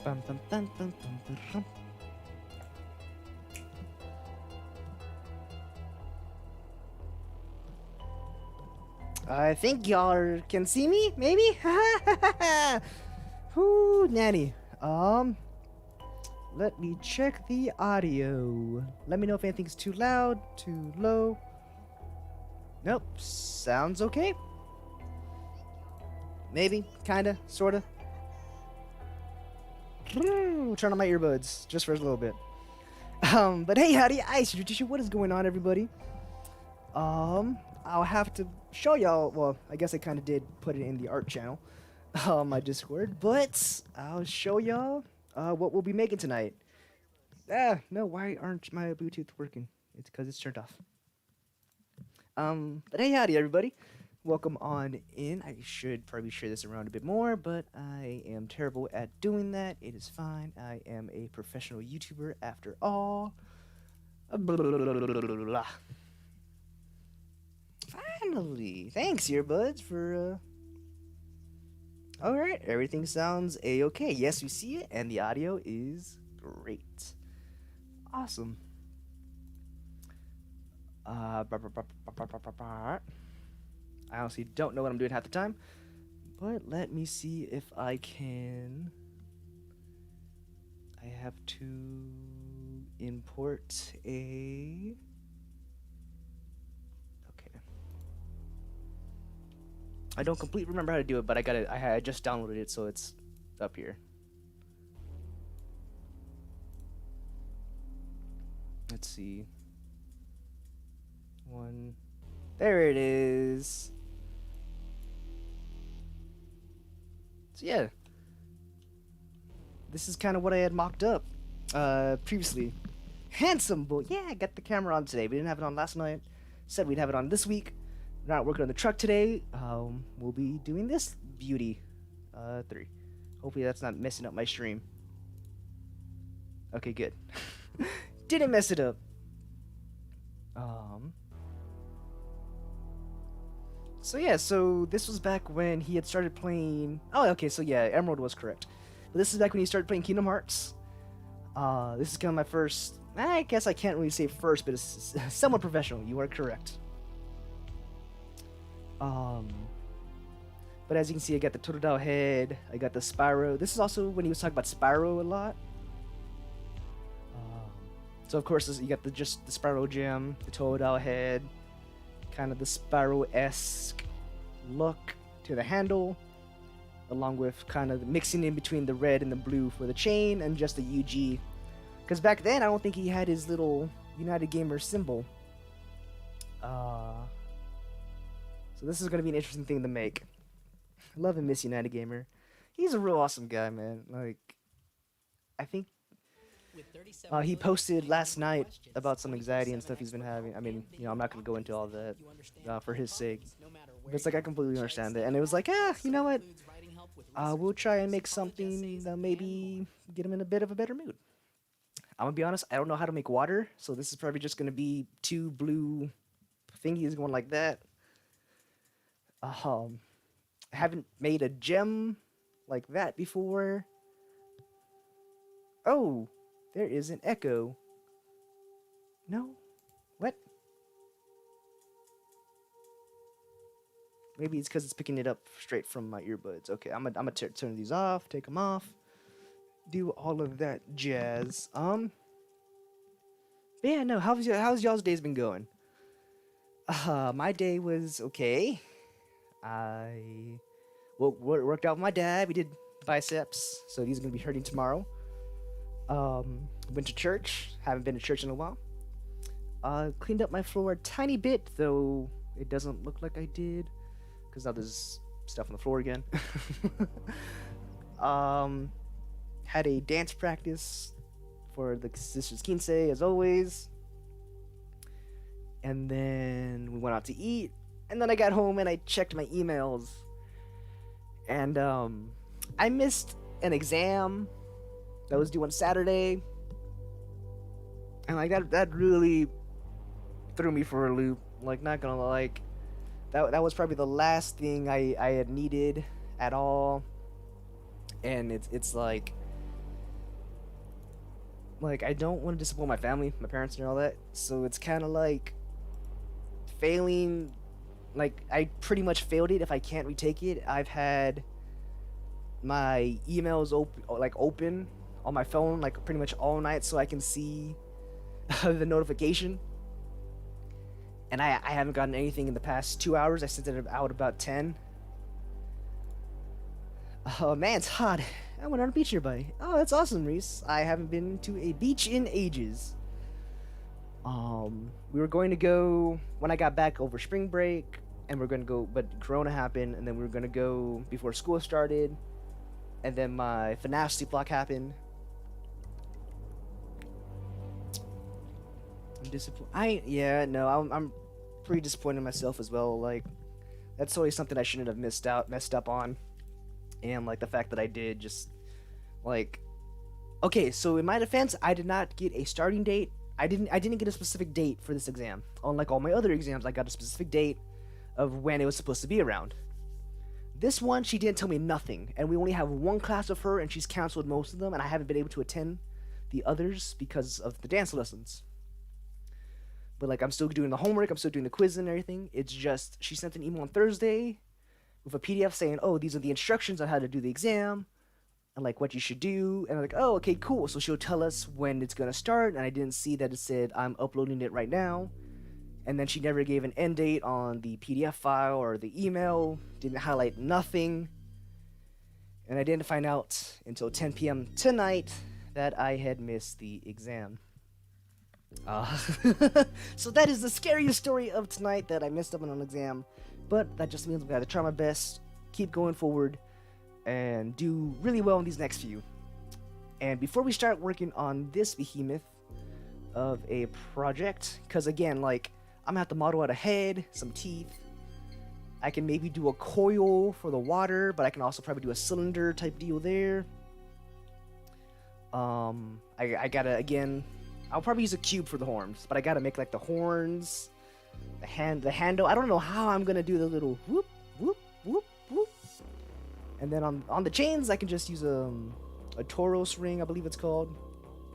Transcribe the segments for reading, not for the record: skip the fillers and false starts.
Bum, bum, bum, bum, bum, bum, bum. I think y'all can see me, maybe? Whoo, nanny. Let me check the audio. Let me know if anything's too loud, too low. Nope, sounds okay. Maybe, kinda, sorta. Turn on my earbuds, just for a little bit. But hey, howdy, what is going on, everybody? I'll have to show y'all, well, I guess I kinda did put it in the art channel, my Discord, but I'll show y'all, what we'll be making tonight. No, why aren't my Bluetooth working? It's because it's turned off. But hey, howdy, everybody. Welcome on in. I should probably share this around a bit more, but I am terrible at doing that. It is fine. I am a professional YouTuber after all. Finally. Thanks, earbuds, for, Alright, everything sounds a-okay. Yes, we see it, and the audio is great. Awesome. I honestly don't know what I'm doing half the time, but let me see if I can. I have to import a. Okay. I don't completely remember how to do it, but I got it. I just downloaded it, so it's up here. Let's see. One. There it is. So yeah. This is kind of what I had mocked up previously. Handsome boy. Yeah, I got the camera on today. We didn't have it on last night. Said we'd have it on this week. We're not working on the truck today. We'll be doing this beauty. 3. Hopefully that's not messing up my stream. Okay, good. Didn't mess it up. So yeah, so this was back when he had started playing. Oh, okay, so yeah, Emerald was correct. But this is back when he started playing Kingdom Hearts. This is kind of my first. I guess I can't really say first, but it's somewhat professional. You are correct. But as you can see, I got the Totodile head. I got the Spyro. This is also when he was talking about Spyro a lot. So of course, you got just the Spyro gem, the Totodile head, kind of the Spyro-esque look to the handle, along with kind of mixing in between the red and the blue for the chain and just the UG. Because back then, I don't think he had his little UnitedGamer symbol. So this is going to be an interesting thing to make. I love and miss UnitedGamer. He's a real awesome guy, man. Like, I think he posted last night about some anxiety and stuff he's been having. I mean, you know, I'm not going to go into all that for his sake. But it's like, I completely understand it. And it was like, you know what? We'll try and make something that maybe get him in a bit of a better mood. I'm going to be honest, I don't know how to make water. So this is probably just going to be 2 blue thingies going like that. I haven't made a gem like that before. Oh, there is an echo. No? What? Maybe it's because it's picking it up straight from my earbuds. Okay, I'm gonna turn these off, take them off, do all of that jazz. But yeah, no. How's y'all's days been going? My day was okay. I worked out with my dad. We did biceps, so he's gonna be hurting tomorrow. Went to church. Haven't been to church in a while. Cleaned up my floor a tiny bit, though it doesn't look like I did, because now there's stuff on the floor again. Had a dance practice for the sister's quince, as always. And then we went out to eat. And then I got home and I checked my emails. And I missed an exam that was due on Saturday. And like that really threw me for a loop. Like, not gonna lie, like that was probably the last thing I had needed at all. And it's like, like I don't want to disappoint my family, my parents and all that. So it's kind of like failing. Like I pretty much failed it if I can't retake it. I've had my emails open on my phone like pretty much all night so I can see the notification. And I haven't gotten anything in the past 2 hours. I sent it out about 10. Oh man, it's hot. I went on a beach nearby. Oh, that's awesome, Reese. I haven't been to a beach in ages. We were going to go when I got back over spring break, and we're gonna go, but Corona happened, and then we were gonna go before school started, and then my FNAF sleep block happened. I'm disappointed. I'm pretty disappointed in myself as well. Like, that's always something I shouldn't have messed up on, and like the fact that I did just like. Okay, so in my defense, I did not get a starting date. I didn't get a specific date for this exam. Unlike all my other exams, I got a specific date of when it was supposed to be around. This one, she didn't tell me nothing, and we only have one class of her, and she's canceled most of them, and I haven't been able to attend the others because of the dance lessons. But like, I'm still doing the homework, I'm still doing the quiz and everything. It's just, she sent an email on Thursday with a PDF saying, oh, these are the instructions on how to do the exam, and like what you should do. And I'm like, oh, okay, cool. So she'll tell us when it's gonna start, and I didn't see that it said I'm uploading it right now. And then she never gave an end date on the PDF file or the email, didn't highlight nothing. And I didn't find out until 10 p.m. tonight that I had missed the exam. So that is the scariest story of tonight, that I messed up on an exam. But that just means I gotta try my best, keep going forward, and do really well in these next few. And before we start working on this behemoth of a project, because again, like, I'm gonna have to model out a head, some teeth. I can maybe do a coil for the water, but I can also probably do a cylinder type deal there. I gotta, again, I'll probably use a cube for the horns, but I gotta make like the horns, the handle. I don't know how I'm gonna do the little whoop, whoop, whoop, whoop. And then on the chains, I can just use a Tauros ring, I believe it's called,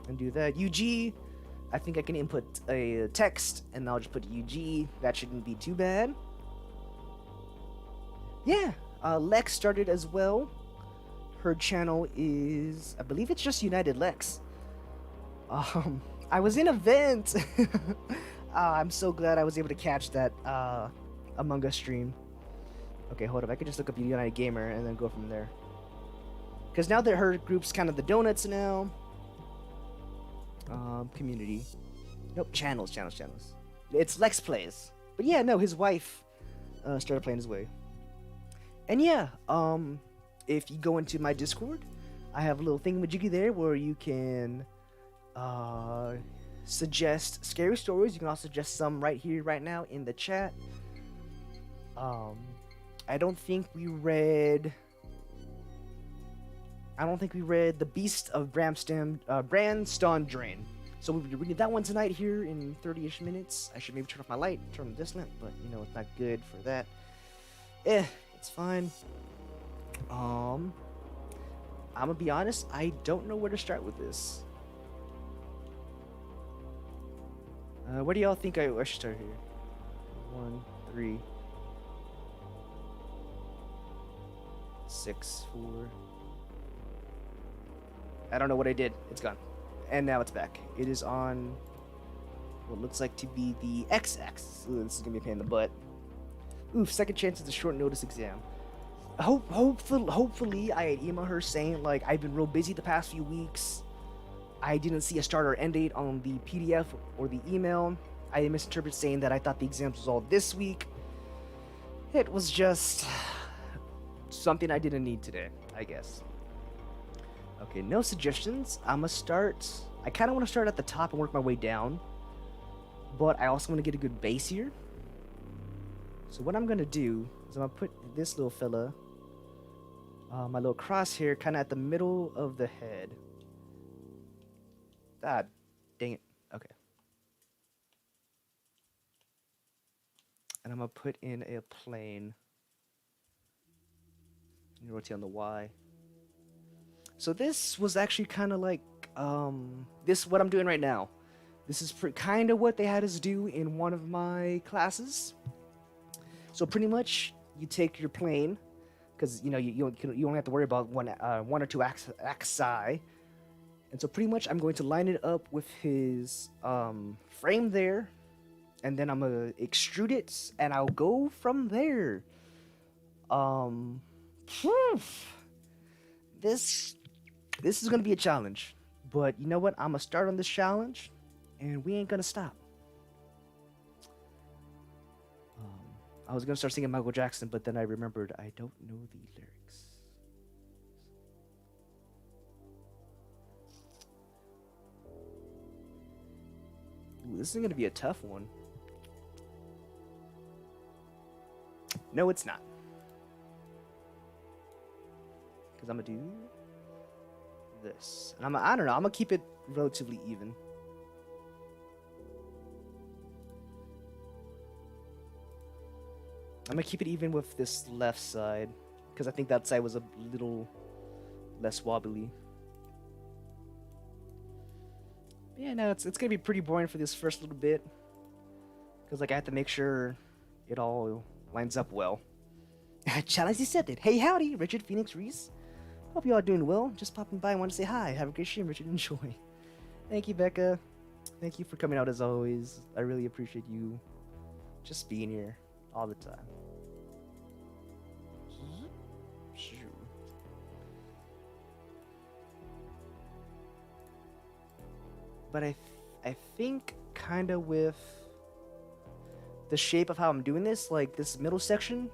and do that. UG, I think I can input a text, and I'll just put UG. That shouldn't be too bad. Yeah, Lex started as well. Her channel is, I believe it's just United Lex. I was in a vent. I'm so glad I was able to catch that Among Us stream. Okay, hold up. I could just look up UnitedGamer and then go from there. Because now that her group's kind of the donuts now. Community. Nope, channels. It's Lex Plays. But yeah, no, his wife started playing his way. And yeah, if you go into my Discord, I have a little thingamajiggy there where you can suggest scary stories. You can also suggest some right here, right now in the chat. I don't think we read The Beast of Branston Drain. So we'll be reading that one tonight here in 30-ish minutes. I should maybe turn off my light, turn this lamp, but you know, it's not good for that. It's fine. I'm gonna be honest, I don't know where to start with this. Where do y'all think I should start here? 1, 3, 6, 4. I don't know what I did. It's gone. And now it's back. It is on what looks like to be the X-axis. Ooh, this is gonna be a pain in the butt. Oof, second chance at the short notice exam. Hopefully I had emailed her saying, like, I've been real busy the past few weeks. I didn't see a start or end date on the PDF or the email. I misinterpreted saying that I thought the exams was all this week. It was just something I didn't need today, I guess. Okay, no suggestions. I kind of want to start at the top and work my way down. But I also want to get a good base here. So what I'm going to do is I'm going to put this little fella, my little crosshair, kind of at the middle of the head. Ah, dang it. Okay. And I'm going to put in a plane. And rotate on the Y. So this was actually kind of like this what I'm doing right now. This is kind of what they had us do in one of my classes. So pretty much, you take your plane, because you know you only have to worry about one or two axi, and so pretty much I'm going to line it up with his frame there, and then I'm gonna extrude it, and I'll go from there. This is gonna be a challenge, but you know what? I'm gonna start on this challenge, and we ain't gonna stop. I was gonna start singing Michael Jackson, but then I remembered I don't know the lyrics. Ooh, this is gonna be a tough one. No, it's not. Because I'm gonna do this. And I don't know, I'm gonna keep it relatively even. I'm gonna keep it even with this left side, because I think that side was a little less wobbly. But yeah, no, it's gonna be pretty boring for this first little bit, because like I have to make sure it all lines up well. Challenge accepted. Hey, howdy, Richard Phoenix Reese. Hope you all doing well. Just popping by. I want to say hi. Have a great stream, Richard. Enjoy. Thank you, Becca. Thank you for coming out as always. I really appreciate you just being here all the time. But I think kind of with the shape of how I'm doing this, like this middle section,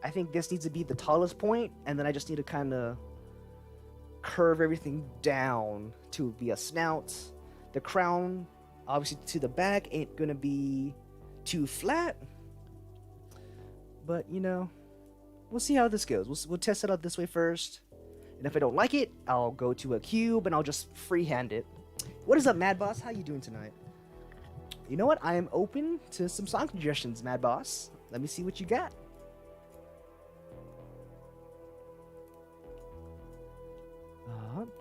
I think this needs to be the tallest point, and then I just need to kind of curve everything down to be a snout. The crown, obviously to the back, ain't gonna be too flat. But, you know, we'll see how this goes. We'll test it out this way first. And if I don't like it, I'll go to a cube and I'll just freehand it. What is up, Mad Boss? How you doing tonight? You know what? I am open to some song suggestions, Mad Boss. Let me see what you got.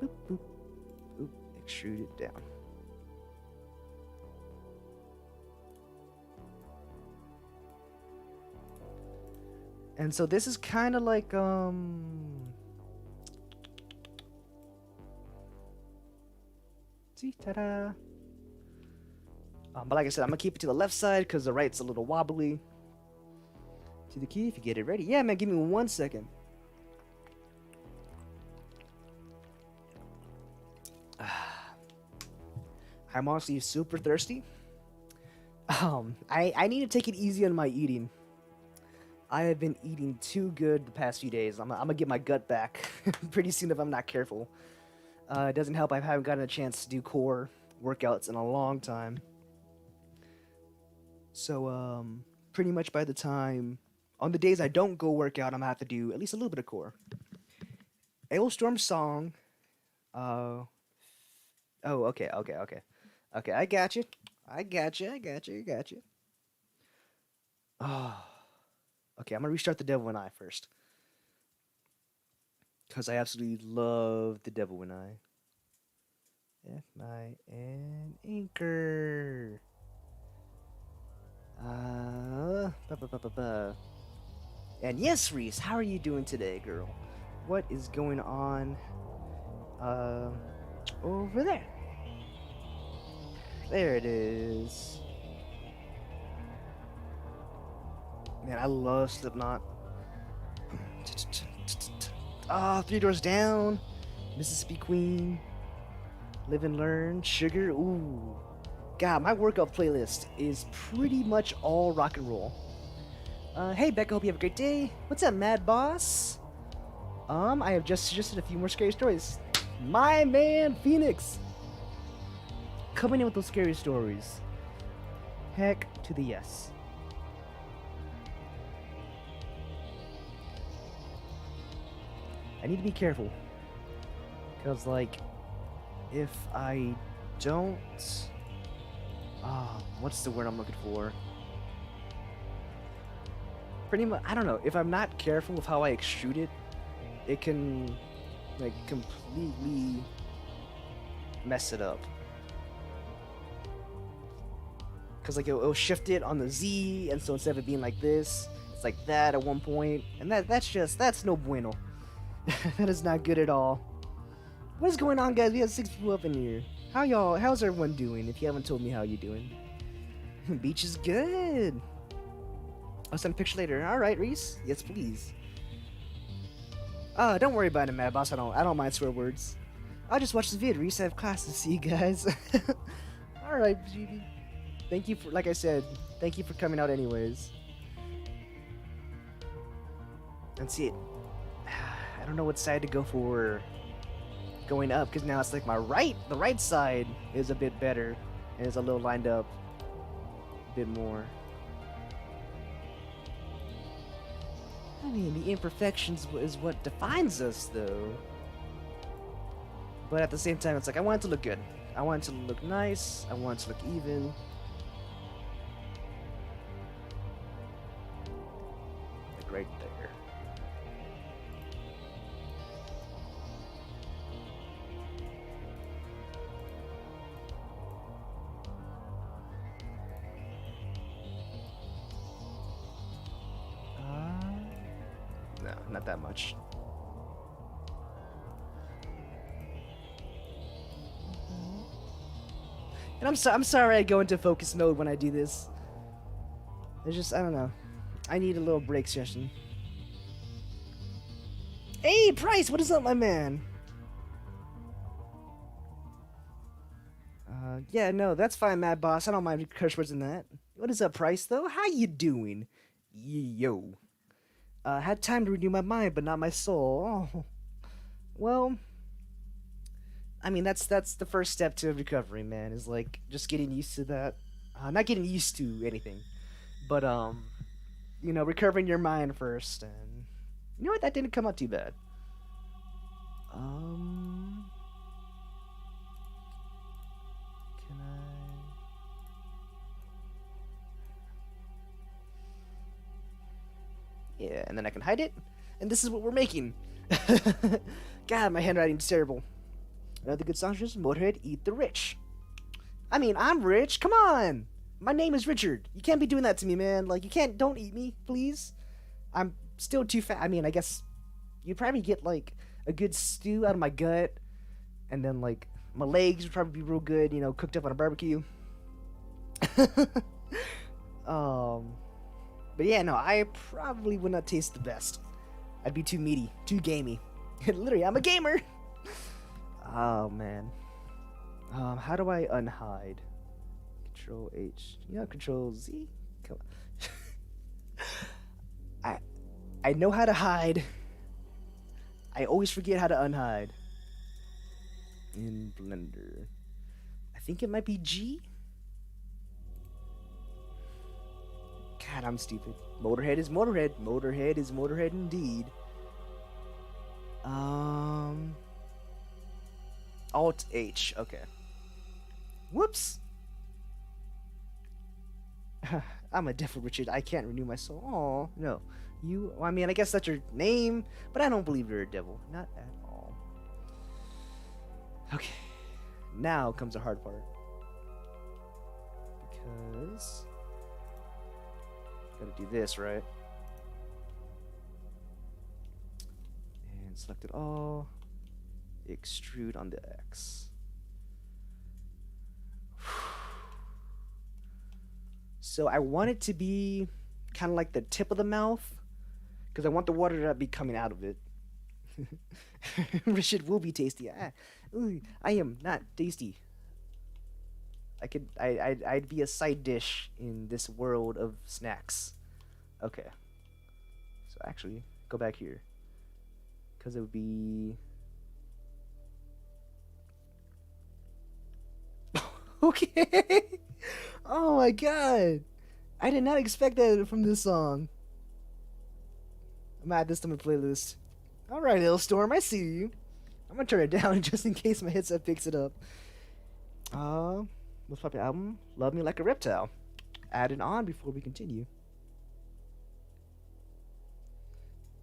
Boop, boop, boop. Extrude it down. And so this is kind of like, see, ta-da. But like I said, I'm gonna keep it to the left side because the right's a little wobbly. To the key if you get it ready. Yeah, man, give me 1 second. I'm honestly super thirsty. I need to take it easy on my eating. I have been eating too good the past few days. I'm gonna get my gut back pretty soon if I'm not careful. It doesn't help I haven't gotten a chance to do core workouts in a long time. So, pretty much by the time, on the days I don't go work out, I'm gonna have to do at least a little bit of core. Ailstorm song. Oh, okay. Okay, I got you. Oh. Okay, I'm gonna restart The Devil and I first. Because I absolutely love The Devil and I. F9 and Anchor. And yes, Reese, how are you doing today, girl? What is going on over there? There it is. Man, I love Slipknot. Ah, 3 Doors Down, Mississippi Queen, Live and Learn, Sugar. Ooh, God, my workout playlist is pretty much all rock and roll. Hey Becca, hope you have a great day. What's up, Mad Boss? I have just suggested a few more scary stories. My man, Phoenix, coming in with those scary stories. Heck to the yes. I need to be careful, because like, if I don't, what's the word I'm looking for? Pretty much, I don't know, if I'm not careful with how I extrude it, it can like completely mess it up. Cause like it'll shift it on the Z, and so instead of it being like this, it's like that at one point, and that's no bueno. That is not good at all. What is going on, guys? We have 6 people up in here. How's everyone doing? If you haven't told me how you're doing. Beach is good. I'll send a picture later. Alright, Reese. Yes, please. Don't worry about it, Mad Boss. I don't mind swear words. I'll just watch the vid, Reese. I have class to see you guys. Alright, GB. Thank you for, like I said, thank you for coming out anyways. That's it. I don't know what side to go for going up, because now it's like the right side is a bit better, and it's a little lined up a bit more. I mean, the imperfections is what defines us, though. But at the same time, it's like, I want it to look good. I want it to look nice. I want it to look even. Like right there. No, not that much. And I'm sorry I go into focus mode when I do this. It's just, I don't know. I need a little break session. Hey, Price, what is up, my man? Yeah, no, that's fine, Mad Boss. I don't mind curse words in that. What is up, Price, though? How you doing? Yo. Had time to renew my mind, but not my soul. Oh. Well, I mean, that's the first step to recovery, man, is like just getting used to that. Not getting used to anything, but you know, recovering your mind first. And you know what? That didn't come out too bad. Can I? Yeah, and then I can hide it, and this is what we're making. God, my handwriting's terrible. Another good song is Motorhead, Eat the Rich. I mean, I'm rich. Come on. My name is Richard. You can't be doing that to me, man. Like, you can't. Don't eat me, please. I'm still too fat. I mean, I guess you'd probably get, like, a good stew out of my gut. And then, like, my legs would probably be real good, you know, cooked up on a barbecue. But yeah, no, I probably would not taste the best. I'd be too meaty, too gamey. Literally, I'm a gamer. Oh, man. How do I unhide? Control H. You know, Control Z? Come on. I know how to hide. I always forget how to unhide. In Blender. I think it might be G? God, I'm stupid. Motorhead is Motorhead. Motorhead is Motorhead indeed. Alt H. Okay. Whoops. I'm a devil, Richard. I can't renew my soul. Oh no. You. Well, I mean, I guess that's your name, but I don't believe you're a devil. Not at all. Okay. Now comes the hard part. Because gotta do this, right? And select it all. Extrude on the X. So I want it to be kind of like the tip of the mouth, because I want the water to be coming out of it. Richard will be tasty. I am not tasty. I'd be a side dish in this world of snacks. Okay. So actually, go back here, because it would be. Okay. Oh my god. I did not expect that from this song. I'm gonna add this to my playlist. Alright, Storm, I see you. I'm gonna turn it down just in case my headset picks it up. Most popular album, Love Me Like a Reptile. Add it on before we continue.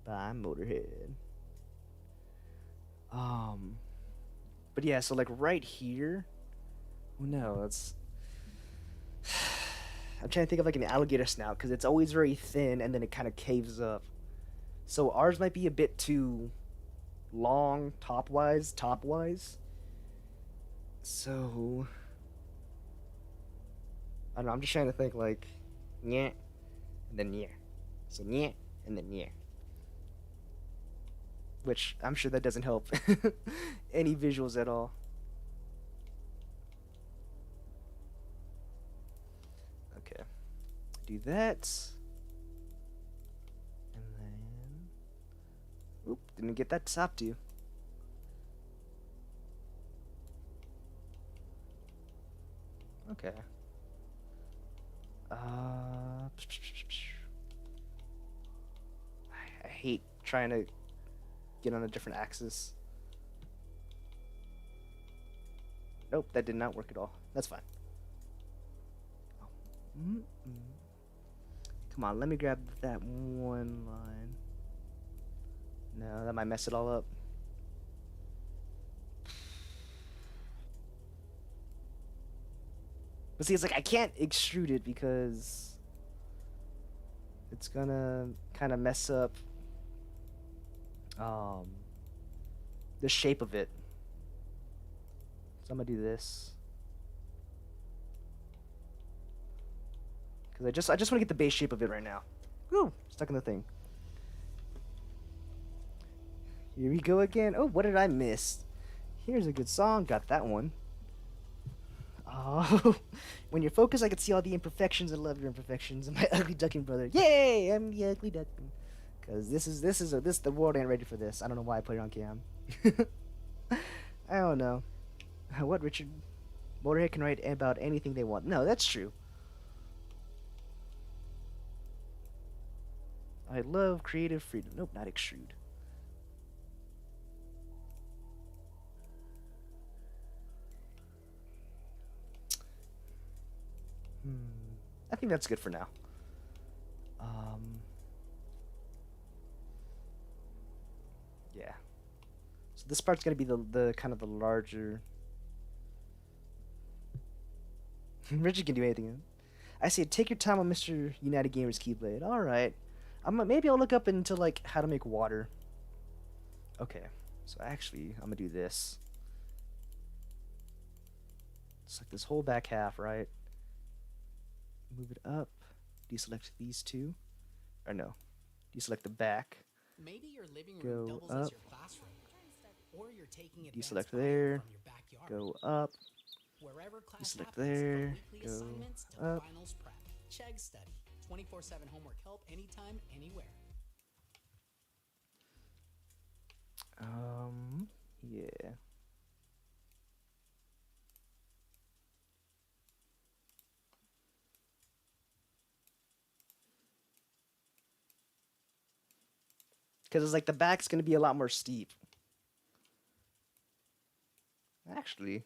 By Motorhead. But yeah, so like right here. Oh no, that's. I'm trying to think of like an alligator snout because it's always very thin and then it kind of caves up. So ours might be a bit too long top wise. So I don't know. I'm just trying to think like, yeah, and then yeah, so yeah, and then yeah. Which I'm sure that doesn't help any visuals at all. Okay, do that, and then, oop, didn't get that top to. Okay. I hate trying to get on a different axis. Nope, that did not work at all. That's fine. Come on, let me grab that one line. No, that might mess it all up. But see, it's like I can't extrude it because it's gonna kind of mess up the shape of it. So I'm gonna do this because I just want to get the base shape of it right now. Woo! Stuck in the thing. Here we go again. Oh, what did I miss? Here's a good song. Got that one. Oh, when you're focused, I can see all the imperfections. I love your imperfections. And my ugly ducking brother. Yay! I'm the ugly ducking. Cause this the world ain't ready for this. I don't know why I put it on cam. I don't know. What, Richard? Motorhead can write about anything they want. No, that's true. I love creative freedom. Nope, not extrude. I think that's good for now. Yeah. So this part's gonna be the kind of the larger. Richard can do anything. I say take your time on Mr. UnitedGamer's Keyblade. All right. Maybe I'll look up into like how to make water. Okay. So actually, I'm gonna do this. It's like this whole back half, right? Move it up. Deselect these two. Or no. Deselect the back. Maybe your living room doubles as your classroom. Or you're taking deselect there. from your backyard. Go up. Wherever class Deselect happens, there. from weekly Go assignments to up. finals prep. Chegg Study. 24/7 homework help anytime, anywhere. Yeah. Because it's like the back's going to be a lot more steep. Actually.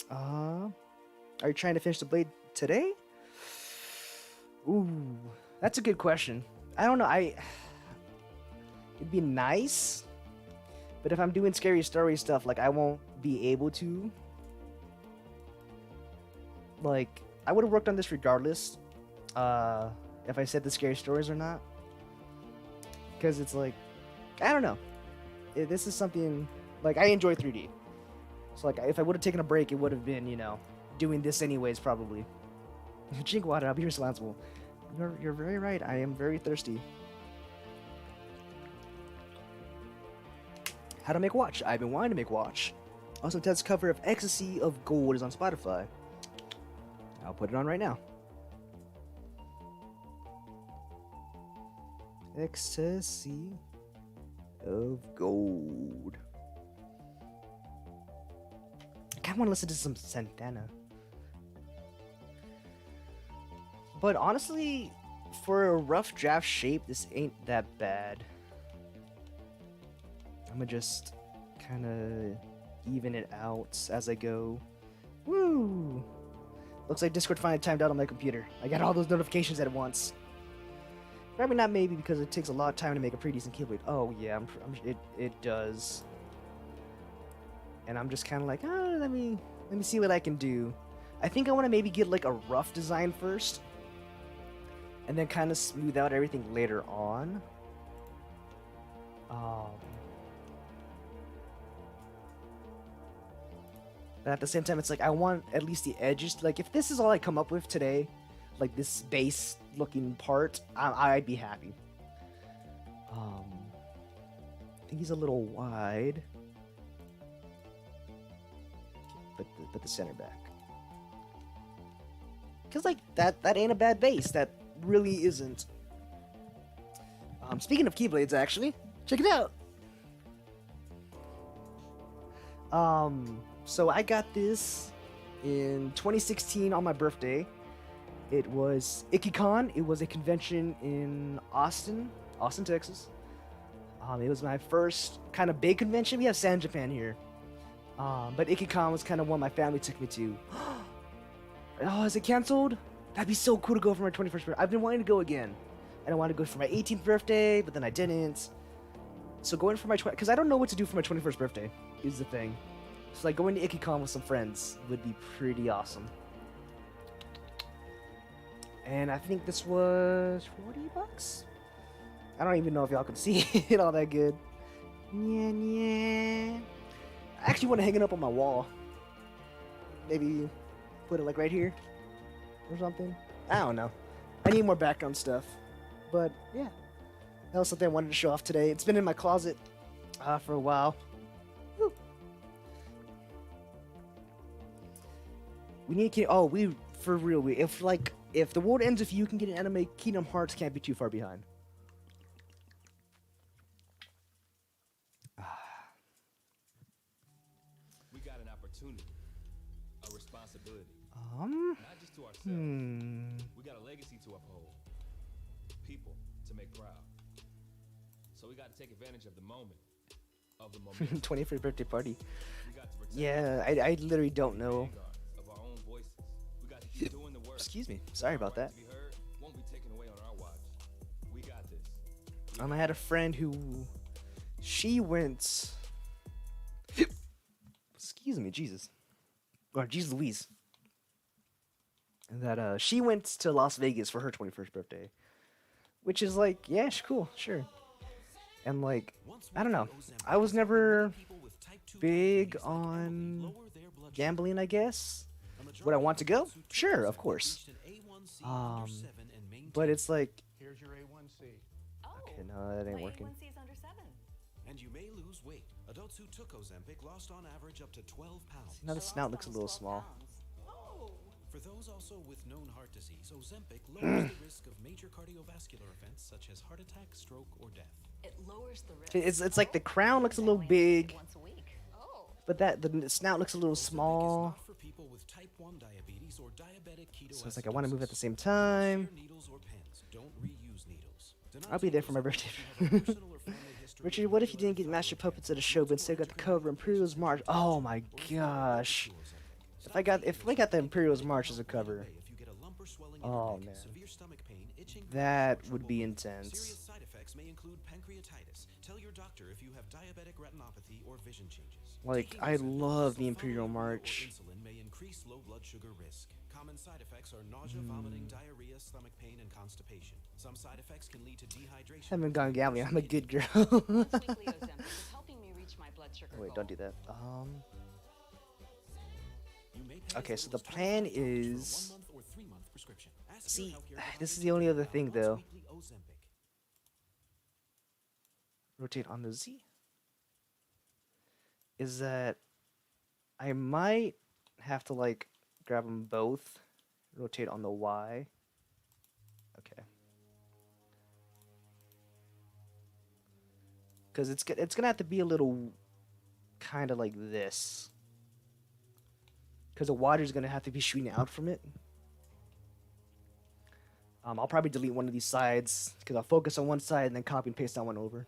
Are you trying to finish the blade today? Ooh, that's a good question. I don't know. It'd be nice, but if I'm doing scary story stuff, like I won't be able to. Like I would have worked on this regardless, if I said the scary stories or not. Because it's like, I don't know. This is something like I enjoy 3D. So like if I would have taken a break, it would have been, you know, doing this anyways probably. Drink water. I'll be responsible. You're very right. I am very thirsty. How to make watch. I've been wanting to make watch. Also, Ted's cover of Ecstasy of Gold is on Spotify. I'll put it on right now. Ecstasy of Gold. I kind of want to listen to some Santana. But honestly, for a rough draft shape, this ain't that bad. I'm gonna just kind of even it out as I go. Woo! Looks like Discord finally timed out on my computer. I got all those notifications at once. Probably not maybe because it takes a lot of time to make a pretty decent Keyblade. Oh yeah, it does. And I'm just kind of like, oh, let me see what I can do. I think I want to maybe get like a rough design first, and then kind of smooth out everything later on. But at the same time, it's like I want at least the edges. Like if this is all I come up with today, like this base looking part, I'd be happy. I think he's a little wide. Okay, put the center back. Cause like that ain't a bad base. That really isn't. Speaking of Keyblades, actually, check it out. So I got this in 2016 on my birthday. It was IkiCon. It was a convention in Austin, Texas. It was my first kind of big convention. We have San Japan here. But IkiCon was kind of one my family took me to. Oh, is it canceled? That'd be so cool to go for my 21st birthday. I've been wanting to go again. And I wanted to go for my 18th birthday, but then I didn't. So going for my because I don't know what to do for my 21st birthday is the thing. So like going to IkiCon with some friends would be pretty awesome. And I think this was $40. I don't even know if y'all can see it all that good. Yeah. I actually want to hang it up on my wall. Maybe put it like right here or something. I don't know. I need more background stuff. But yeah, that was something I wanted to show off today. It's been in my closet for a while. Woo. We need for real. If the world ends, if you can get an anime, Kingdom Hearts can't be too far behind. We got an opportunity, a responsibility. Not just to ourselves. We got a legacy to uphold. People to make proud. So we got to take advantage of the moment. Of the moment. 21st birthday party. We got to protect Yeah, I literally don't know. of our own voices. We got to keep doing the work. Excuse me. Sorry about that. To be heard won't be taken away on our watch. We got this. I had a friend who she went. Excuse me, Jesus. Or Jesus Louise. And that she went to Las Vegas for her 21st birthday. Which is like, yeah, cool, sure. And like, I don't know. I was never big on gambling, I guess. Would I want to go? Sure, of course. But it's like, Here's your A1C. okay, no, that ain't working. A1C is under 7. And you may lose weight. Adults who took Ozempic lost on average up to 12 pounds. Now the snout looks a little small. For those also with known heart disease, Ozempic lowers the risk of major cardiovascular events such as heart attack, stroke, or death. It lowers the risk. It's like the crown looks a little big, Once a week. Oh. but the snout looks a little Ozempic is small. not for people with type 1 diabetes or diabetic ketoacidosis. So it's like I want to move at the same time. Share needles or pens. Don't reuse needles. Do not I'll be there for my take birthday. Ozempic if you have a personal or family history Richard, of what if you didn't get liver Master failure, Puppets at a show, but instead got the cover Imperial's March? Oh my gosh! If I got the Imperial's March as a cover, If you get a lump or swelling in oh your neck, man, severe stomach pain, itching, that trouble would be walking. intense. Serious side effects may include pancreatitis. Tell your doctor if you have diabetic retinopathy or vision changes. Like, Taking I Ozempic love the sulfonylurea Imperial or March. insulin may increase low blood sugar risk. Common side effects are nausea, vomiting, diarrhea, stomach pain, and constipation. Some side effects can lead to dehydration. Haven't gone gambling. I'm a good girl. Once weekly Ozempic is helping me reach my blood sugar Wait, goal. don't do that. You may pay Okay, as so little the as plan $25 for a is. 1-month or 3-month prescription. Ask your See, healthcare provider this is the today only other about thing once though. weekly Ozempic. Rotate on the Z. Is that I might have to like grab them both, rotate on the Y. Okay. Because it's gonna have to be a little kind of like this. Because the water's gonna have to be shooting out from it. I'll probably delete one of these sides because I'll focus on one side and then copy and paste that one over.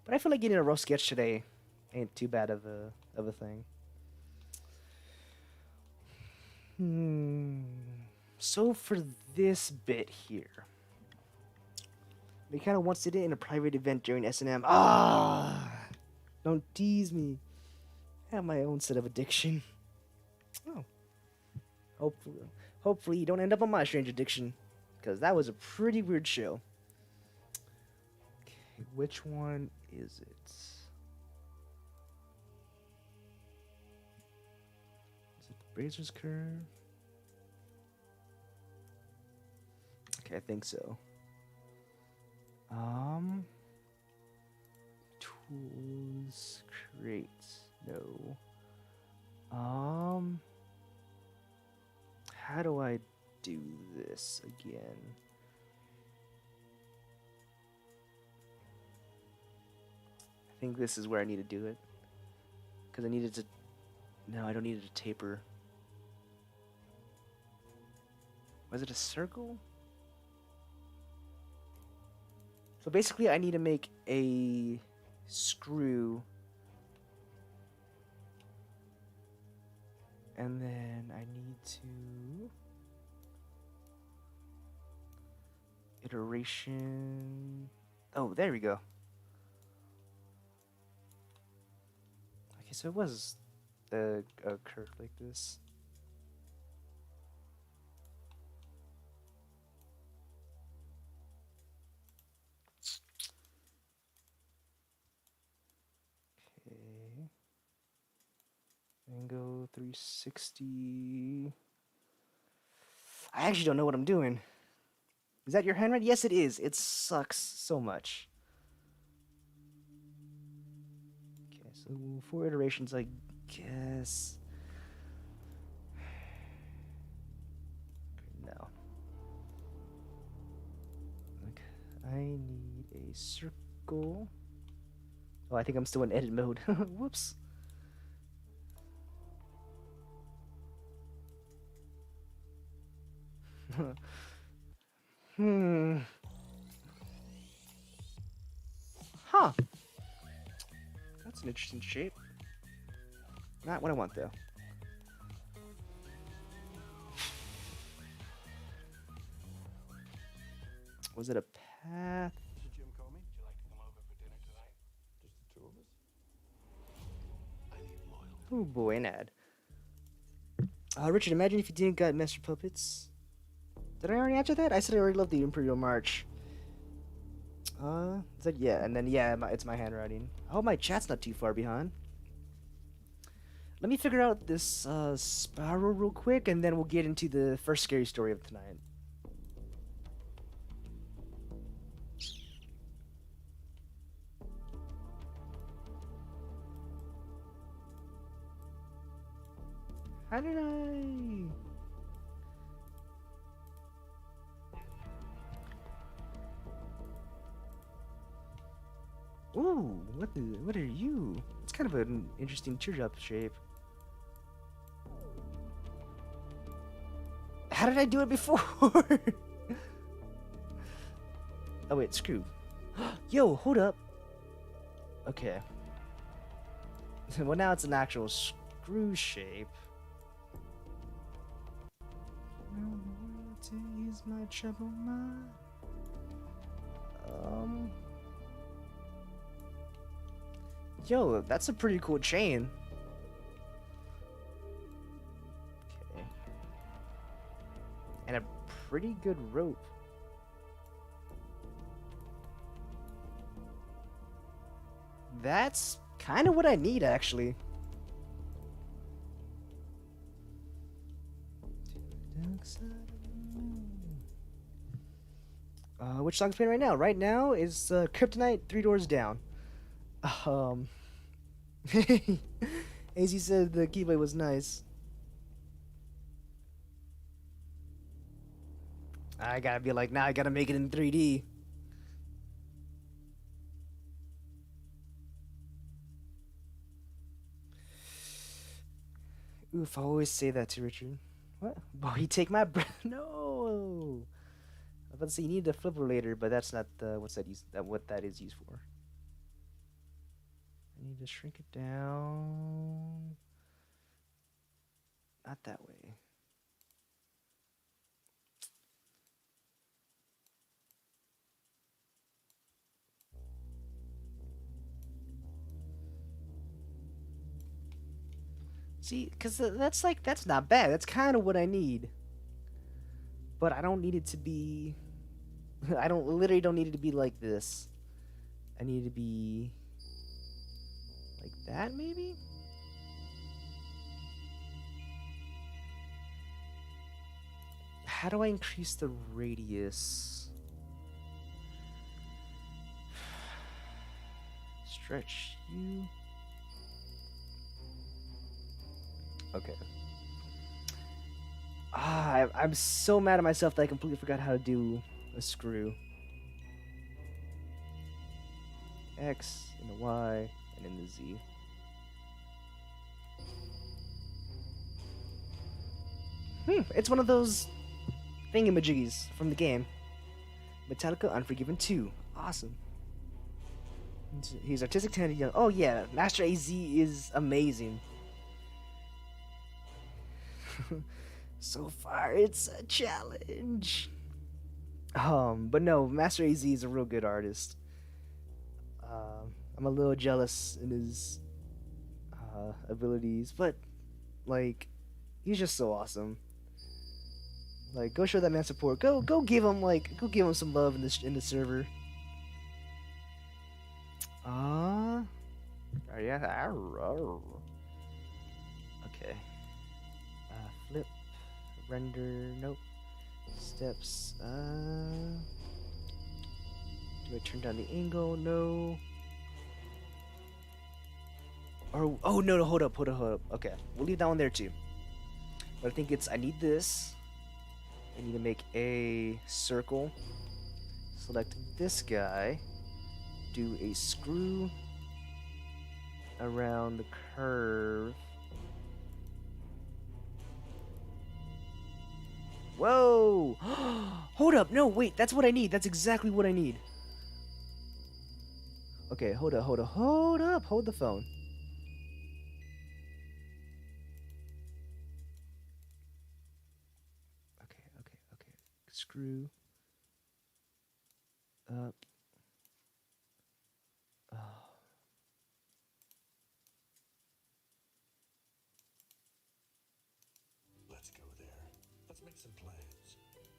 But I feel like getting a rough sketch today ain't too bad of a thing. So for this bit here, He kind of once did it in a private event during S&M. Ah, don't tease me. I have my own set of addiction. Oh, hopefully you don't end up on my strange addiction, because that was a pretty weird show. Okay, which one is it? Is it the Brazier's Curve? Okay, I think so. Tools, crates, no. How do I do this again? I think this is where I need to do it. Because I needed to... No, I don't need it to taper. Was it a circle? So basically I need to make a screw. And then I need to... Iteration... Oh, there we go. Okay, so it was a curve like this. Okay. Angle 360. I actually don't know what I'm doing. Is that your handwriting? Yes, it is. It sucks so much. Okay, so 4 iterations, I guess. No. Okay, I need a circle. Oh, I think I'm still in edit mode. Whoops. Huh. That's an interesting shape. Not what I want, though. Was it a path? Mr. Jim Comey, would you like to come over for dinner tonight? Just the two of us? I need loyalty. Oh boy, an ad. Richard, imagine if you didn't got Master Puppets. Did I already answer that? I said I already loved the Imperial March. Is that, yeah, and then, yeah, it's my handwriting. I hope my chat's not too far behind. Let me figure out this, spiral real quick, and then we'll get into the first scary story of tonight. How did I... Ooh, what are you? It's kind of an interesting teardrop shape. How did I do it before? Oh wait, screw. Yo, hold up. Okay. Well, now it's an actual screw shape. To ease my troubled mind. Yo, that's a pretty cool chain. Okay. And a pretty good rope. That's kind of what I need, actually. Which song's playing right now? Right now is Kryptonite 3 Doors Down. AZ said the Keyblade was nice. I gotta be like, now I gotta make it in 3D. Oof, I always say that to Richard. What? Boy, you take my breath. No! I was about to say you need a defibrillator, but that's not what that is used for. I need to shrink it down. Not that way. See, because that's not bad. That's kind of what I need. But I don't need it to be. Literally don't need it to be like this. I need it to be like that, maybe? How do I increase the radius? Stretch you. Okay. I'm so mad at myself that I completely forgot how to do a screw. X and the Y and then the Z. It's one of those thingamajiggies from the game. Metallica Unforgiven 2. Awesome. He's artistic talented young. Oh yeah, Master AZ is amazing. So far, it's a challenge. But no, Master AZ is a real good artist. I'm a little jealous in his abilities, but like, he's just so awesome. Like, go show that man support. Go give him some love in the server. Yeah. Okay. Flip, render, nope. Steps. Do I turn down the angle? No. Or no, hold up. Okay, we'll leave that one there too. But I think I need this. I need to make a circle. Select this guy. Do a screw around the curve. Whoa! Hold up, no, wait, that's what I need. That's exactly what I need. Okay, hold up, hold the phone. Okay. Screw up. Oh. Let's go there. Let's make some plans.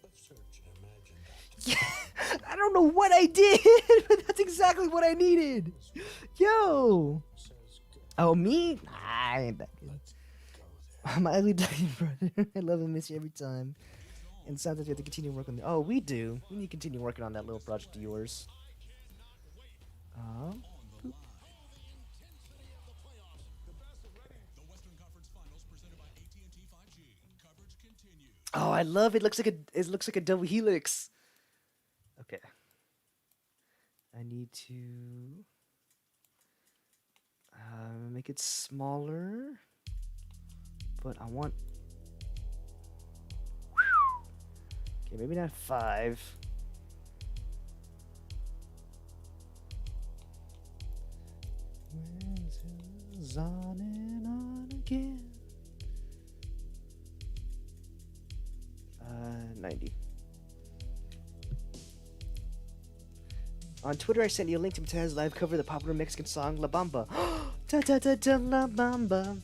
Let's search and imagine that. Yeah, I don't know what I did, but that's exactly what I needed. Yo. Oh, me? Nah, I ain't that good. Let's go there. My ugly duckling brother. I love and miss you every time. And sometimes we have to continue working. Oh, we do. We need to continue working on that little project of yours. Boop. Oh, I love it. It looks like a double helix. Okay. I need to make it smaller, but I want. Okay, maybe not 5. On and on again. 90. On Twitter, I sent you a link to Mataz's live cover of the popular Mexican song La Bamba. Da da da da La Bamba.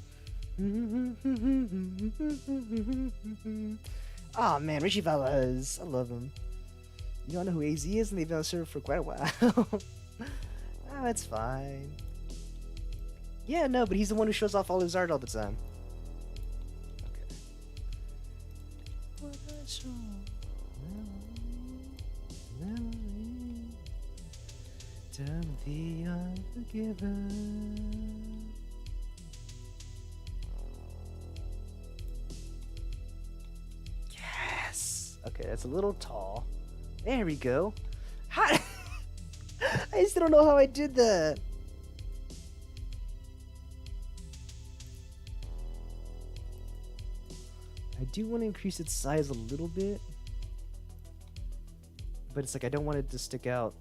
Oh man, Richie Valles. I love him. You don't know who AZ is, and they've been on the server for quite a while. Oh, it's fine. Yeah, no, but he's the one who shows off all his art all the time. The unforgiven. Yes. Okay, that's a little tall. There we go. How? I still don't know how I did that. I do want to increase its size a little bit, but it's like I don't want it to stick out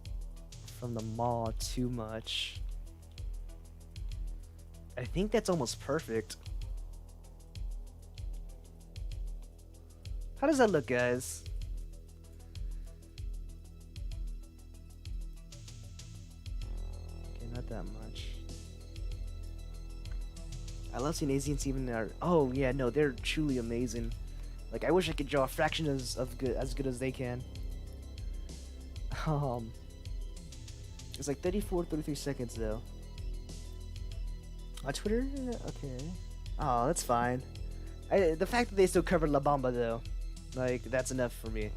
from the maw too much. I think that's almost perfect. How does that look, guys? Okay, not that much. I love seeing Asians even are. Oh yeah, no, they're truly amazing. Like I wish I could draw a fraction as good as they can. It's like 33 seconds though. On Twitter, okay. Oh, that's fine. The fact that they still covered La Bamba though, like that's enough for me.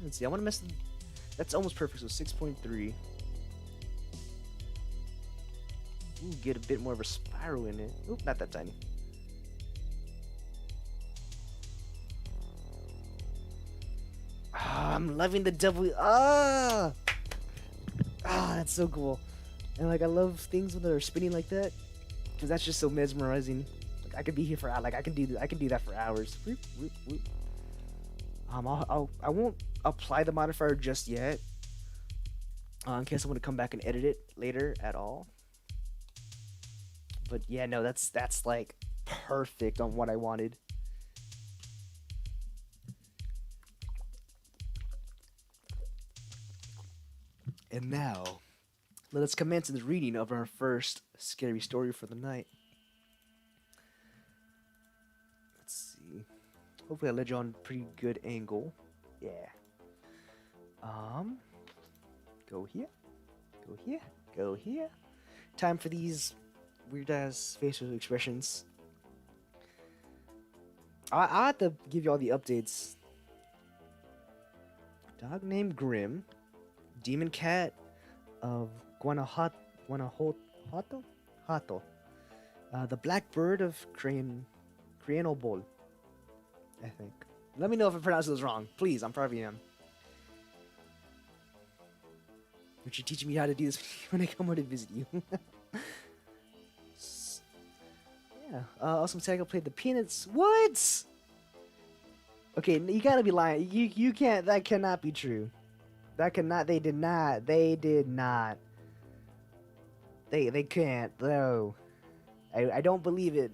Let's see. I want to mess. That's almost perfect. So 6.3. Ooh, get a bit more of a spiral in it. Oop, not that tiny. I'm loving the double. That's so cool. And like I love things when they're spinning like that, because that's just so mesmerizing. Like I could be here for like I can do that for hours. Whoop, whoop, whoop. I won't apply the modifier just yet, in case I want to come back and edit it later at all. But yeah, no, that's like perfect on what I wanted. And now, let us commence the reading of our first scary story for the night. Let's see. Hopefully I led you on a pretty good angle. Yeah. Go here. Go here. Go here. Time for these weird-ass facial expressions. I have to give you all the updates. Dog named Grim. Demon cat of Guanajuato. The black bird of Crianobol, I think. Let me know if I pronounced those wrong. Please, I'm probably am. But you're teaching me how to do this when I come over to visit you. Yeah. Also, Santiago played the Peanuts. What? Okay, you gotta be lying. You can't. That cannot be true. That cannot. They did not. They did not. They can't. No. I don't believe it.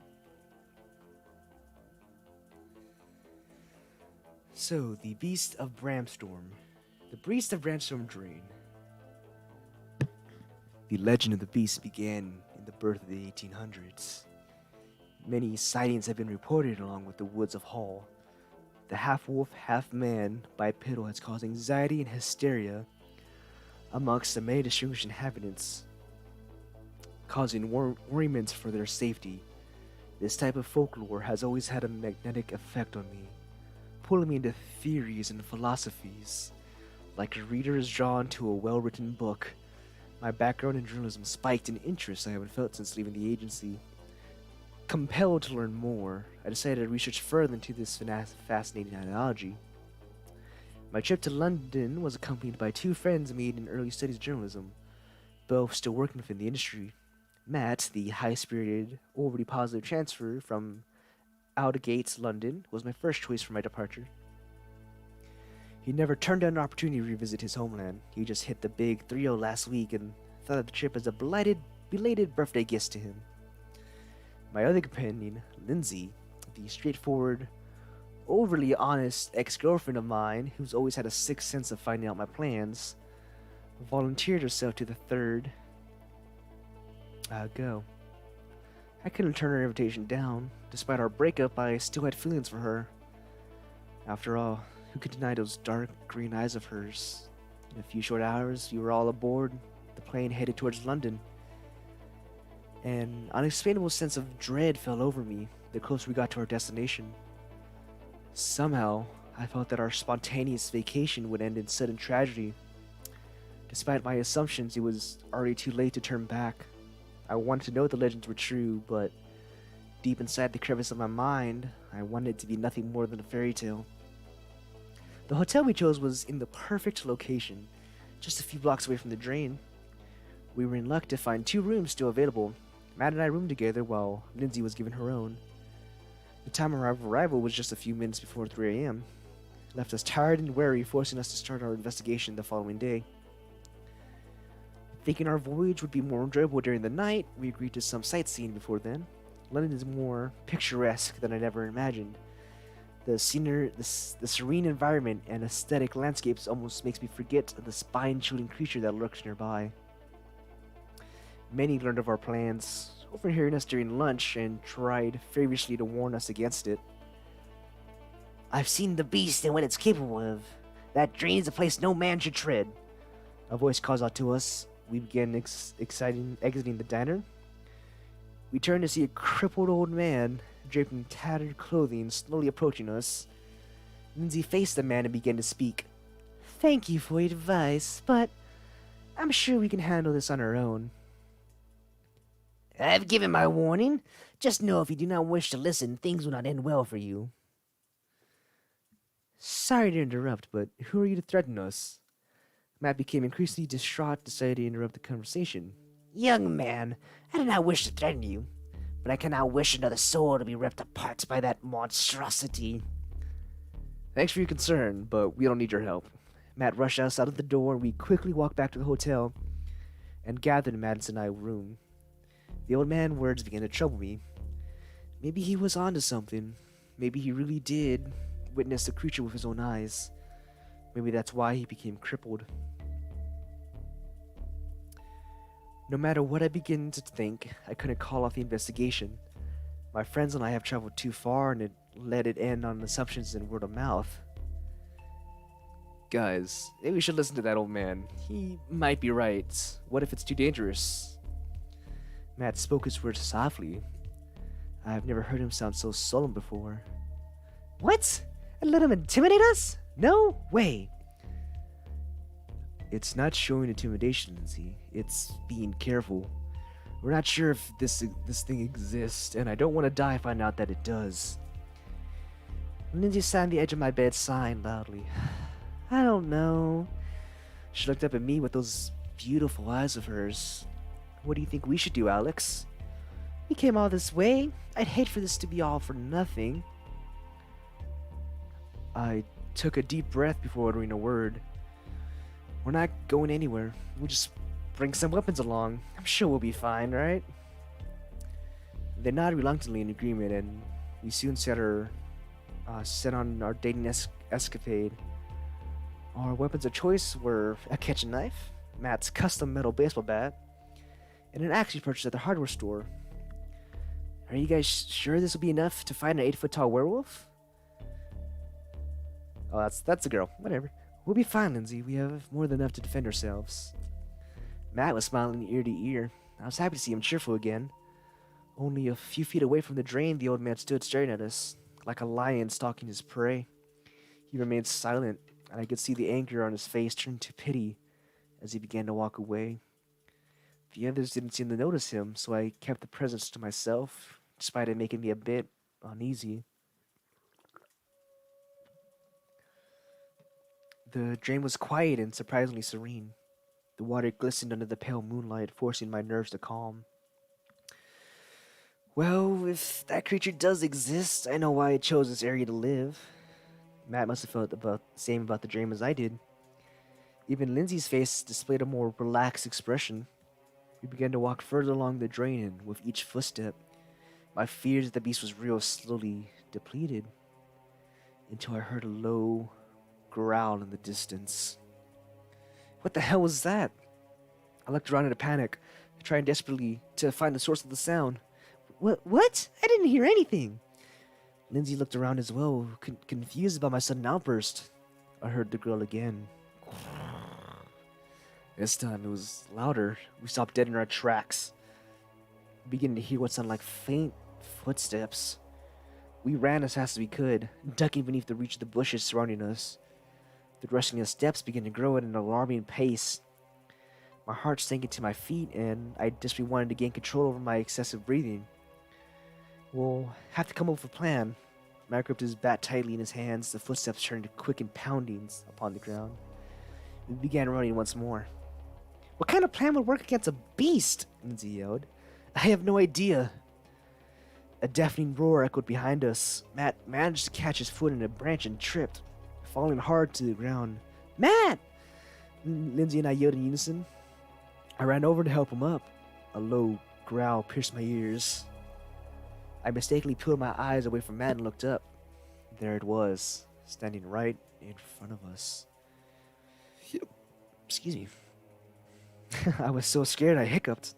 So, the Beast of Bramstorm. The Beast of Bramstorm Drain. The legend of the beast began in the birth of the 1800s. Many sightings have been reported along with the woods of Hall. The half-wolf, half-man bipedal has caused anxiety and hysteria amongst the many distinguished inhabitants, causing worriment for their safety. This type of folklore has always had a magnetic effect on me, pulling me into theories and philosophies. Like a reader is drawn to a well-written book, my background in journalism spiked in interest I haven't felt since leaving the agency. Compelled to learn more, I decided to research further into this fascinating analogy. My trip to London was accompanied by two friends made in early studies journalism, both still working within the industry. Matt, the high-spirited, overly positive transfer from Aldgate, London, was my first choice for my departure. He never turned down an opportunity to revisit his homeland. He just hit the big 3-0 last week and thought of the trip as a belated birthday gift to him. My other companion, Lindsay, the straightforward, overly honest ex-girlfriend of mine, who's always had a sixth sense of finding out my plans, volunteered herself to the third go. I couldn't turn her invitation down. Despite our breakup, I still had feelings for her. After all, who could deny those dark green eyes of hers? In a few short hours, we were all aboard the plane headed towards London. An unexplainable sense of dread fell over me the closer we got to our destination. Somehow, I felt that our spontaneous vacation would end in sudden tragedy. Despite my assumptions, it was already too late to turn back. I wanted to know if the legends were true, but deep inside the crevice of my mind, I wanted it to be nothing more than a fairy tale. The hotel we chose was in the perfect location, just a few blocks away from the drain. We were in luck to find 2 rooms still available. Matt and I roomed together while Lindsay was given her own. The time of our arrival was just a few minutes before 3 a.m. Left us tired and weary, forcing us to start our investigation the following day. Thinking our voyage would be more enjoyable during the night, we agreed to some sightseeing before then. London is more picturesque than I'd ever imagined. The serene environment and aesthetic landscapes almost makes me forget the spine-chilling creature that lurks nearby. Many learned of our plans, overhearing us during lunch, and tried feverishly to warn us against it. "I've seen the beast and what it's capable of. That drain's a place no man should tread," a voice calls out to us. We begin exiting the diner. We turn to see a crippled old man, draped in tattered clothing, slowly approaching us. Lindsay faced the man and began to speak. "Thank you for your advice, but I'm sure we can handle this on our own." "I've given my warning. Just know if you do not wish to listen, things will not end well for you." "Sorry to interrupt, but who are you to threaten us?" Matt became increasingly distraught, decided to interrupt the conversation. "Young man, I do not wish to threaten you, but I cannot wish another soul to be ripped apart by that monstrosity." "Thanks for your concern, but we don't need your help." Matt rushed us out of the door, and we quickly walked back to the hotel and gathered in Madison and I's room. The old man's words began to trouble me. Maybe he was onto something. Maybe he really did witness the creature with his own eyes. Maybe that's why he became crippled. No matter what I begin to think, I couldn't call off the investigation. My friends and I have traveled too far, and let it end on assumptions and word of mouth. Guys, maybe we should listen to that old man. He might be right. What if it's too dangerous? Matt spoke his words softly. I have never heard him sound so solemn before. "What? And let him intimidate us? No way!" "It's not showing intimidation, Lindsay. It's being careful. We're not sure if this thing exists, and I don't want to die if I find out that it does." Lindsay sat on the edge of my bed, sighing loudly. "I don't know." She looked up at me with those beautiful eyes of hers. "What do you think we should do, Alex? We came all this way. I'd hate for this to be all for nothing." I took a deep breath before uttering a word. "We're not going anywhere. We'll just bring some weapons along. I'm sure we'll be fine, right?" They nodded reluctantly in agreement, and we soon set on our dating escapade. Our weapons of choice were a kitchen knife, Matt's custom metal baseball bat, and an axe we purchased at the hardware store. "Are you guys sure this will be enough to fight an 8-foot-tall werewolf?" "Oh, that's a girl. Whatever. We'll be fine, Lindsay. We have more than enough to defend ourselves." Matt was smiling ear to ear. I was happy to see him cheerful again. Only a few feet away from the drain, the old man stood staring at us, like a lion stalking his prey. He remained silent, and I could see the anger on his face turn to pity as he began to walk away. The others didn't seem to notice him, so I kept the presence to myself, despite it making me a bit uneasy. The drain was quiet and surprisingly serene. The water glistened under the pale moonlight, forcing my nerves to calm. Well, if that creature does exist, I know why it chose this area to live. Matt must have felt about the same about the drain as I did. Even Lindsay's face displayed a more relaxed expression. We began to walk further along the drain, and with each footstep, my fears that the beast was real slowly depleted, until I heard a low growl in the distance. What the hell was that? I looked around in a panic, trying desperately to find the source of the sound. What? I didn't hear anything. Lindsay looked around as well, confused about my sudden outburst. I heard the girl again. This time it was louder. We stopped dead in our tracks, beginning to hear what sounded like faint footsteps. We ran as fast as we could, ducking beneath the reach of the bushes surrounding us. The rushing of steps began to grow at an alarming pace. My heart sank into my feet, and I desperately wanted to gain control over my excessive breathing. We'll have to come up with a plan. Matt gripped his bat tightly in his hands. The footsteps turned to quick poundings upon the ground. We began running once more. What kind of plan would work against a beast? Lindsay yelled. I have no idea. A deafening roar echoed behind us. Matt managed to catch his foot in a branch and tripped, falling hard to the ground. Matt! Lindsay and I yelled in unison. I ran over to help him up. A low growl pierced my ears. I mistakenly peeled my eyes away from Matt and looked up. there it was, standing right in front of us. Excuse me. I was so scared I hiccuped.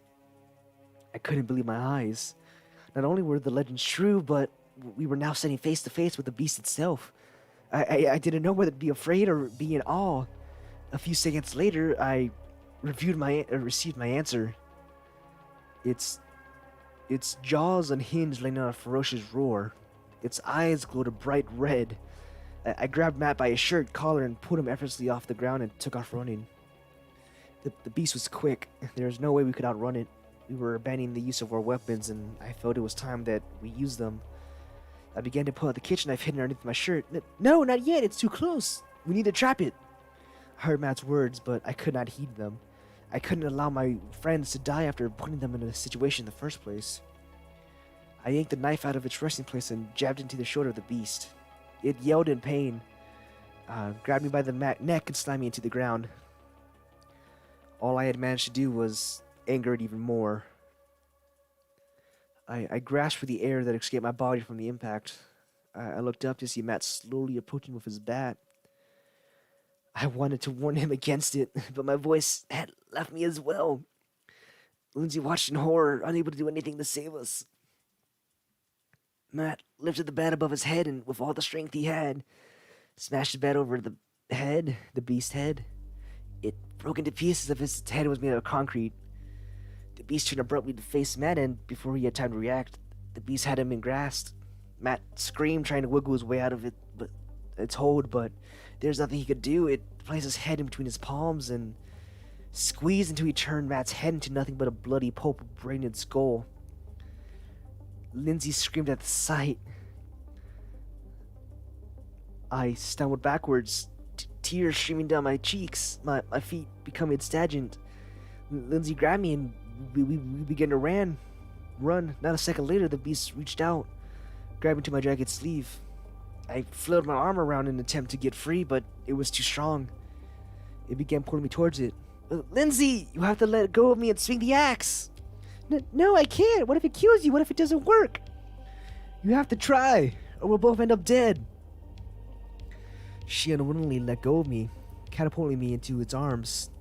I couldn't believe my eyes. Not only were the legends true, but we were now standing face to face with the beast itself. I didn't know whether to be afraid or be in awe. A few seconds later, I received my answer. Its jaws unhinged, letting out a ferocious roar. Its eyes glowed a bright red. I grabbed Matt by his shirt collar and pulled him effortlessly off the ground and took off running. The beast was quick. There was no way we could outrun it. We were abandoning the use of our weapons, and I felt it was time that we use them. I began to pull out the kitchen knife hidden underneath my shirt. No, not yet. It's too close. We need to trap it. I heard Matt's words, but I could not heed them. I couldn't allow my friends to die after putting them in a situation in the first place. I yanked the knife out of its resting place and jabbed into the shoulder of the beast. It yelled in pain, grabbed me by the neck and slammed me into the ground. All I had managed to do was anger it even more. I grasped for the air that escaped my body from the impact. I looked up to see Matt slowly approaching with his bat. I wanted to warn him against it, but my voice had left me as well. Lindsay watched in horror, unable to do anything to save us. Matt lifted the bat above his head and, with all the strength he had, smashed the bat over the beast's head. It broke into pieces as if its head was made of concrete. The beast turned abruptly to face Matt, and before he had time to react, the beast had him in grasp. Matt screamed, trying to wiggle his way out of its hold, but there's nothing he could do. It placed his head in between his palms and squeezed until he turned Matt's head into nothing but a bloody pulp of brain and skull. Lindsay screamed at the sight. I stumbled backwards, tears streaming down my cheeks, my feet becoming stagnant. Lindsay grabbed me and we began to run. Not a second later, the beast reached out, grabbed into my jacket sleeve. I flailed my arm around in an attempt to get free, but it was too strong. It began pulling me towards it. Lindsay, you have to let go of me and swing the axe. No, I can't. What if it kills you? What if it doesn't work? You have to try, or we'll both end up dead. She unwillingly let go of me, catapulting me into its arms.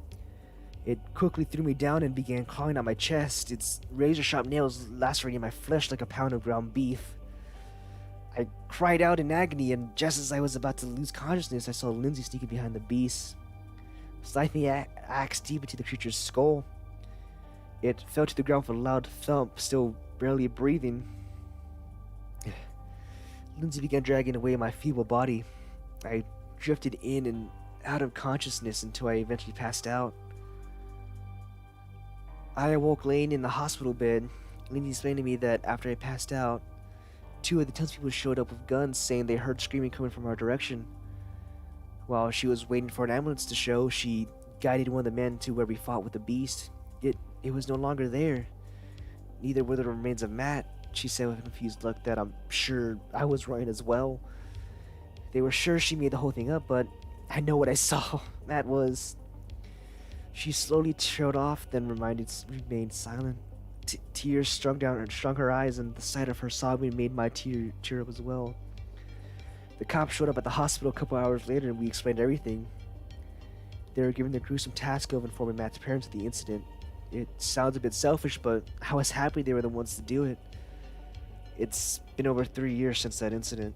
It quickly threw me down and began clawing at my chest, its razor-sharp nails lacerating my flesh like a pound of ground beef. I cried out in agony, and just as I was about to lose consciousness, I saw Lindsay sneaking behind the beast, slicing the axe deep into the creature's skull. It fell to the ground with a loud thump, still barely breathing. Lindsay began dragging away my feeble body. I drifted in and out of consciousness until I eventually passed out. I awoke laying in the hospital bed. Lindsay explained to me that after I passed out, 2 of the townspeople showed up with guns saying they heard screaming coming from our direction. While she was waiting for an ambulance to show, she guided one of the men to where we fought with the beast. It was no longer there. Neither were the remains of Matt. She said with a confused look that I'm sure I was right as well. They were sure she made the whole thing up, but I know what I saw. Matt was... She slowly trailed off, then remained silent. Tears strung her eyes, and the sight of her sobbing made my tear up as well. The cops showed up at the hospital a couple hours later, and we explained everything. They were given the gruesome task of informing Matt's parents of the incident. It sounds a bit selfish, but I was happy they were the ones to do it. It's been over 3 years since that incident.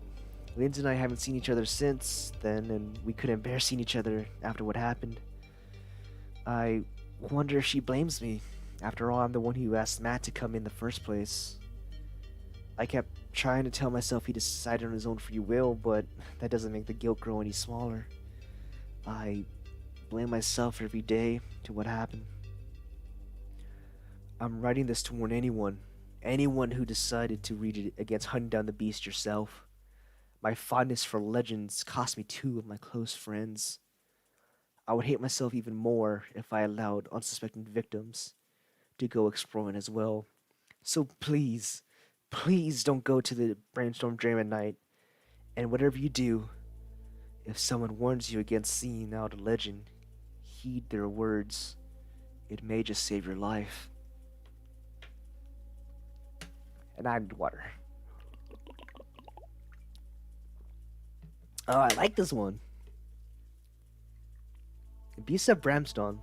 Lindsay and I haven't seen each other since then, and we couldn't bear seeing each other after what happened. I wonder if she blames me. After all, I'm the one who asked Matt to come in the first place. I kept trying to tell myself he decided on his own free will, but that doesn't make the guilt grow any smaller. I blame myself every day to what happened. I'm writing this to warn anyone who decided to read it against hunting down the beast yourself. My fondness for legends cost me 2 of my close friends. I would hate myself even more if I allowed unsuspecting victims to go exploring as well. So please don't go to the brainstorm dream at night. And whatever you do, if someone warns you against seeing out a legend, heed their words. It may just save your life. And I need water. Oh, I like this one. Bisa Bramstone.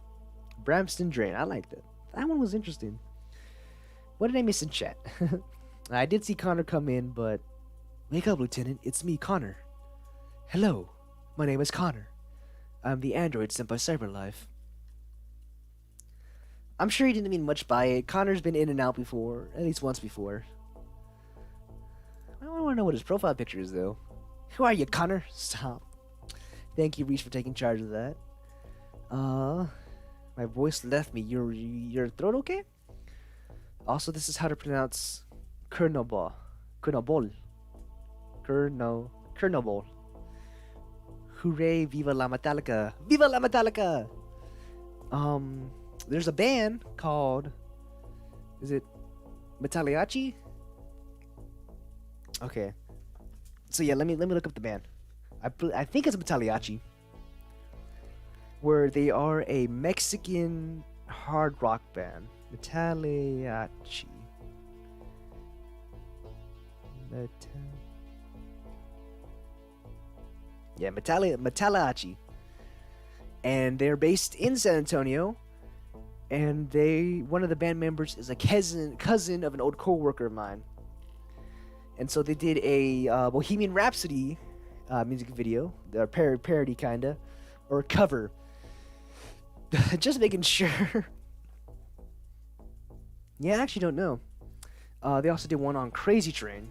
Bramston Drain. I liked it. That one was interesting. What did I miss in chat? I did see Connor come in, but... Wake up, Lieutenant. It's me, Connor. Hello. My name is Connor. I'm the android sent by Cyberlife. I'm sure he didn't mean much by it. Connor's been in and out before. At least once before. I want to know what his profile picture is, though. Who are you, Connor? Stop. Thank you, Reese, for taking charge of that. My voice left me. Your throat okay? Also, this is how to pronounce Kernobol. Kernobol. Kernobol. Hooray, viva la Metallica. Viva la Metallica! There's a band called... Is it Metalliachi? Okay. So yeah, let me look up the band. I think it's Metalliachi. Where they are a Mexican hard rock band. Metalliachi. Yeah, Metalliachi. And they're based in San Antonio. And one of the band members is a cousin of an old co-worker of mine. And so they did a Bohemian Rhapsody music video, a parody kinda, or a cover. Just making sure. Yeah, I actually don't know. They also did one on Crazy Train.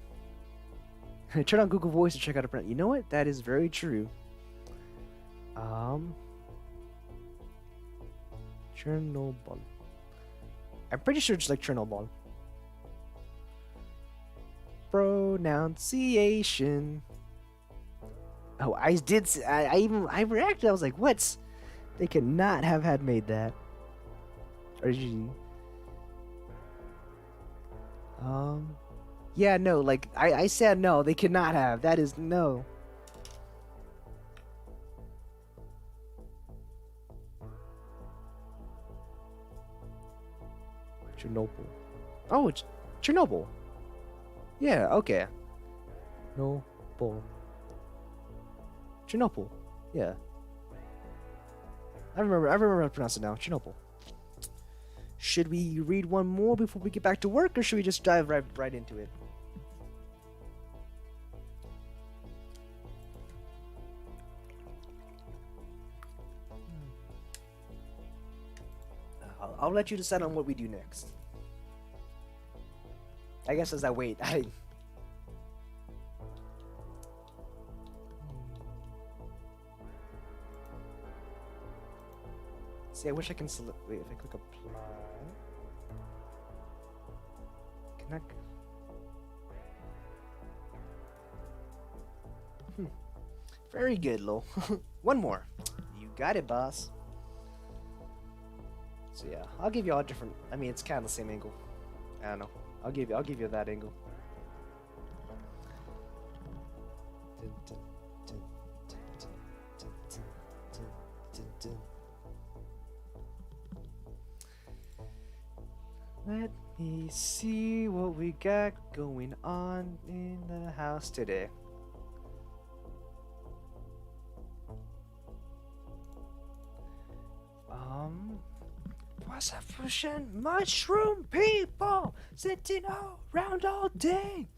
Turn on Google Voice to check out a print. You know what? That is very true. Chernobyl. I'm pretty sure it's like Chernobyl. Pronunciation. Oh, I did. I reacted. I was like, "What? They could not have had made that." Or did you? Yeah, no. Like I said, no. They could not have. That is no. Chernobyl. Oh, it's Chernobyl. Yeah, okay. No bull. Chernobyl. Yeah. I remember how to pronounce it now. Chernobyl. Should we read one more before we get back to work, or should we just dive right into it? I'll let you decide on what we do next. I guess as I wait, See, I wish I can select. Wait, if I click apply. Connect. Very good, Lo. One more. You got it, boss. So yeah, I'll give you all different. I mean, it's kind of the same angle. I don't know. I'll give you that angle. Let me see what we got going on in the house today. What's up, pushing mushroom people sitting around all day?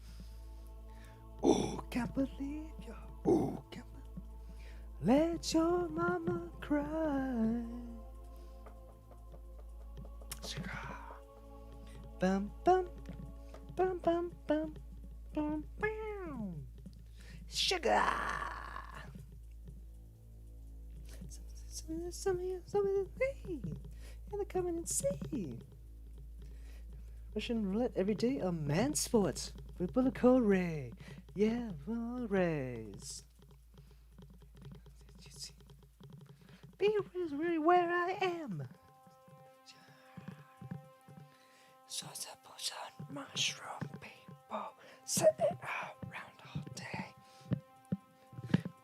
Ooh, can't believe you. Ooh, can't believe. Let your mama cry. Bum bum bum bum bum bum bum. Sugar. Some of the and they come in and see. Russian roulette every day, a man sport with bullet hole ray. Yeah, well, rays. Be really where I am. So it's a push on mushroom people sitting around all day.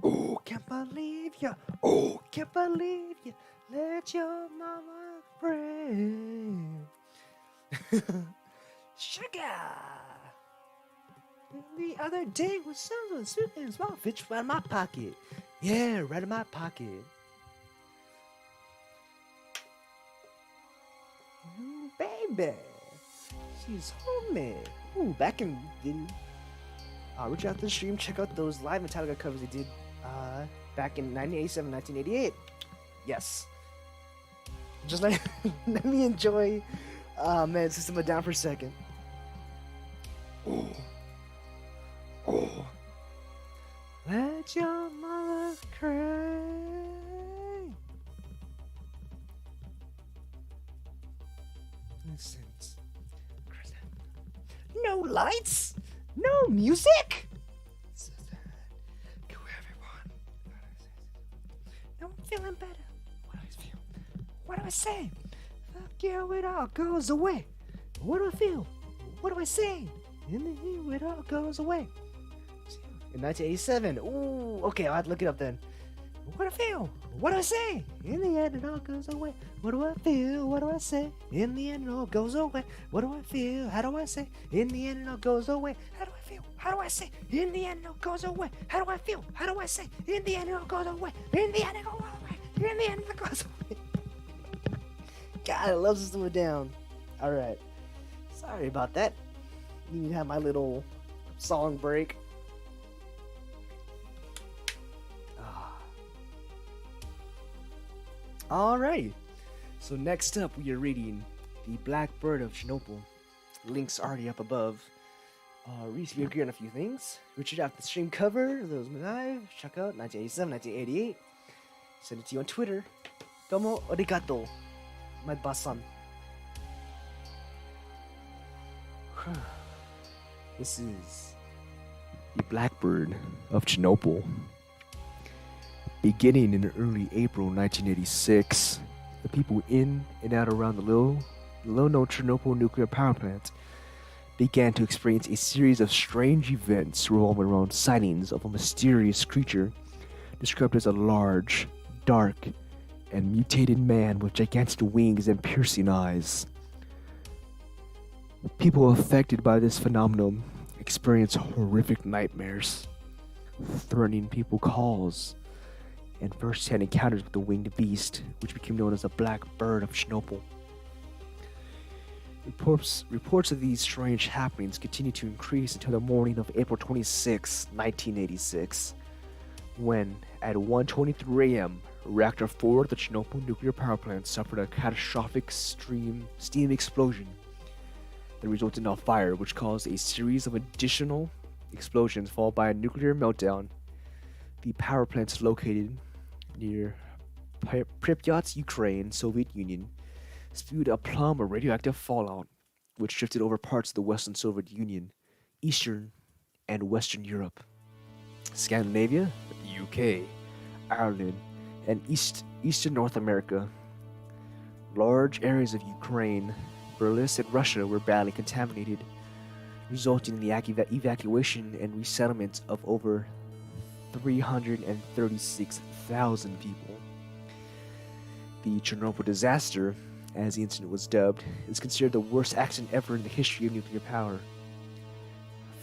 Ooh, can't believe ya. Ooh, can't believe ya. Let your mama pray. Sugar. The other day was so sweet and small fits right in my pocket. Yeah, right in my pocket. Ooh, baby. She's homemade. Ooh, back in the reach out to the stream, check out those live Metallica covers they did back in 1987, 1988. Yes. Just like, let me enjoy, man, System of a Down for a second. Ooh. Oh. Let your mother cry. Listen. No lights? No music? So sad. Go everyone. No, I'm feeling better. What do I feel? What do I say? Fuck you, it all goes away. What do I feel? What do I say? In the end, it all goes away. In 1987. Ooh, okay, I'll have to look it up then. What do I feel? What do I say? In the end, it all goes away. What do I feel? What do I say? In the end, it all goes away. What do I feel? How do I say? In the end, it all goes away. How do I feel? How do I say? In the end, it all goes away. How do I feel? How do I say? In the end, it all goes away. In the end, it goes away. In the end, it goes away. God, I love System of a Down. All right. Sorry about that. Need to have my little song break. Alright, so next up we are reading The Black Bird of Chernobyl. Link's already up above. Reese, we agree on a few things. Richard after the stream cover, those live, check out 1987, 1988. Send it to you on Twitter. Domo arigato, my basan. This is The Blackbird of Chernobyl. Beginning in early April 1986, the people in and out around the little-known Chernobyl nuclear power plant began to experience a series of strange events revolving around sightings of a mysterious creature described as a large, dark, and mutated man with gigantic wings and piercing eyes. People affected by this phenomenon experience horrific nightmares, threatening people calls, and first-hand encounters with the winged beast, which became known as the Black Bird of Chernobyl. Reports of these strange happenings continued to increase until the morning of April 26, 1986, when, at 1:23 a.m., Reactor 4 of the Chernobyl nuclear power plant suffered a catastrophic steam explosion that resulted in a fire which caused a series of additional explosions followed by a nuclear meltdown. The power plant is located near Pripyat, Ukraine, Soviet Union, spewed a plume of radioactive fallout, which drifted over parts of the Western Soviet Union, Eastern and Western Europe, Scandinavia, the UK, Ireland, and Eastern North America. Large areas of Ukraine, Belarus, and Russia were badly contaminated, resulting in the evacuation and resettlement of over 336,000 people. The Chernobyl disaster, as the incident was dubbed, is considered the worst accident ever in the history of nuclear power.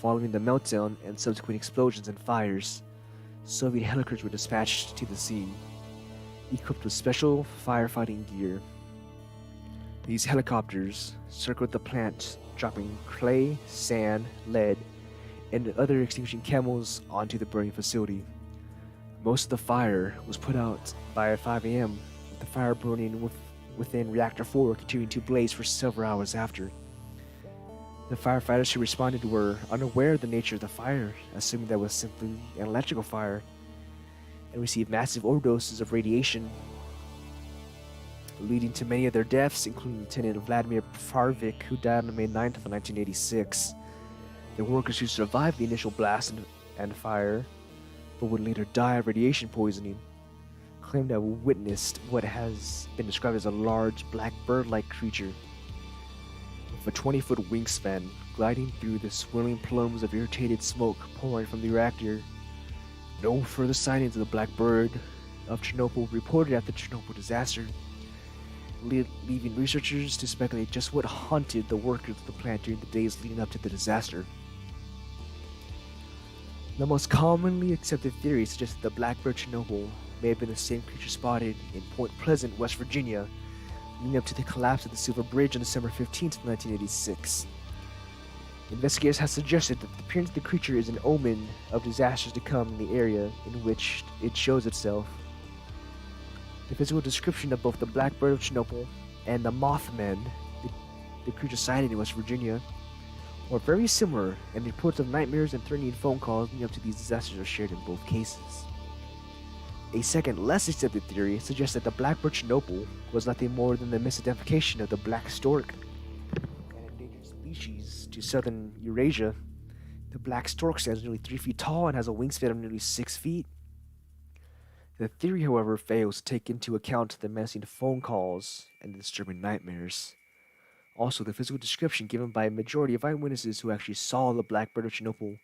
Following the meltdown and subsequent explosions and fires, Soviet helicopters were dispatched to the scene, equipped with special firefighting gear. These helicopters circled the plant, dropping clay, sand, lead, and other extinguishing chemicals onto the burning facility. Most of the fire was put out by 5 a.m., with the fire burning within Reactor 4 continuing to blaze for several hours after. The firefighters who responded were unaware of the nature of the fire, assuming that it was simply an electrical fire, and received massive overdoses of radiation, leading to many of their deaths, including Lieutenant Vladimir Farvik, who died on May 9th of 1986. The workers who survived the initial blast and fire, but would later die of radiation poisoning, claimed to have witnessed what has been described as a large black bird-like creature with a 20-foot wingspan gliding through the swirling plumes of irritated smoke pouring from the reactor. No further sightings of the Black Bird of Chernobyl reported after the Chernobyl disaster, leaving researchers to speculate just what haunted the workers of the plant during the days leading up to the disaster. The most commonly accepted theory suggests that the Blackbird Chernobyl may have been the same creature spotted in Point Pleasant, West Virginia, leading up to the collapse of the Silver Bridge on December 15th, 1986. Investigators have suggested that the appearance of the creature is an omen of disasters to come in the area in which it shows itself. The physical description of both the Blackbird of Chernobyl and the Mothman, the creature sighted in West Virginia, are very similar, and reports of nightmares and threatening phone calls leading up to these disasters are shared in both cases. A second, less accepted theory suggests that the Blackbird Chernobyl was nothing more than the misidentification of the black stork, an endangered species to southern Eurasia. The black stork stands nearly 3 feet tall and has a wingspan of nearly 6 feet. The theory, however, fails to take into account the menacing phone calls and the disturbing nightmares. Also, the physical description given by a majority of eyewitnesses who actually saw the Blackbird of Chernobyl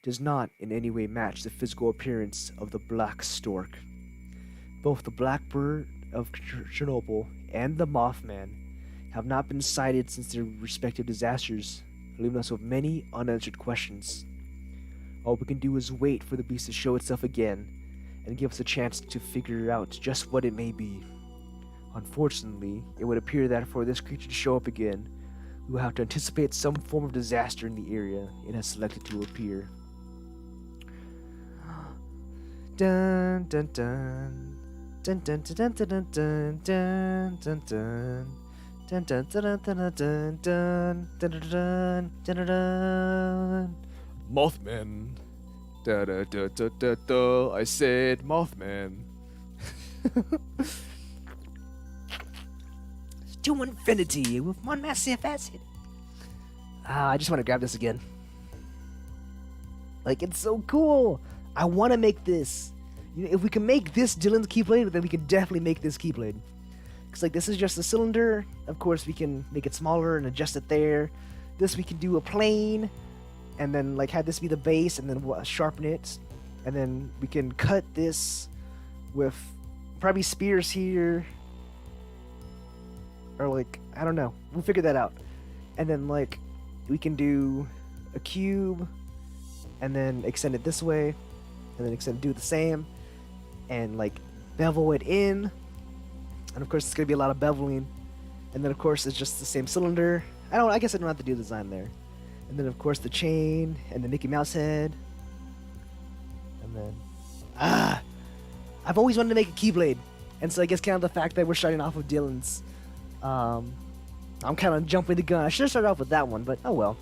does not in any way match the physical appearance of the black stork. Both the Blackbird of Chernobyl and the Mothman have not been sighted since their respective disasters, leaving us with many unanswered questions. All we can do is wait for the beast to show itself again and give us a chance to figure out just what it may be. Unfortunately, it would appear that for this creature to show up again, we will have to anticipate some form of disaster in the area it has selected to appear. Dun dun dun. Dun dun dun dun dun dun dun dun dun. Dun dun dun dun dun dun dun dun dun dun. Mothman. Da da da da da da. I said Mothman. To infinity with one massive acid. I just want to grab this again. Like, it's so cool. I want to make this. You know, if we can make this Dylan's Keyblade, then we can definitely make this Keyblade. Because, like, this is just a cylinder. Of course, we can make it smaller and adjust it there. This we can do a plane. And then, like, have this be the base and then sharpen it. And then we can cut this with probably spears here. Or, like, I don't know. We'll figure that out. And then, like, we can do a cube. And then extend it this way. And then do the same. And, like, bevel it in. And, of course, it's going to be a lot of beveling. And then, of course, it's just the same cylinder. I guess I don't have to do the design there. And then, of course, the chain. And the Mickey Mouse head. And then... I've always wanted to make a Keyblade. And so I guess kind of the fact that we're starting off with Dylan's... I'm kind of jumping the gun. I should have started off with that one, but oh well.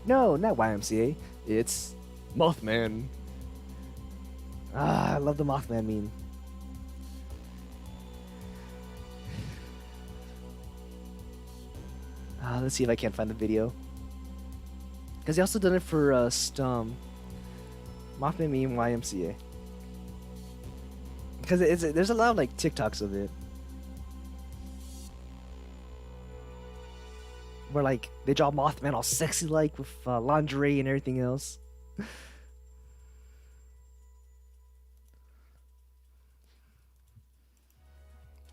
No, not YMCA. It's Mothman. I love the Mothman meme. Let's see if I can't find the video. Because he also done it for Mothman meme YMCA. Because there's a lot of like TikToks of it. Where like they draw Mothman all sexy like with lingerie and everything else.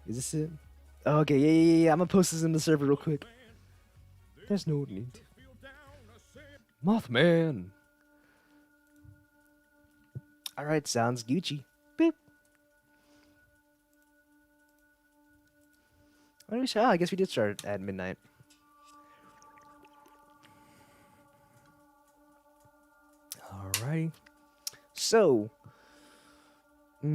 Is this it? Oh, okay, yeah. I'm gonna post this in the server real quick. There's no need. Mothman. All right, sounds Gucci. Boop. I guess we did start at midnight. Alrighty. So, I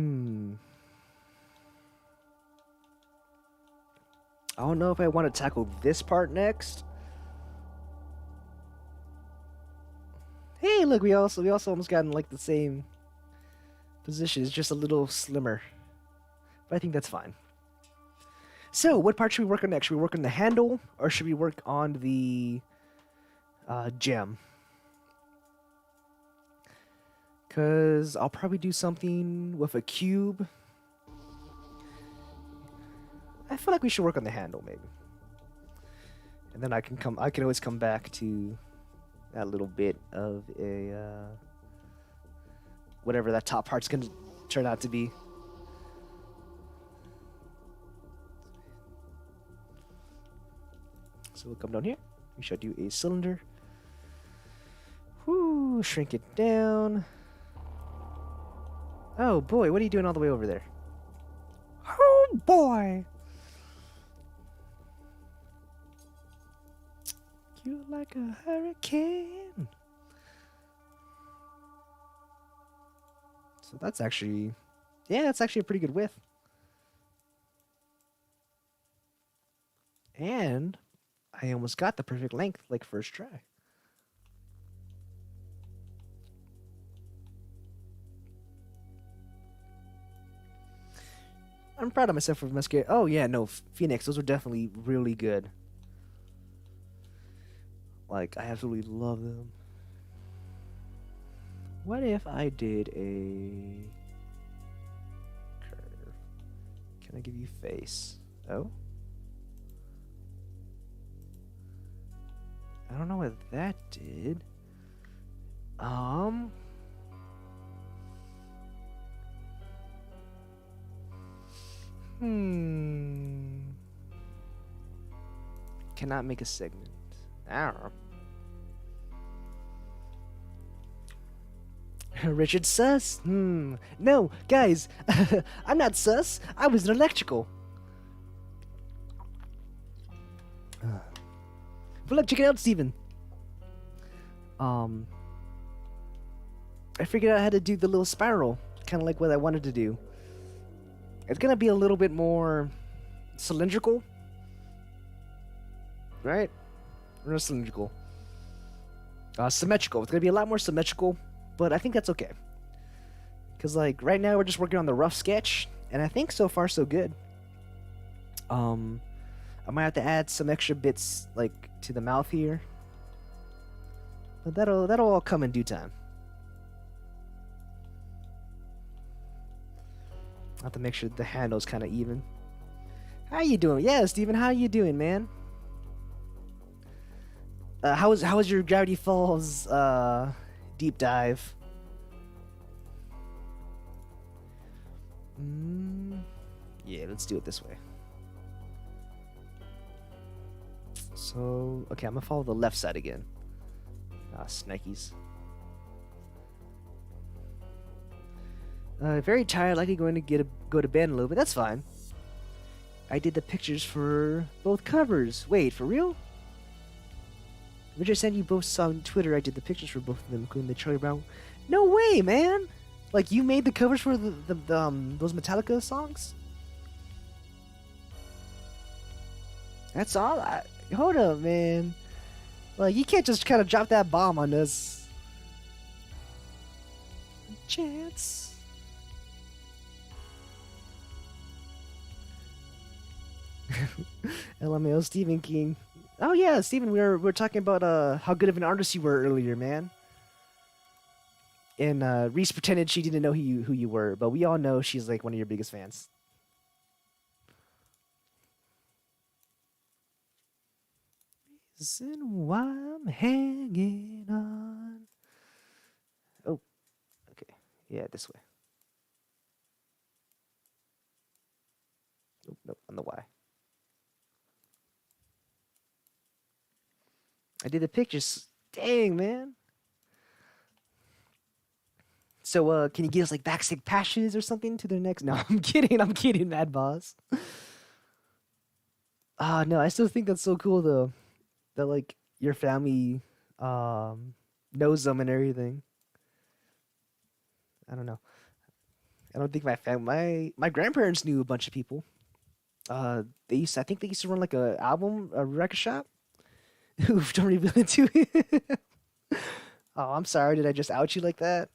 don't know if I want to tackle this part next. Hey, look, we also almost got in like the same position. It's just a little slimmer, but I think that's fine. So, what part should we work on next? Should we work on the handle, or should we work on the gem? Because I'll probably do something with a cube. I feel like we should work on the handle, maybe. And then I can always come back to that little bit of a whatever that top part's gonna turn out to be. So we'll come down here. We shall do a cylinder. Whoo, shrink it down. Oh boy, what are you doing all the way over there? Oh boy! You're like a hurricane. So that's actually, yeah, that's actually a pretty good width. And I almost got the perfect length, like first try. I'm proud of myself for musket. Oh yeah, no, Phoenix, those were definitely really good. Like, I absolutely love them. What if I did a curve? Can I give you face? Oh? I don't know what that did. Cannot make a segment. I don't know. Richard sus? No, guys, I'm not sus. I was an electrical. But look, check it out, Steven. I figured out how to do the little spiral, kind of like what I wanted to do. It's gonna be a little bit more cylindrical, right? Or not cylindrical. Symmetrical. It's gonna be a lot more symmetrical, but I think that's okay. Cause like right now we're just working on the rough sketch, and I think so far so good. I might have to add some extra bits like to the mouth here, but that'll all come in due time. I have to make sure the handle's kind of even. How you doing? Yeah, Steven, how you doing, man? How was your Gravity Falls deep dive? Yeah, let's do it this way. So, okay, I'm gonna follow the left side again. Snikes. Very tired, likely going to go to bed in a little bit. That's fine. I did the pictures for both covers. Wait, for real? Richard said you both saw on Twitter. I did the pictures for both of them, including the Charlie Brown. No way, man! Like you made the covers for those Metallica songs? That's all. Hold up, man. Like you can't just kind of drop that bomb on us. Chance. LMAO Stephen King. Oh yeah, Stephen, we were talking about how good of an artist you were earlier, man. And Reese pretended she didn't know who you were, but we all know she's like one of your biggest fans. Reason why I'm hanging on. Oh, okay, yeah, this way. Nope, on the Y. I did the pictures. Dang, man. So, can you give us like backstage passes or something to their next? No, I'm kidding, Mad Boss. No, I still think that's so cool though. That like your family knows them and everything. I don't know. I don't think my family, my grandparents knew a bunch of people. I think they used to run like a record shop. Oof, don't reveal it to me. Oh, I'm sorry. Did I just out you like that?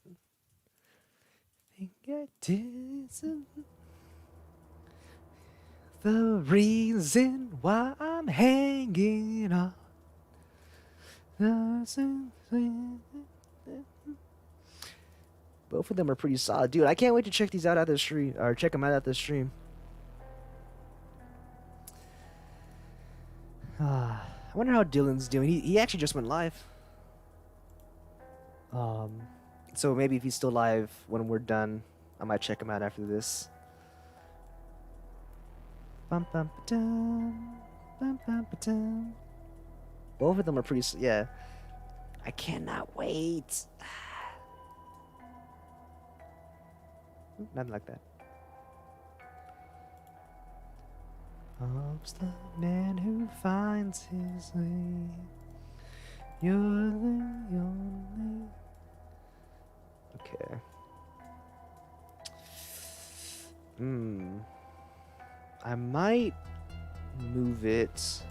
Think I did the reason why I'm hanging on. Both of them are pretty solid, dude. I can't wait to check these out at the stream, or check them out at the stream. I wonder how Dylan's doing. He actually just went live. So maybe if he's still live when we're done, I might check him out after this. Bum, bum, ba-dum, bum, bum, ba-dum. Both of them are pretty. Yeah. I cannot wait. Nothing like that. Up's the man who finds his way. You're the only. Okay. I might move it.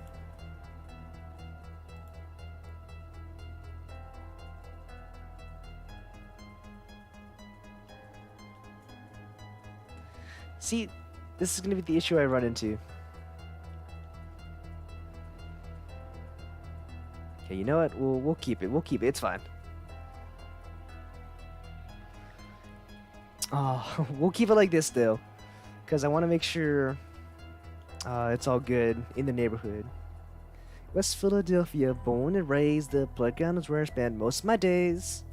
See, this is gonna be the issue I run into. Okay, you know what? We'll keep it. We'll keep it. It's fine. Oh, we'll keep it like this though, because I want to make sure it's all good in the neighborhood. West Philadelphia, born and raised, the playground is where I spent most of my days.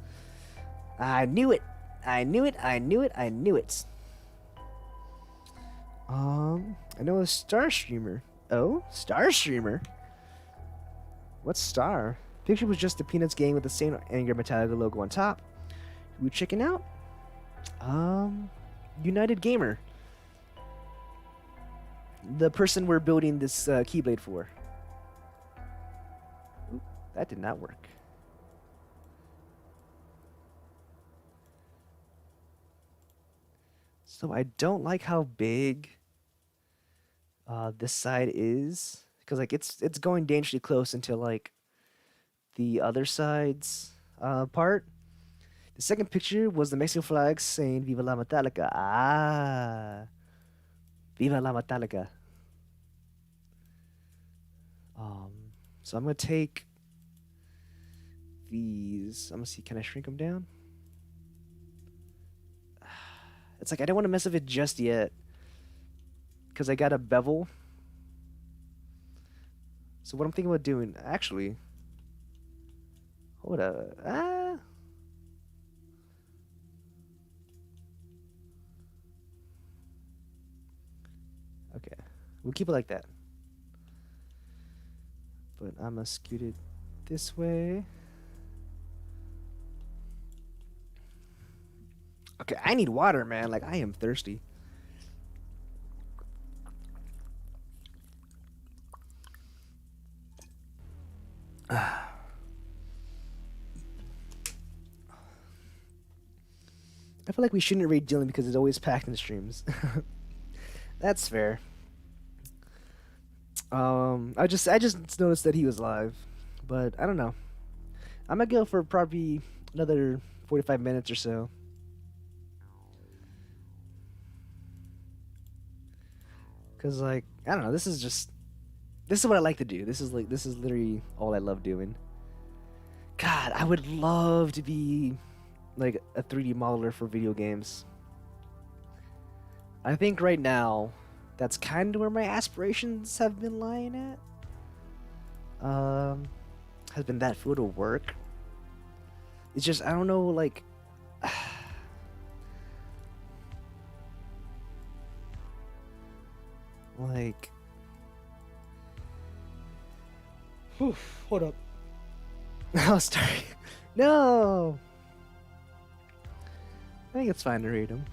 I knew it. I knew it. I knew it. I knew it. I know a Star Streamer. Oh, Star Streamer. What's Star? Picture was just the Peanuts gang with the Saint Anger Metallica logo on top. Who checking out? UnitedGamer. The person we're building this Keyblade for. Oop, that did not work. So I don't like how big this side is, because like it's going dangerously close into like the other side's part. The second picture was the Mexican flag saying "Viva la Metallica." Ah, Viva la Metallica. So I'm gonna take these. I'm gonna see, can I shrink them down? It's like I don't want to mess with it just yet, because I got a bevel. So what I'm thinking about doing, actually, hold up, okay, we'll keep it like that. But I'm gonna scoot it this way. Okay, I need water, man. Like, I am thirsty. I feel like we shouldn't raid Dylan because it's always packed in streams. That's fair. I just noticed that he was live, but I don't know. I'm gonna go for probably another 45 minutes or so. Cause like, I don't know, this is what I like to do. This is literally all I love doing. God, I would love to be like a 3D modeler for video games. I think right now that's kind of where my aspirations have been lying at. Has been that field of work. It's just, I don't know, like like, oof, hold up. Oh, sorry. No! I think it's fine to read them.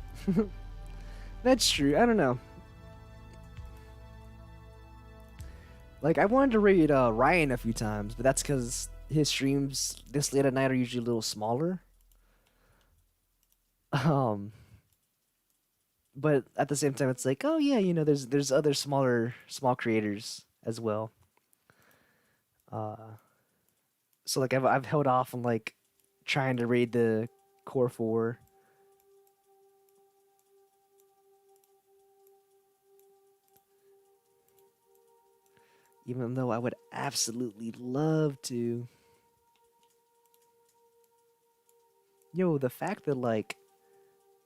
That's true, I don't know. Like, I wanted to read Ryan a few times, but that's because his streams this late at night are usually a little smaller. But at the same time, it's like, oh yeah, you know, there's other small creators as well. So like I've held off on like trying to raid the core 4. Even though I would absolutely love to. Yo, the fact that like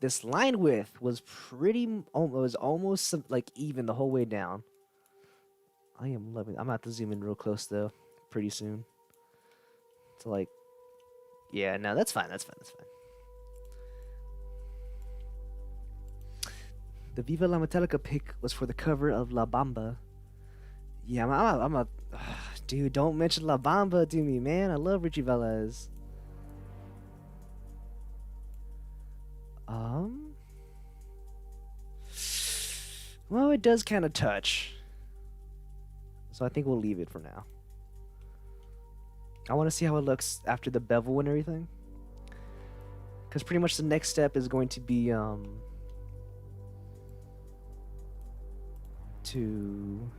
this line width was almost like even the whole way down. I am loving it. I'm about to zoom in real close though, pretty soon. To like, yeah, no, that's fine. That's fine. The Viva La Metallica pic was for the cover of La Bamba. Yeah, I'm a dude. Don't mention La Bamba to me, man. I love Richie Velez. Well, it does kind of touch. So I think we'll leave it for now. I want to see how it looks after the bevel and everything. Because pretty much the next step is going to be to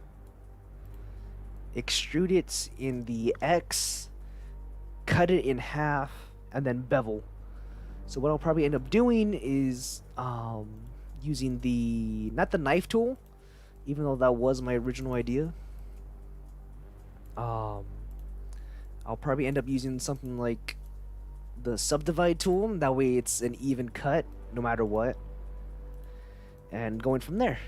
extrude it in the X, cut it in half, and then bevel. So what I'll probably end up doing is using not the knife tool, even though that was my original idea. I'll probably end up using something like the subdivide tool. That way it's an even cut no matter what. And going from there.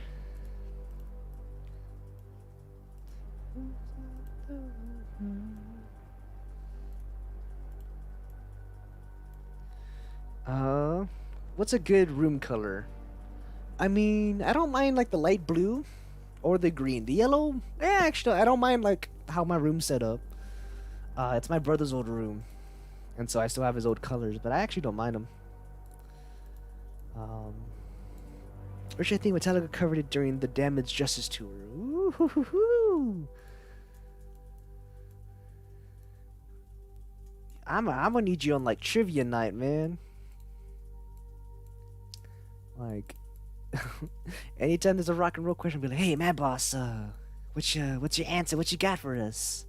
What's a good room color? I mean, I don't mind like the light blue or the green. The yellow, actually, I don't mind like how my room's set up. It's my brother's old room, and so I still have his old colors, but I actually don't mind them. Which I think Metallica covered it during the Damage Justice tour. Ooh-hoo-hoo-hoo. I'm gonna need you on like trivia night, man. Like, anytime there's a rock and roll question, be like, "Hey, man, boss, what's your answer? What you got for us?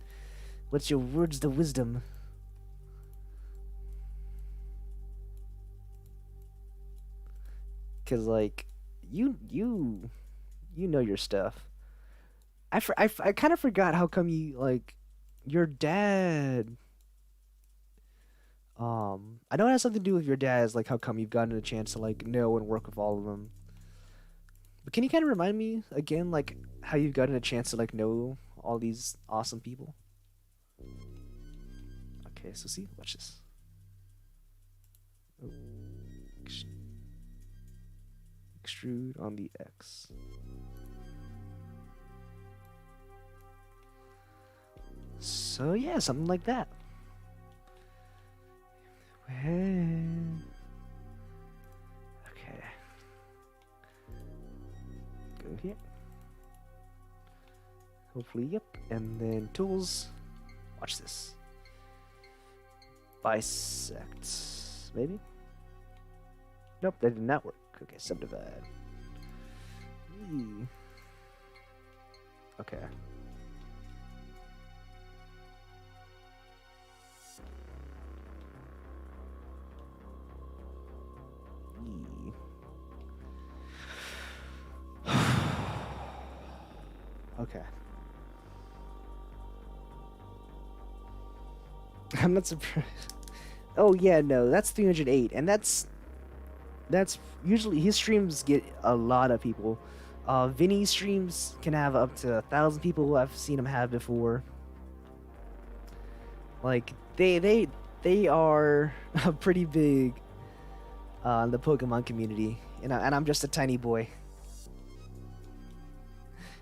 What's your words to wisdom?" Cause like, you know your stuff. I kind of forgot how come your dad. I know it has something to do with your dad's, like how come you've gotten a chance to like know and work with all of them. But can you kind of remind me again, like how you've gotten a chance to like know all these awesome people? Okay, so see, watch this. Oh. Extrude on the X. So yeah, something like that. Okay. Go here. Hopefully, yep. And then tools. Watch this. Bisect. Maybe? Nope, that did not work. Okay, subdivide. Okay. Okay. I'm not surprised. Oh yeah, no, that's 308, and that's usually his streams get a lot of people. Vinny's streams can have up to 1,000 people. I've seen him have before. Like they are pretty big in the Pokemon community, and I'm just a tiny boy.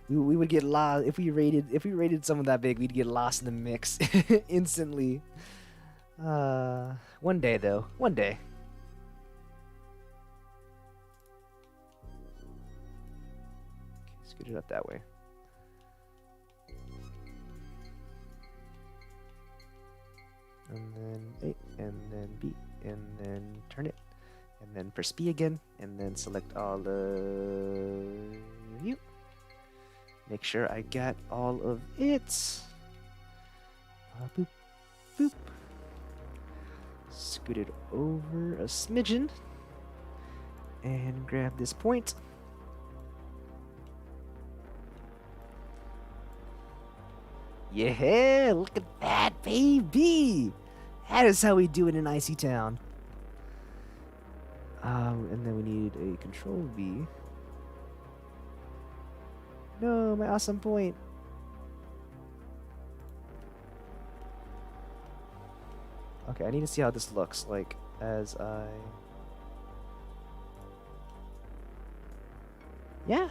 We would get lost if we rated someone that big. We'd get lost in the mix instantly. One day though, one day. Okay, scoot it up that way. And then A, and then B, and then turn it, and then press B again, and then select all of you. Make sure I got all of it. Boop, boop. Scoot it over a smidgen. And grab this point. Yeah, look at that, baby! That is how we do it in Icy Town. And then we need a control B. No, my awesome point. Okay, I need to see how this looks like as I... Yeah.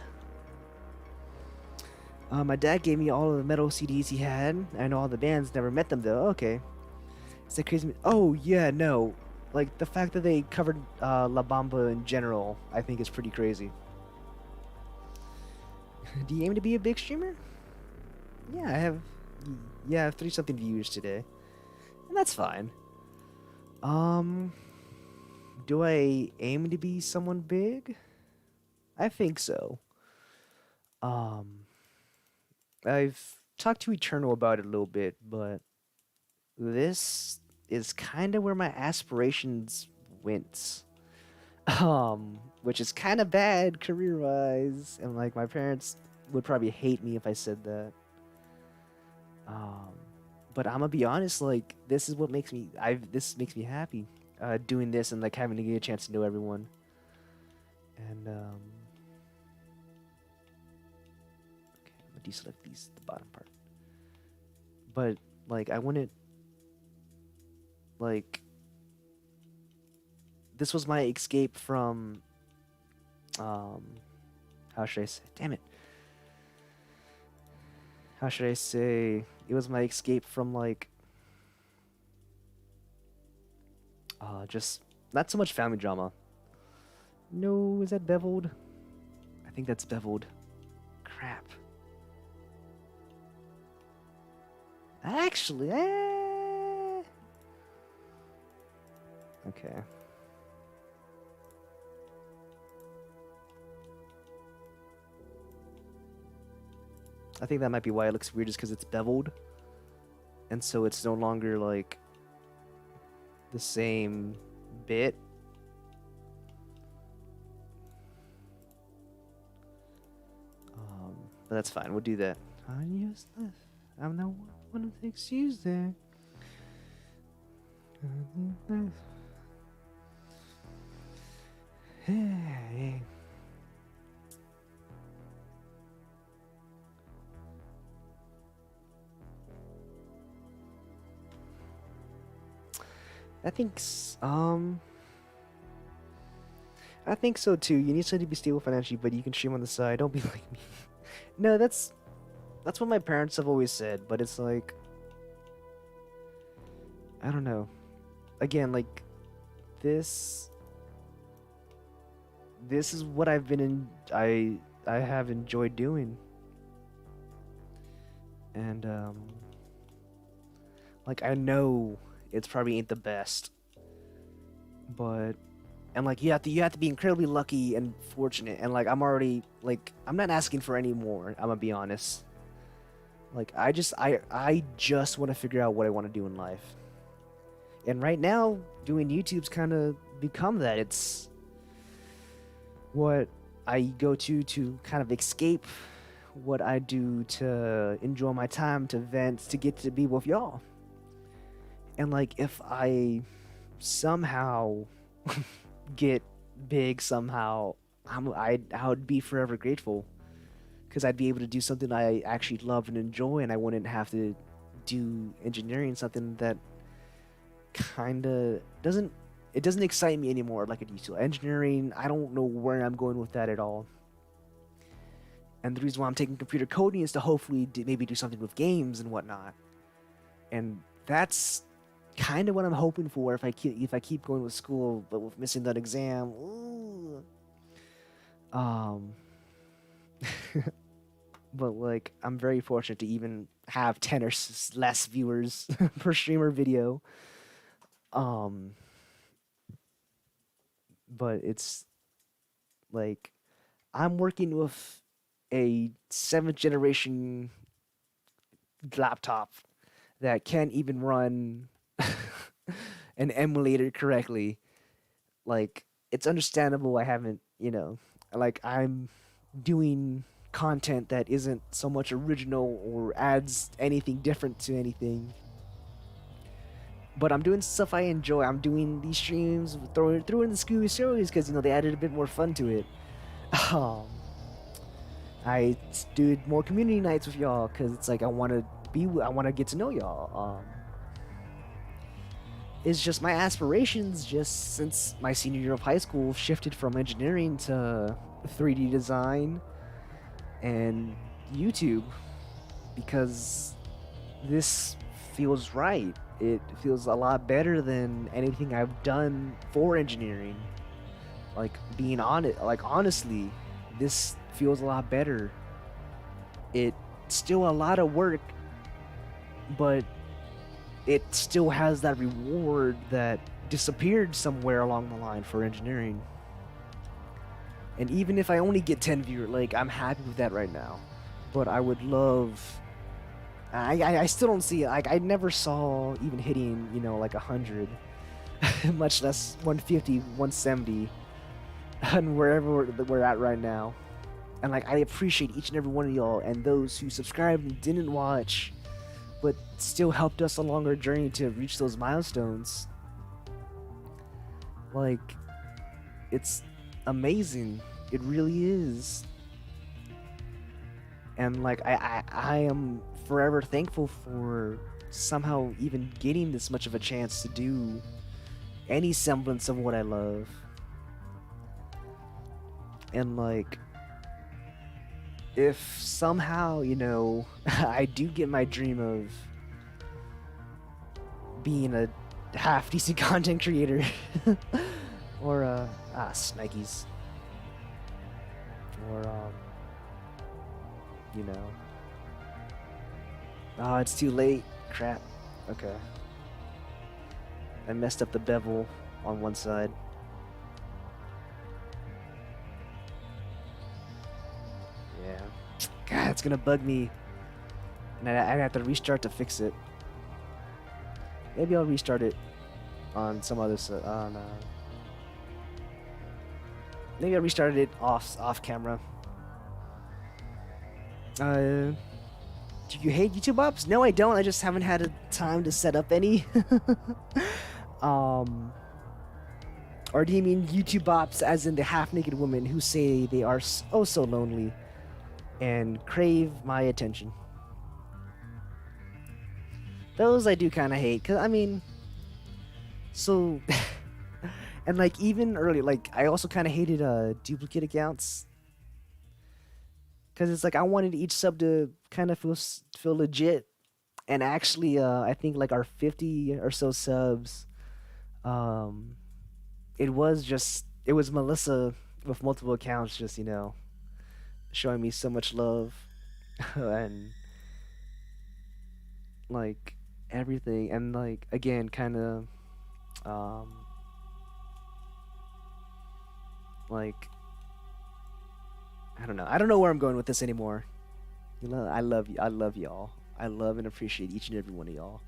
My dad gave me all of the metal CDs he had. I know all the bands, never met them though. Okay. Is that crazy? Oh, yeah, no. Like, the fact that they covered La Bamba in general, I think is pretty crazy. Do you aim to be a big streamer? Yeah, I have 3 something viewers today. And that's fine. Do I aim to be someone big? I think so. I've talked to Eternal about it a little bit, but this is kind of where my aspirations went. Which is kind of bad career-wise, and like my parents would probably hate me if I said that. But I'm gonna be honest, like this is what makes me this makes me happy. Doing this and like having to get a chance to know everyone. And okay, I'm gonna deselect the bottom part. But like I wouldn't like this was my escape from how should I say? Damn it. How should I say? It was my escape from like just not so much family drama. No, is that beveled? I think that's beveled. Crap. Actually, okay. I think that might be why it looks weird, is because it's beveled. And so it's no longer like the same bit. But that's fine, we'll do that. Unused left. I'm not one of the excuse there. Hey. I think so too. You need something to be stable financially, but you can stream on the side. Don't be like me. No, that's what my parents have always said, but it's like I don't know. Again, like this is what I've been I have enjoyed doing. And like I know it's probably ain't the best, but and like you have to be incredibly lucky and fortunate, and like I'm already like I'm not asking for any more. I'm gonna be honest. Like I just want to figure out what I want to do in life, and right now doing YouTube's kind of become that. It's what I go to kind of escape what I do, to enjoy my time, to vent, to get to be with y'all. And like if I somehow get big somehow, I would be forever grateful, because I'd be able to do something I actually love and enjoy, and I wouldn't have to do engineering, something that kind of doesn't excite me anymore like it used to. Engineering, I don't know where I'm going with that at all. And the reason why I'm taking computer coding is to hopefully maybe do something with games and whatnot. And that's kind of what I'm hoping for if I keep going with school, but with missing that exam. Ooh. But like I'm very fortunate to even have 10 or less viewers per streamer video. But it's like I'm working with a 7th generation laptop that can't even run an emulator correctly. Like it's understandable I haven't, like I'm doing content that isn't so much original or adds anything different to anything, but I'm doing stuff I enjoy. I'm doing these streams, throw in the Scooby series because they added a bit more fun to it. I did more community nights with y'all because it's like I want to get to know y'all. It's just my aspirations, just since my senior year of high school, shifted from engineering to 3D design and YouTube, because this feels right. It feels a lot better than anything I've done for engineering. Like being on it, like honestly, this feels a lot better. it's still a lot of work, but it still has that reward that disappeared somewhere along the line for engineering. And even if I only get 10 viewers, like, I'm happy with that right now. But I would love... I still don't see it. Like, I never saw even hitting, you know, like 100. Much less 150, 170. And wherever we're at right now. And, like, I appreciate each and every one of y'all. And those who subscribed and didn't watch, but still helped us along our journey to reach those milestones. Like, it's amazing. It really is. And like I am forever thankful for somehow even getting this much of a chance to do any semblance of what I love. And like, if somehow, you know, I do get my dream of being a half decent content creator or Snikes. Or you know. Oh, it's too late. Crap. Okay. I messed up the bevel on one side. Yeah. God, it's gonna bug me. And I'd have to restart to fix it. Maybe I'll restart it on some other on maybe I restarted it off camera. Do you hate YouTube ops? No, I don't. I just haven't had a time to set up any. Or do you mean YouTube ops as in the half-naked women who say they are oh so lonely and crave my attention? Those I do kind of hate, cause I mean, so, and like even early, like I also kind of hated duplicate accounts, cause it's like I wanted each sub to kind of feel legit, and actually, I think like our 50 or so subs, it was Melissa with multiple accounts, just, you know, showing me so much love, and like everything, and like again kind of like I don't know where I'm going with this anymore. You know, I love y'all. I love and appreciate each and every one of y'all.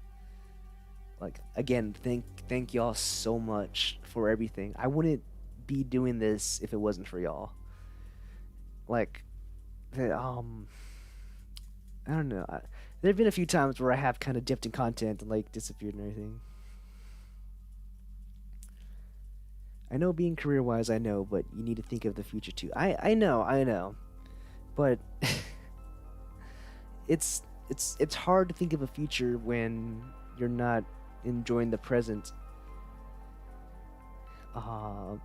Like again, thank y'all so much for everything. I wouldn't be doing this if it wasn't for y'all. Like I don't know. There have been a few times where I have kind of dipped in content and like disappeared and everything. I know being career-wise, I know, but you need to think of the future too. I know, but it's hard to think of a future when you're not enjoying the present.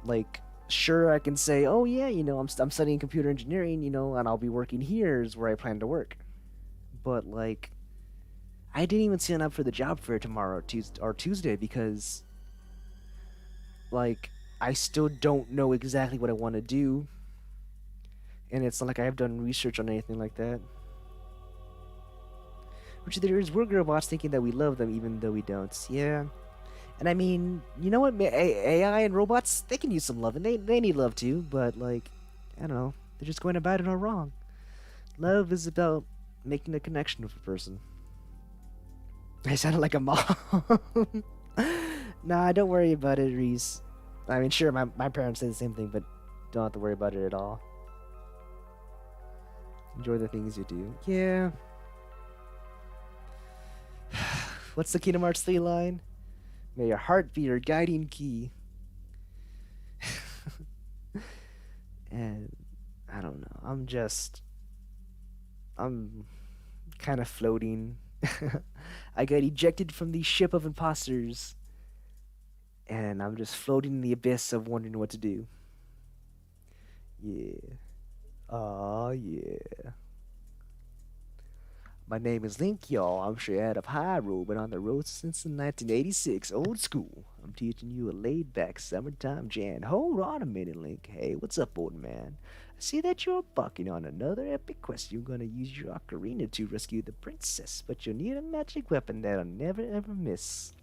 Like sure, I can say, oh yeah, you know, I'm studying computer engineering, you know, and I'll be working here is where I plan to work. But like, I didn't even sign up for the job fair tomorrow, Tuesday, because like I still don't know exactly what I want to do, and it's not like I have done research on anything like that. Which there is, we're robots thinking that we love them even though we don't. Yeah, and I mean, you know what? AI and robots, they can use some love, and they need love too. But like, I don't know, they're just going about it all wrong. Love is about making a connection with a person. I sounded like a mom. Nah, don't worry about it, Reese. I mean, sure, my parents say the same thing, but don't have to worry about it at all. Enjoy the things you do. Yeah. What's the Kingdom Hearts 3 line? May your heart be your guiding key. And I don't know. I'm kind of floating. I got ejected from the ship of imposters, and I'm just floating in the abyss of wondering what to do. Yeah. Oh yeah. My name is Link, y'all. I'm straight out of Hyrule, been on the road since the 1986, old school. I'm teaching you a laid-back summertime jam. Hold on a minute, Link. Hey, what's up, old man? I see that you're embarking on another epic quest. You're gonna use your ocarina to rescue the princess, but you'll need a magic weapon that'll never ever miss.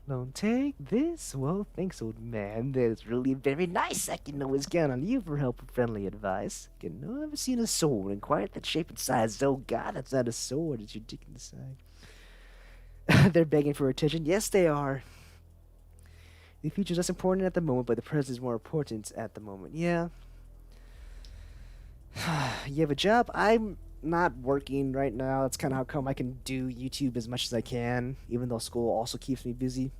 Don't take this. Well, thanks, old man. That's really very nice. I can always count on you for help and friendly advice. I've never seen a sword in quite that shape and size. Oh God, that's not a sword. It's your dick in the side. They're begging for attention. Yes, they are. The future's less important at the moment, but the present is more important at the moment. Yeah. You have a job? I'm not working right now. That's kind of how come I can do YouTube as much as I can, even though school also keeps me busy.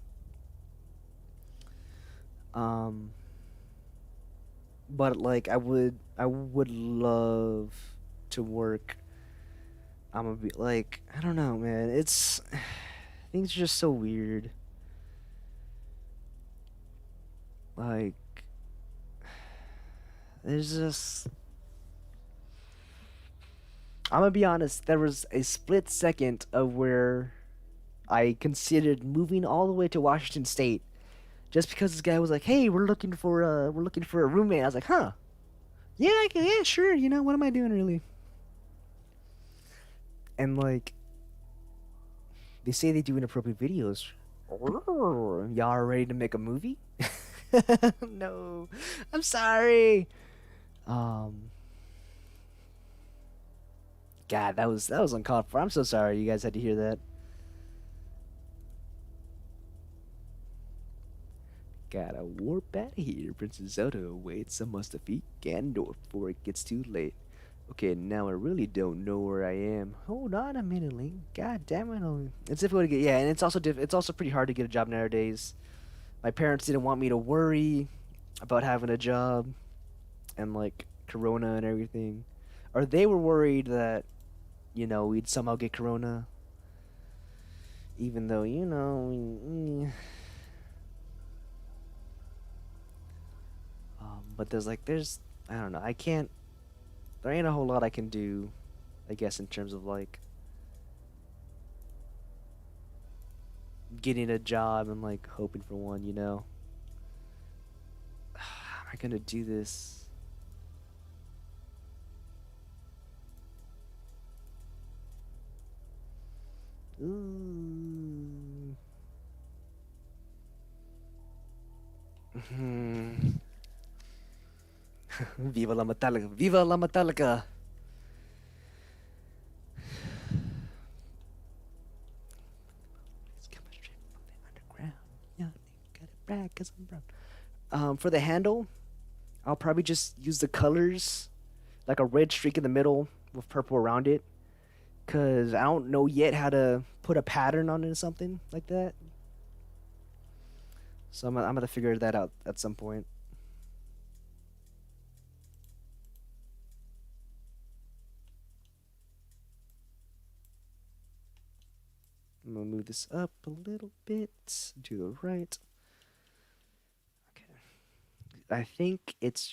But like I would love to work. I'm gonna be like, I don't know, man. It's things are just so weird. Like there's just I'm gonna be honest, there was a split second of where I considered moving all the way to Washington State just because this guy was like, "Hey, we're looking for a roommate." I was like, "Huh? Yeah, yeah, sure. You know, what am I doing really?" And like, they say they do inappropriate videos. Y'all are ready to make a movie? No, I'm sorry. God, that was uncalled for. I'm so sorry you guys had to hear that. Gotta warp out of here. Princess Zelda awaits. I must defeat Ganondorf before it gets too late. Okay, now I really don't know where I am. Hold on a minute, Link. God damn it. It's difficult to get, yeah, and it's also pretty hard to get a job nowadays. My parents didn't want me to worry about having a job and like Corona and everything. Or they were worried that, you know, we'd somehow get Corona. Even though, you know, but there's I don't know, there ain't a whole lot I can do, I guess, in terms of like getting a job and like hoping for one, you know. How am I gonna do this? Ooh. Viva la Metallica! Viva la Metallica! It's coming straight from the underground. Yeah, got it back 'cause I'm brown. For the handle, I'll probably just use the colors, like a red streak in the middle with purple around it, 'cause I don't know yet how to put a pattern on it or something like that. So I'm gonna figure that out at some point. I'm gonna move this up a little bit to the right. Okay. I think it's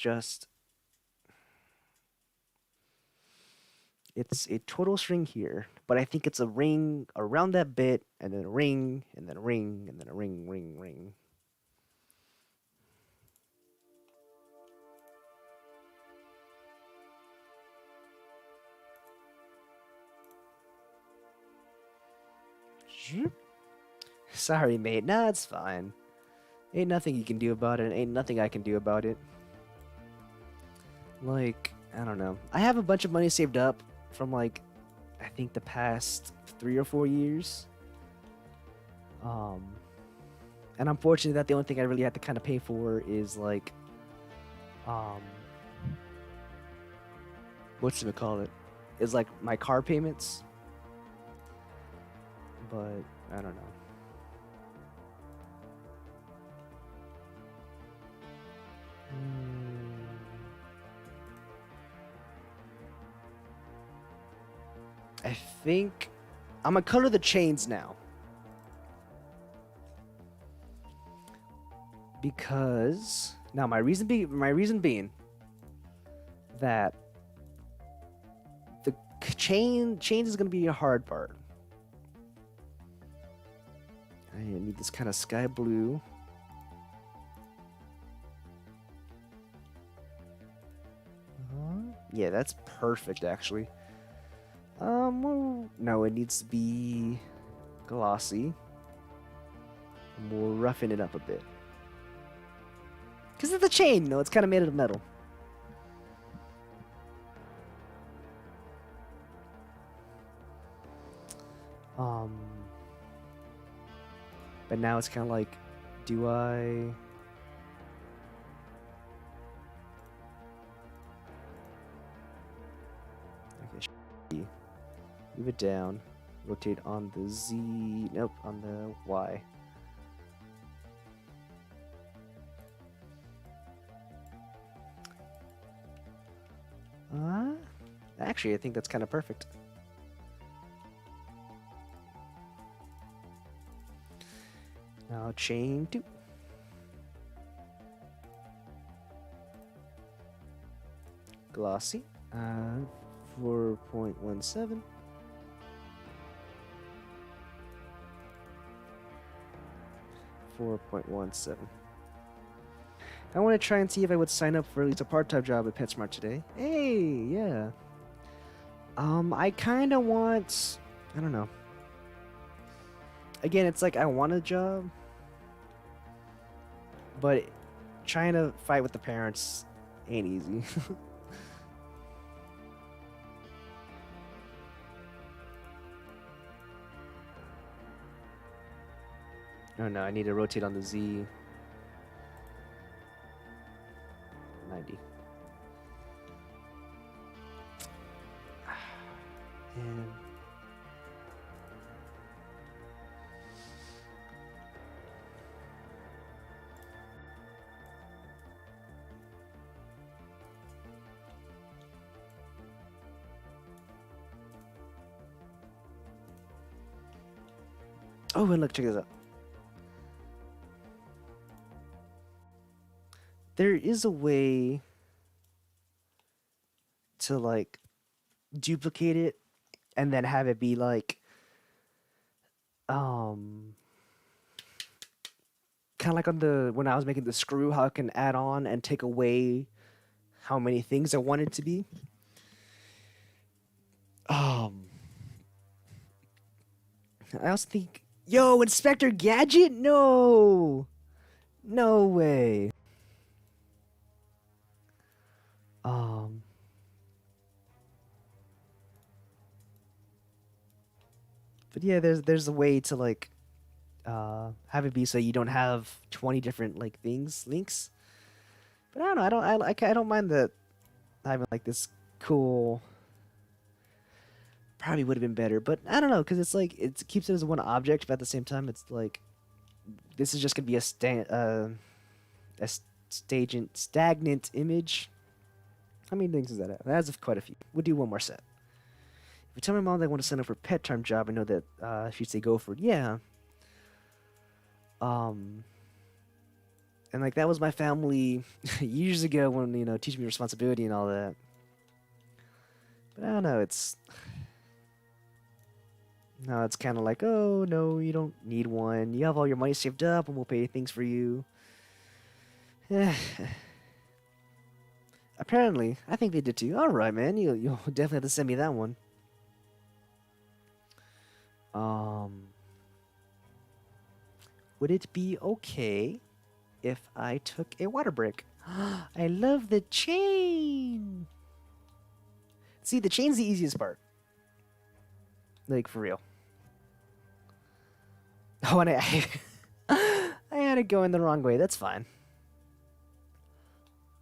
a total string here, but I think it's a ring around that bit, and then a ring, and then a ring, and then a ring, ring, ring. Sorry, mate. Nah, it's fine. Ain't nothing you can do about it. Ain't nothing I can do about it. Like, I don't know. I have a bunch of money saved up from, like, I think the past 3 or 4 years. And unfortunately, that the only thing I really had to kind of pay for is, like, what's it call it? Is like my car payments. But I don't know. I think I'm gonna color the chains now. Because now my reason being that the chains is gonna be a hard part. I need this kind of sky blue. Yeah, that's perfect actually. Well, no, it needs to be glossy. And we'll roughen it up a bit. Because of the chain, you know, it's kind of made out of metal. But now it's kind of like, do I... Okay, move it down, rotate on the Z, nope, on the Y. Actually, I think that's kind of perfect. Now chain 2. Glossy. 4.17. I want to try and see if I would sign up for at least a part-time job at PetSmart today. Hey, yeah. I kind of want... I don't know. Again, it's like I want a job, but trying to fight with the parents ain't easy. Oh no, I need to rotate on the Z. 90. And oh, and look, check this out. There is a way to like duplicate it and then have it be like kind of like on the when I was making the screw, how I can add on and take away how many things I want it to be. I also think, yo, Inspector Gadget? No way. But yeah, there's a way to like have it be so you don't have 20 different like links. But I don't know, I don't mind that having like this cool. Probably would have been better, but I don't know, because it's like it keeps it as one object, but at the same time it's like this is just gonna be a stagnant image. How many things does that have? That has quite a few. We'll do one more set. If you tell my mom that I want to sign up for a part-time job, I know that she'd say go for it. Yeah. And like that was my family years ago when, you know, teaching me responsibility and all that. But I don't know, it's kind of like, oh no, you don't need one. You have all your money saved up, and we'll pay things for you. Apparently, I think they did too. All right, man, you'll definitely have to send me that one. Would it be okay if I took a water break? I love the chain. See, the chain's the easiest part. Like, for real. Oh, and I had it going the wrong way. That's fine.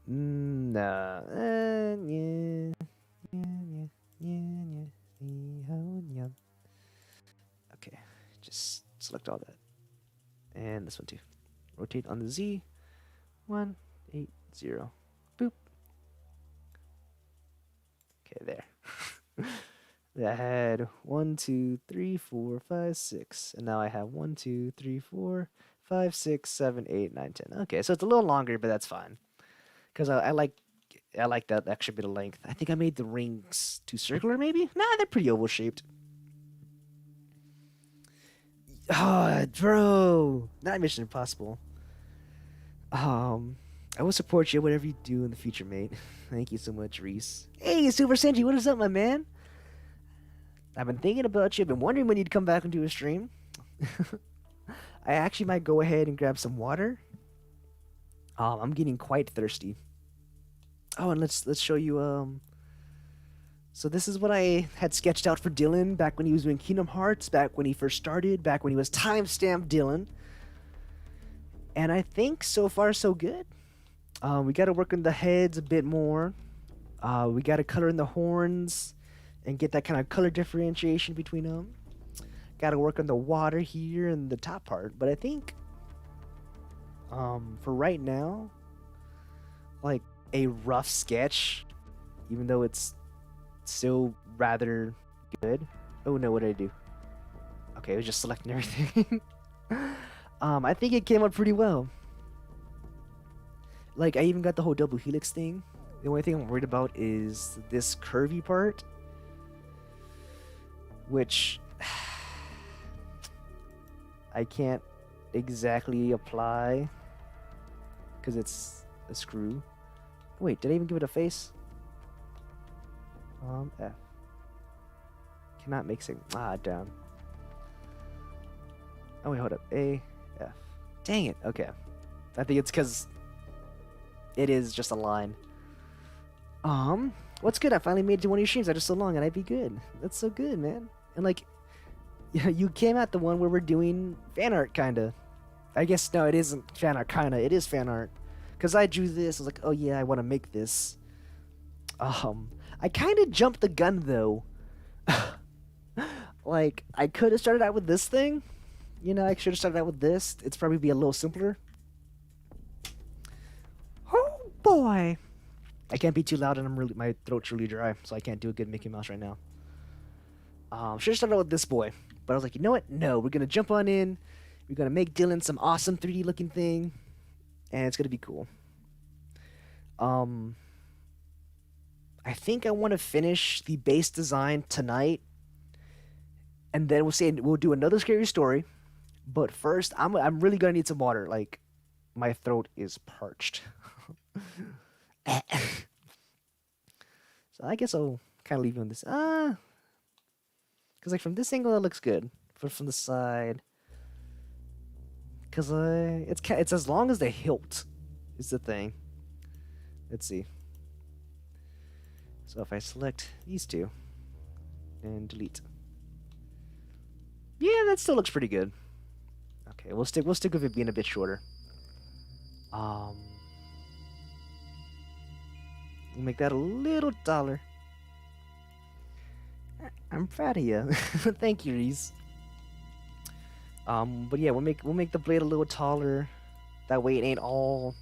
No. Okay, just select all that. And this one too. Rotate on the Z. 180. Boop. Okay, there. I had 1, 2, 3, 4, 5, 6, and now I have 1, 2, 3, 4, 5, 6, 7, 8, 9, 10. Okay, so it's a little longer, but that's fine, because I like I like that extra bit of length. I think I made the rings too circular, maybe? Nah, they're pretty oval shaped. Oh, bro, not Mission Impossible. I will support you whatever you do in the future, mate. Thank you so much, Reese. Hey, Super Senji, what is up, my man? I've been thinking about you. I've been wondering when you'd come back and do a stream. I actually might go ahead and grab some water. I'm getting quite thirsty. Oh, and let's show you. So this is what I had sketched out for Dylan back when he was doing Kingdom Hearts, back when he first started, back when he was timestamp Dylan. And I think so far so good. We got to work on the heads a bit more. We got to color in the horns and get that kind of color differentiation between them. Got to work on the water here and the top part. But I think for right now, like a rough sketch, even though it's still rather good. Oh no, what did I do? Okay, I was just selecting everything. I think it came out pretty well. Like, I even got the whole double helix thing. The only thing I'm worried about is this curvy part, which I can't exactly apply because it's a screw. Wait, did I even give it a face? F. Cannot make sig. Down. Oh wait, hold up. A, F. Dang it. Okay. I think it's because it is just a line. What's good? I finally made it to one of your streams after so long, and I'd be good. That's so good, man. And like, you came at the one where we're doing fan art, kinda. I guess no, it isn't fan art, kinda. It is fan art. Cause I drew this. I was like, oh yeah, I want to make this. I kind of jumped the gun though. Like, I could have started out with this thing. You know, I should have started out with this. It's probably be a little simpler. Oh boy, I can't be too loud, and my throat's really dry, so I can't do a good Mickey Mouse right now. Should have started out with this boy, but I was like, you know what? No, we're gonna jump on in. We're gonna make Dylan some awesome 3D looking thing, and it's gonna be cool. I think I want to finish the base design tonight, and then we'll do another scary story. But first, I'm really gonna need some water. Like, my throat is parched. So I guess I'll kind of leave you on this. Because like from this angle, it looks good. But from the side, because it's as long as the hilt is the thing. Let's see. So if I select these two and delete, yeah, that still looks pretty good. Okay, we'll stick with it being a bit shorter. We'll make that a little taller. I'm proud of you. Thank you, Reese. But yeah, we'll make the blade a little taller. That way it ain't all.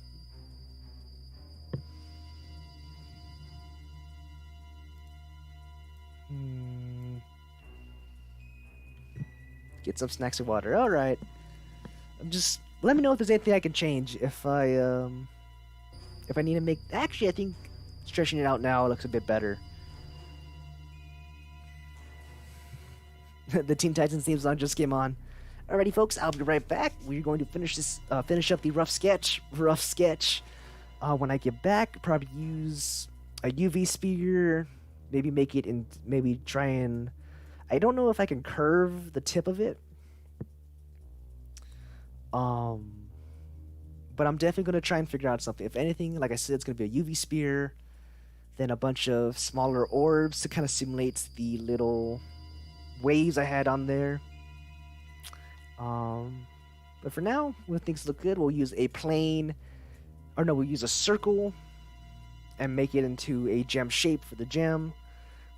Get some snacks of water. All right. Let me know if there's anything I can change. If I need to make. Actually, I think stretching it out now looks a bit better. The Teen Titans theme song just came on. Alrighty, folks, I'll be right back. We're going to finish up the rough sketch. When I get back, probably use a UV spear. Maybe make it and maybe try and. I don't know if I can curve the tip of it. But I'm definitely going to try and figure out something. If anything, like I said, it's going to be a UV spear, then a bunch of smaller orbs to kind of simulate the little waves I had on there. But for now, when things look good, we'll use we'll use a circle and make it into a gem shape for the gem.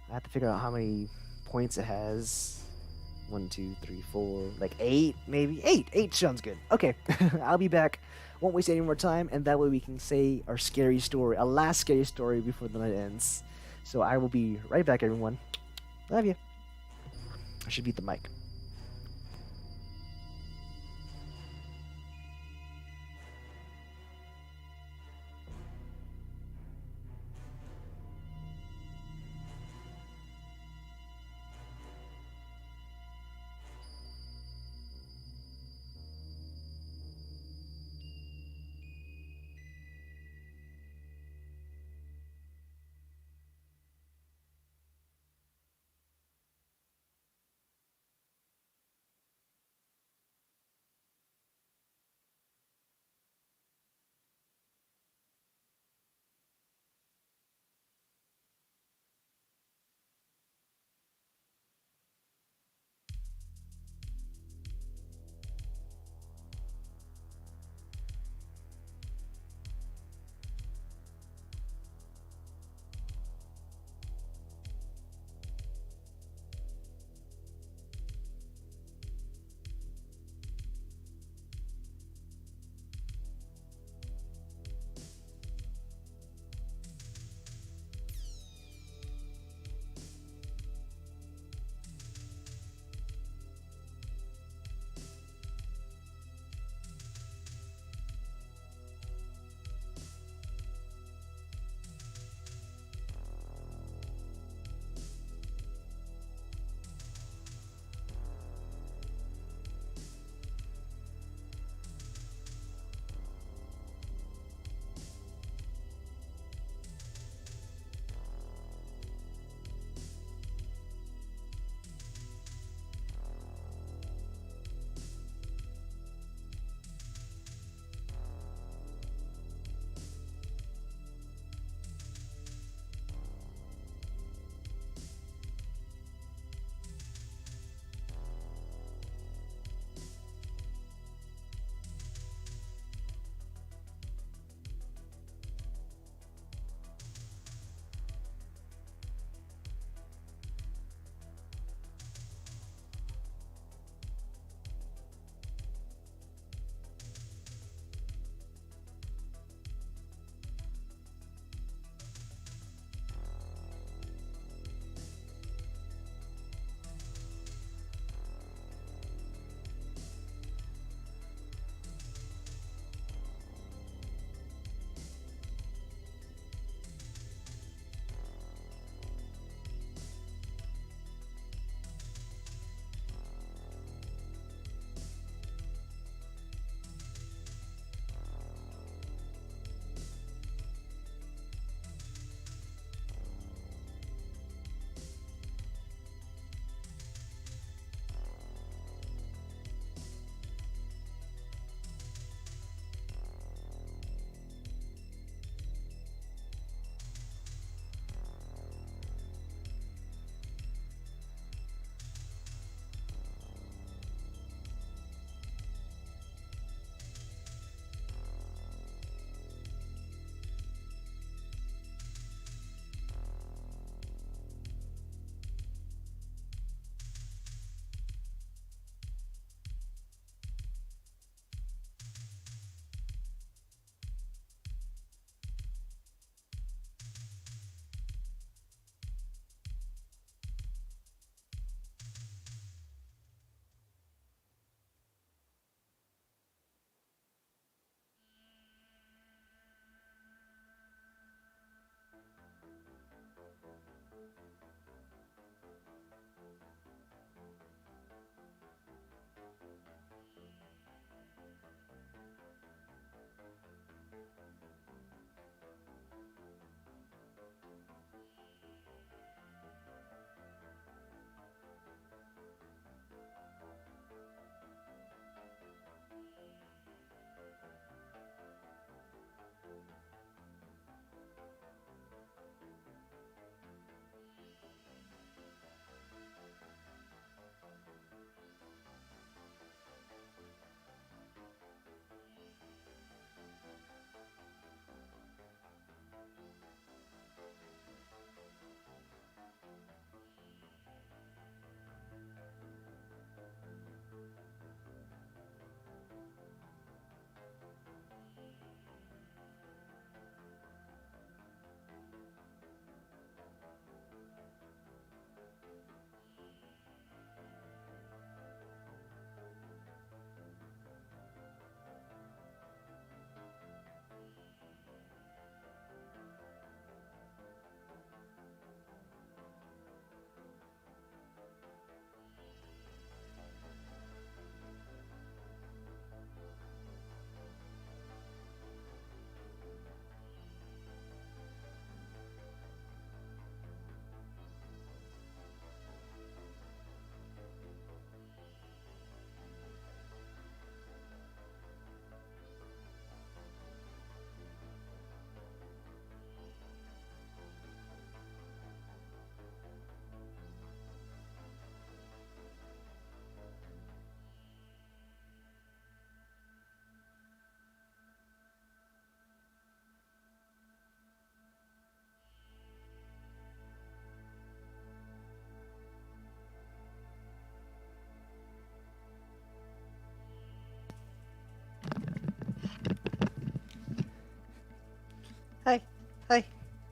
I have to figure out how many points it has. 1, 2, 3, 4, like 8, maybe 8. 8 sounds good. Okay, I'll be back. Won't waste any more time, and that way we can say our scary story, a last scary story before the night ends. So I will be right back, everyone. Love you. I should beat the mic.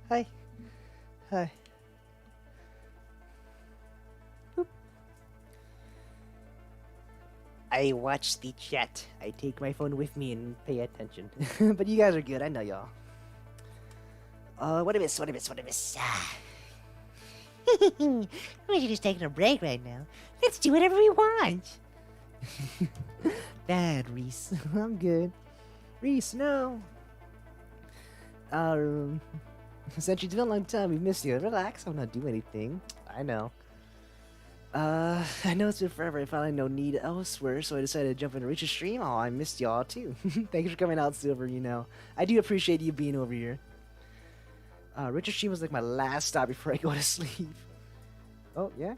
Hi. Hi. Boop. I watch the chat. I take my phone with me and pay attention. But you guys are good. I know y'all. What I miss? What I miss? What I miss? We're just taking a break right now. Let's do whatever we want. Bad, Reese. I'm good. Reese, no. Since it's been a long time, we've missed you. Relax, I'm not doing anything. I know. I know it's been forever. I found no need elsewhere, so I decided to jump in and reach a stream. Oh, I missed y'all too. Thanks for coming out, Silver. You know, I do appreciate you being over here. Richard Stream was like my last stop before I go to sleep. Oh, yeah?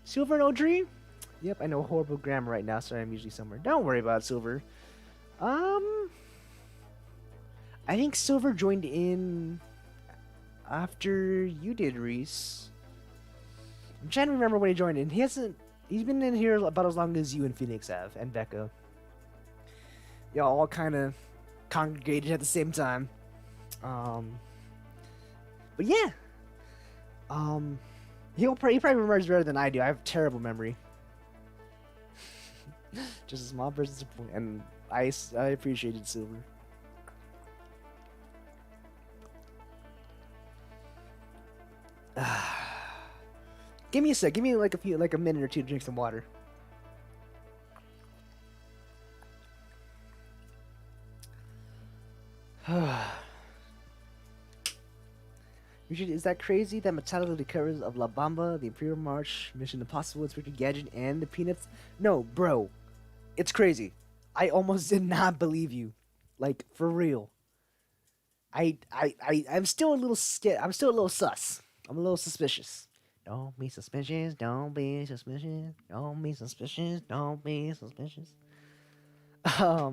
Silver no dream? Yep, I know horrible grammar right now, so I'm usually somewhere. Don't worry about it, Silver. I think Silver joined in after you did, Reese. I'm trying to remember when he joined in. He's been in here about as long as you and Phoenix have, and Becca. Y'all all kind of congregated at the same time. But yeah. He probably remembers better than I do. I have terrible memory. Just a small person's point, and I appreciated Silver. Give me a sec. Give me like a minute or two to drink some water. Is that crazy? That Metallica the covers of La Bamba, the Imperial March, Mission Impossible, Inspector Gadget, and the Peanuts? No, bro. It's crazy. I almost did not believe you. Like, for real. I'm still a little scared. I'm still a little sus. I'm a little suspicious. Don't be suspicious. Don't be suspicious. Don't be suspicious. Don't be suspicious. I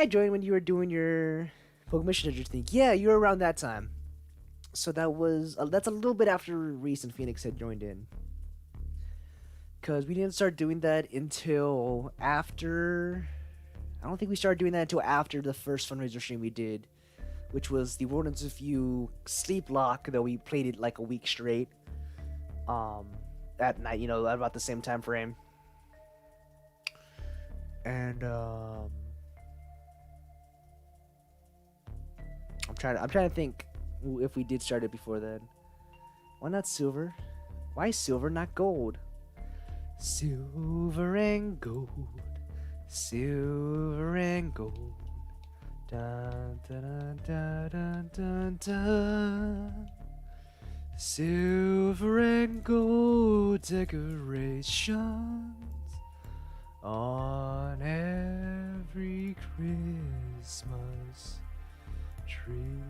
joined when you were doing your Pokemon Stranger thing. Yeah, you were around that time. So that's a little bit after Reese and Phoenix had joined in. Because we didn't start doing that until after... I don't think we started doing that until after the first fundraiser stream we did. Which was the Wardens of You Sleep Lock, though we played it like a week straight. At night, at about the same time frame. And, I'm trying to think if we did start it before then. Why not silver? Why silver, not gold? Silver and gold. Silver and gold. Dun, dun, dun, dun, dun, dun. Silver and gold decorations on every Christmas tree.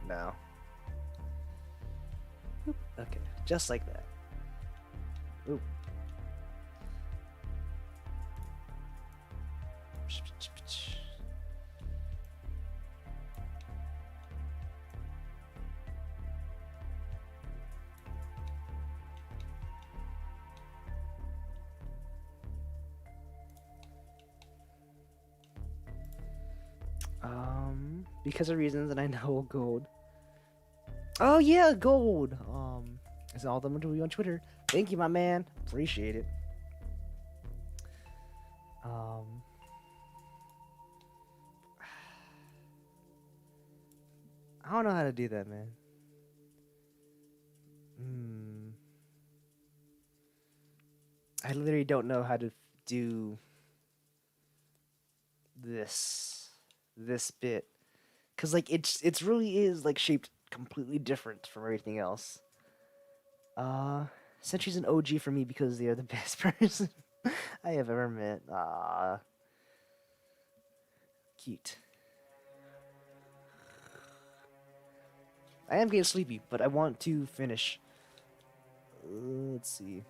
No. Oop, okay, just like that. Oop. Because of reasons that I know, gold. Oh yeah, gold. It's all them to you on Twitter. Thank you, my man. Appreciate it. I don't know how to do that, man. I literally don't know how to do this bit, cause like it's really is like shaped completely different from everything else. Sentry's an OG for me because they are the best person I have ever met. Cute. I am getting sleepy, but I want to finish. Let's see.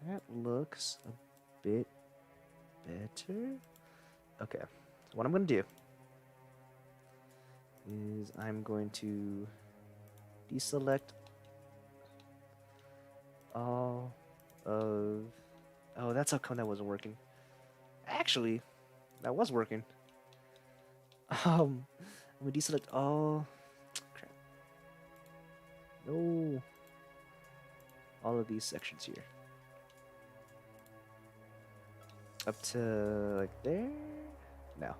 That looks a bit better. Okay, so what I'm gonna do is I'm going to deselect all of... Oh, that's how come that wasn't working. Actually, that was working. I'm gonna deselect all... Crap. No. All of these sections here. Up to like there? No.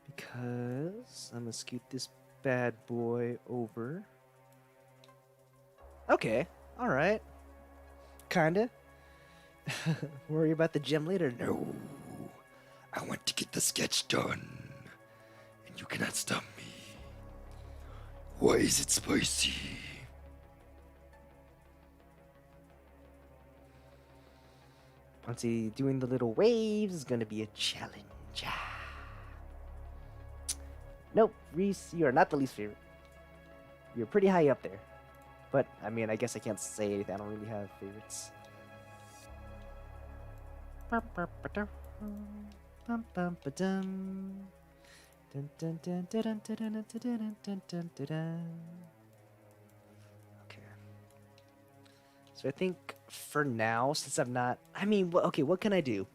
Because I'm gonna scoot this bad boy over. Okay, alright. Kinda. Worry about the gem later? No. I want to get the sketch done. And you cannot stop me. Why is it spicy? Once doing the little waves is gonna be a challenge. Nope, Reese, you are not the least favorite. You're pretty high up there. But, I mean, I guess I can't say anything. I don't really have favorites. Okay. So I think for now, since I'm not... I mean, okay, what can I do?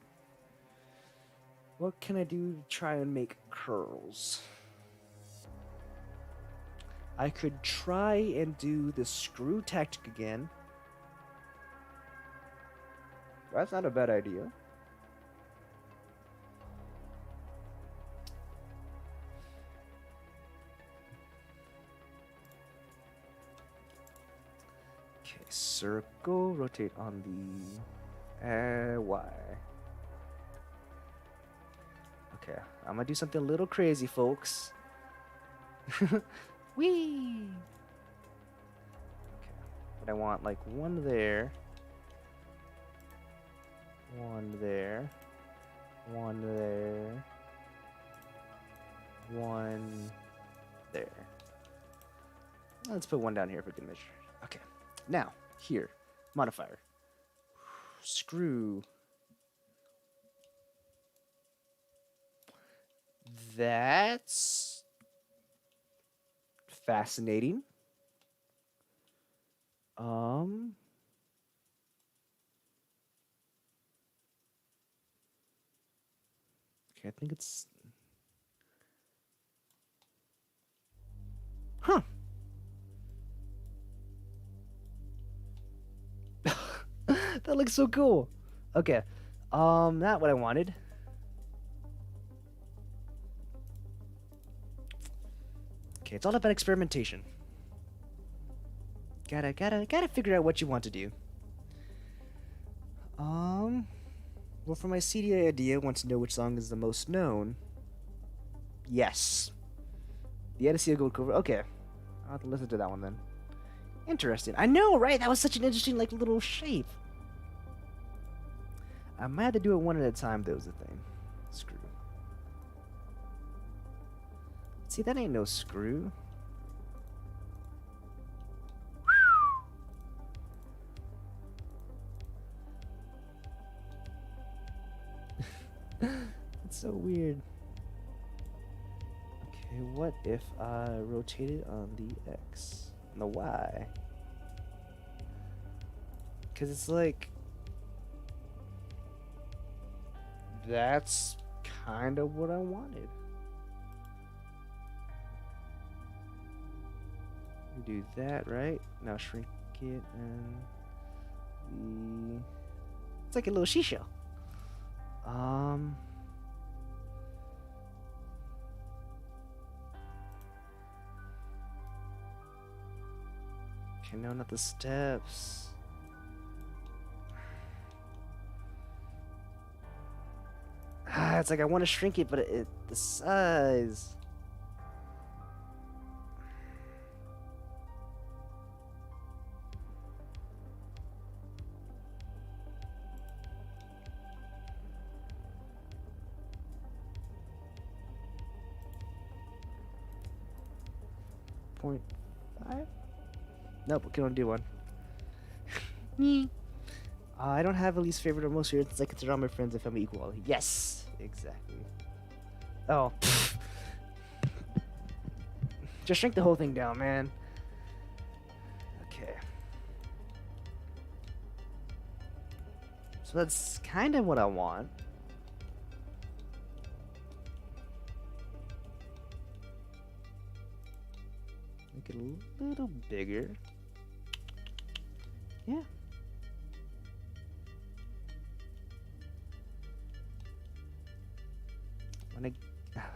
What can I do to try and make curls? I could try and do the screw tactic again. That's not a bad idea. Okay, circle, rotate on the Y. Okay, I'm gonna do something a little crazy, folks. Whee! Okay, but I want like one there, one there, one there, one there. Let's put one down here for good measure. Okay, now here, modifier, screw. That's fascinating. Okay, I think it's... Huh. That looks so cool. Okay. Not what I wanted. Okay, it's all about experimentation. Gotta figure out what you want to do. Well, for my CDA idea, I want to know which song is the most known. Yes. The Odyssey of Gold Cover. Okay. I'll have to listen to that one then. Interesting. I know, right? That was such an interesting, like, little shape. I might have to do it one at a time, though, is the thing. Screw. See, that ain't no screw. It's so weird. Okay, what if I rotate it on the X? On the Y? Because it's like... That's kind of what I wanted. Do that, right? Now shrink it and it's like a little seashell. Okay, no, not the steps. It's like I want to shrink it, but the size. .5? Nope, we can only do one. I don't have a least favorite or most favorite since I consider all my friends and family equal. Yes, exactly. Oh. Just shrink the whole thing down, man. Okay. So that's kind of what I want. Make it a little bigger. Yeah.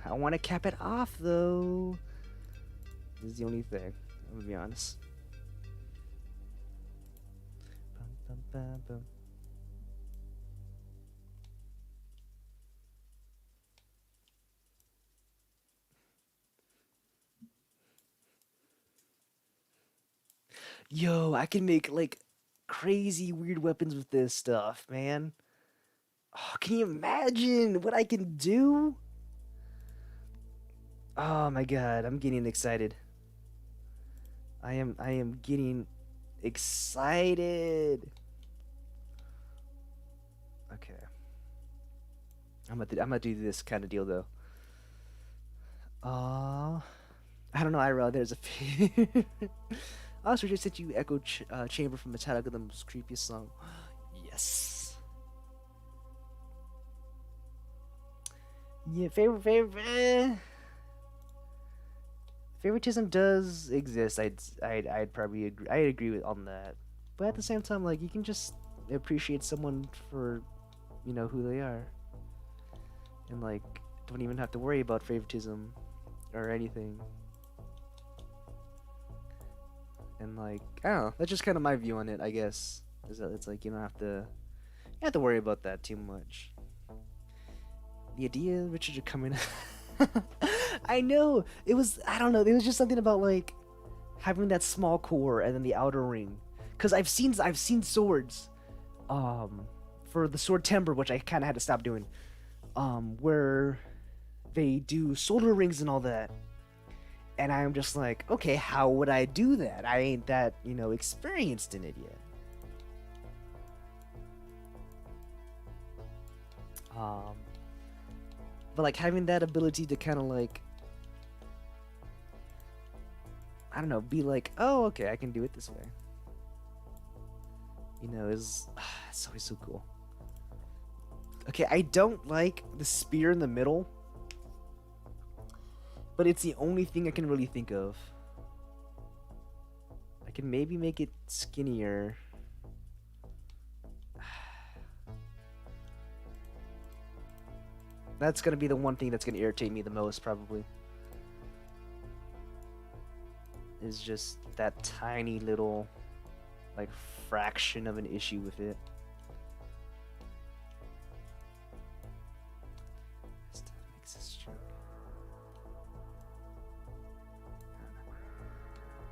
I want to cap it off though. This is the only thing. I'm gonna be honest. Bum, bum, bum, bum. Yo, I can make like crazy weird weapons with this stuff, man. Oh, can you imagine what I can do? Oh my god, I'm getting excited. I am getting excited. Okay. I'm gonna do this kind of deal though. I don't know, Ira, there's a I also just sent you Echo Chamber from Metallica, the most creepiest song. Yes. Yeah, favoritism does exist. I'd probably agree. I'd agree with on that. But at the same time, like, you can just appreciate someone for, you know, who they are, and like don't even have to worry about favoritism or anything. And like, I don't know, that's just kind of my view on it, I guess. Is that it's like you don't have to worry about that too much. The idea of Richard coming I know, I don't know, it was just something about like having that small core and then the outer ring. Cause I've seen swords for the sword timber, which I kinda had to stop doing, where they do solar rings and all that. And I'm just like, okay, how would I do that? I ain't that, you know, experienced in it yet. But like having that ability to kind of like, I don't know, be like, oh, okay, I can do it this way. You know, it's always so cool. Okay, I don't like the spear in the middle, but it's the only thing I can really think of. I can maybe make it skinnier. That's gonna be the one thing that's gonna irritate me the most, probably. Is just that tiny little, like, fraction of an issue with it.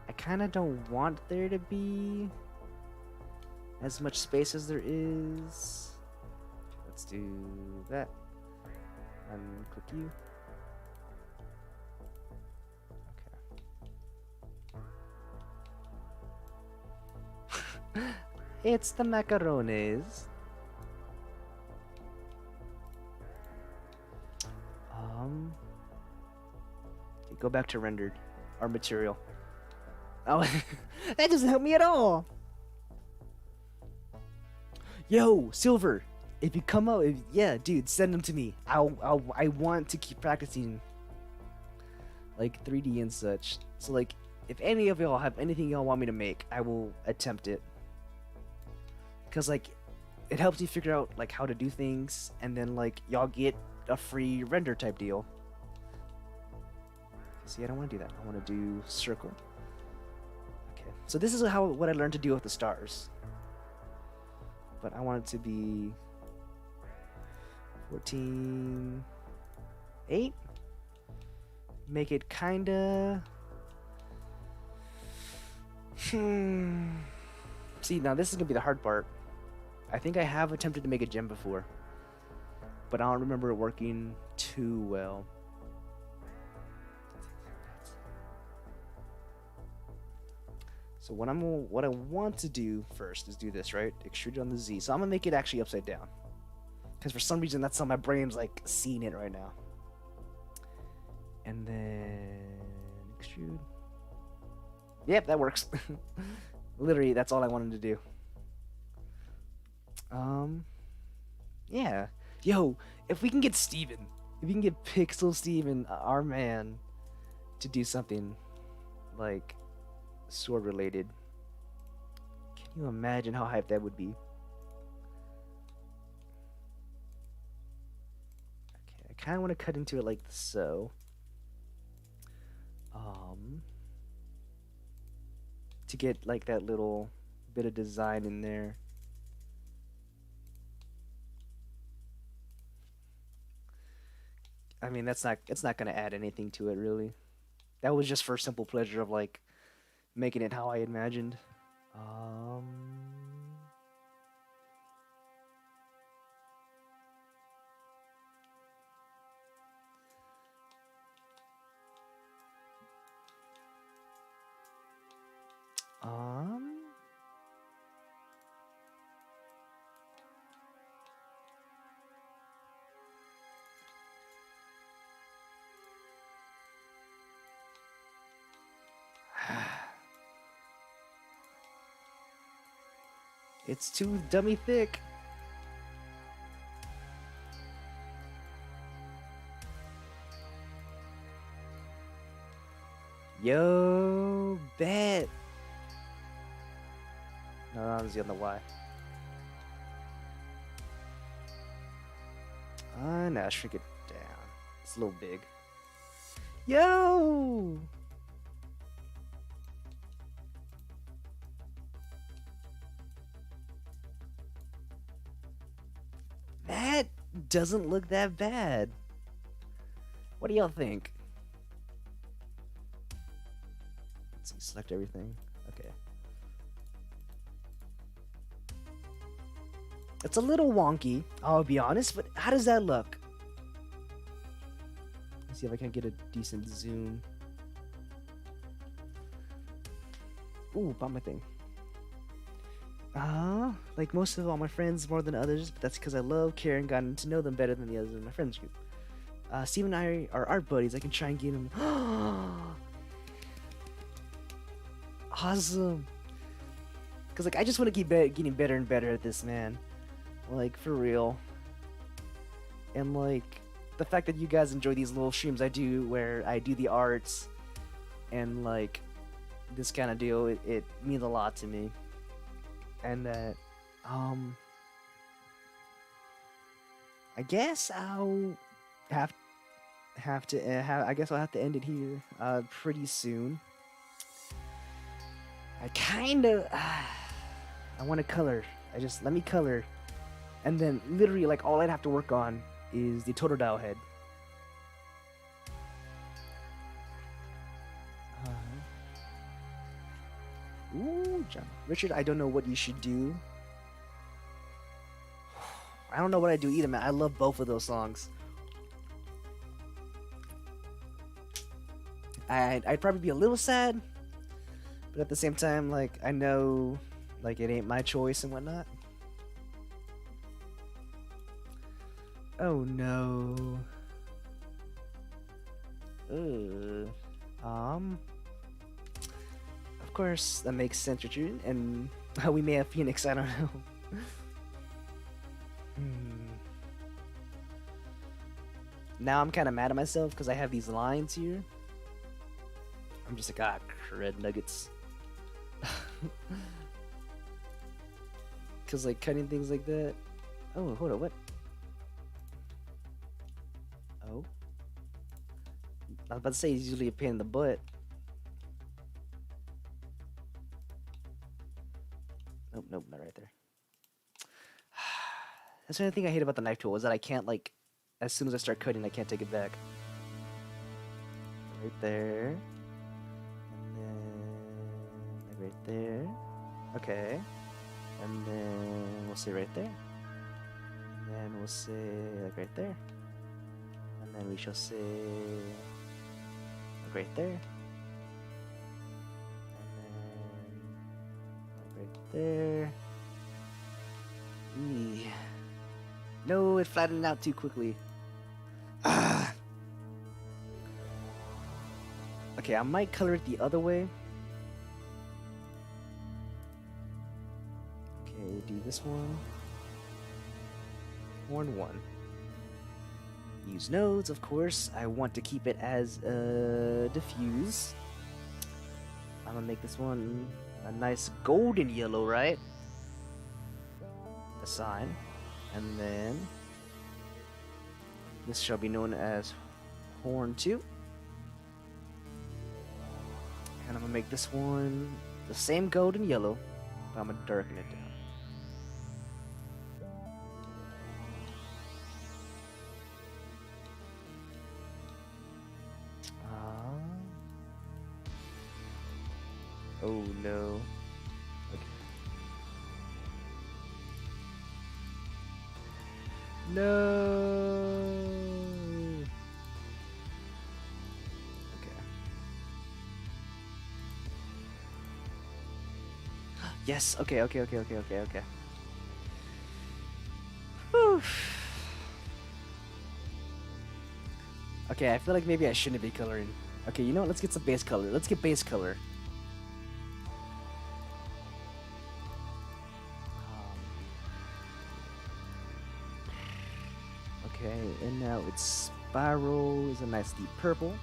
I kind of don't want there to be as much space as there is. Let's do that. Unclick you. Okay. It's the macarones. Go back to rendered or material. Oh, that doesn't help me at all. Yo, Silver, if you come out, yeah, dude, send them to me. I want to keep practicing, like 3D and such. So like, if any of y'all have anything y'all want me to make, I will attempt it. Cause like, it helps you figure out like how to do things, and then like y'all get a free render type deal. See, I don't want to do that. I want to do circle. Okay, so this is what I learned to deal with the stars. But I want it to be 14.8. Make it kinda. See, now this is gonna be the hard part. I think I have attempted to make a gem before, but I don't remember it working too well. So what I want to do first is do this, right? Extrude on the Z. So I'm gonna make it actually upside down, because for some reason that's how my brain's like seeing it right now. And then extrude. Yep, that works. Literally, that's all I wanted to do. Yeah. Yo, if we can get Steven, if we can get Pixel Steven, our man, to do something like sword related, can you imagine how hyped that would be? Okay, I kind of want to cut into it like so. To get like that little bit of design in there. I mean, it's not gonna add anything to it really. That was just for simple pleasure of like making it how I imagined. It's too dummy thick. Yo, bet. No, I was on the Y. Nah, shrink it down. It's a little big. Yo! That doesn't look that bad. What do y'all think? Let's see, select everything. Okay. It's a little wonky, I'll be honest, but how does that look? Let's see if I can get a decent zoom. Ooh, bought my thing. Like most of all my friends more than others, but that's because I love, care, and gotten to know them better than the others in my friends group. Steve and I are art buddies. I can try and get him. Awesome. Because like I just want to keep getting better and better at this, man. Like for real. And like the fact that you guys enjoy these little streams I do, where I do the arts, and like this kind of deal, it means a lot to me. And that, I guess I'll have to I guess I'll have to end it here pretty soon. I kind of I want to color. Let me color, and then literally like all I'd have to work on is the Totodile head. Ooh, John. Richard, I don't know what you should do. I don't know what I do either, man. I love both of those songs. I'd probably be a little sad, but at the same time, like, I know, like, it ain't my choice and whatnot. Oh, no. Of course, that makes sense, Richard, and we may have Phoenix, I don't know. Now I'm kind of mad at myself because I have these lines here. I'm just like, crud nuggets. Because, like, cutting things like that. Oh, hold on, what? Oh. I was about to say he's usually a pain in the butt. Nope, not right there. That's the only thing I hate about the knife tool, is that I can't, like, as soon as I start cutting, I can't take it back. Right there. And then, like, right there. Okay. And then we'll say right there. And then we'll say, like, right there. And then we shall say, like, right there. There. Eee. No, it flattened out too quickly. Okay, I might color it the other way. Okay, do this one. Horn 1. Use nodes, of course. I want to keep it as diffuse. I'm gonna make this one a nice golden yellow, right? A sign. And then this shall be known as Horn 2. And I'm gonna make this one the same golden yellow, but I'm gonna darken it down. Oh no. Okay. No. Okay. Yes. Okay. Okay. Okay. Okay. Okay. Okay. Whew. Okay. I feel like maybe I shouldn't be coloring. Okay. You know what? Let's get some base color. Let's get base color. Okay, and now its spiral is a nice deep purple.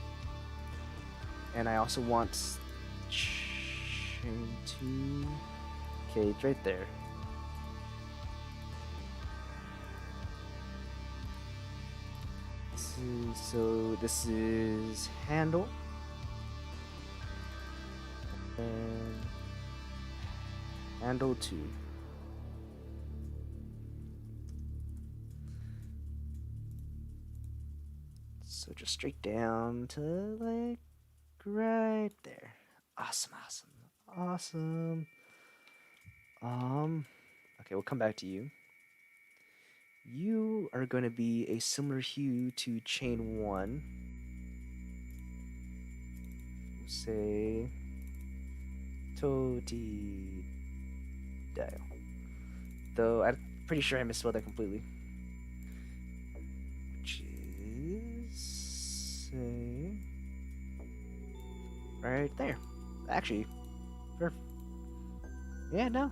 And I also want chain 2. Okay, it's right there. So this is handle. And handle 2. So just straight down to like right there. Awesome, awesome, awesome. Okay, we'll come back to you. You are going to be a similar hue to chain 1. We'll say Toti Dial. Though I'm pretty sure I misspelled that completely. Which is say right there. Actually, perfect. Yeah, no.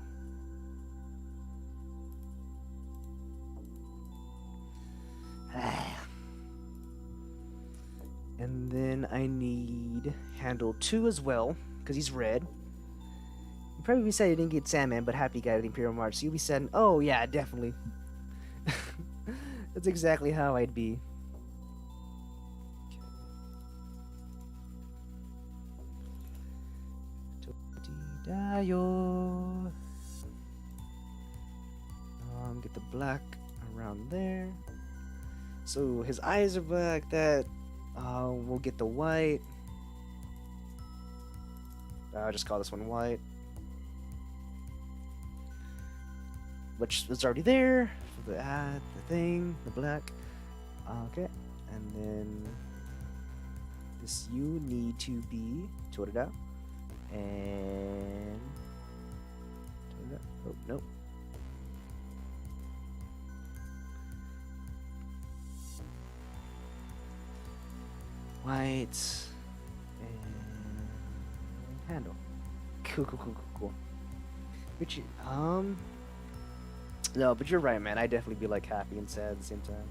And then I need handle 2 as well, because he's red. You probably said you didn't get Sandman, but happy guy at Imperial March. So you'll be saying, oh yeah, definitely. That's exactly how I'd be. Get the black around there. So his eyes are black. That we'll get the white. I'll just call this one white, which is already there for the thing, the black. Okay, and then this you need to be sorted out and oh no. White and handle. Cool. Which no, but you're right, man. I definitely be like happy and sad at the same time.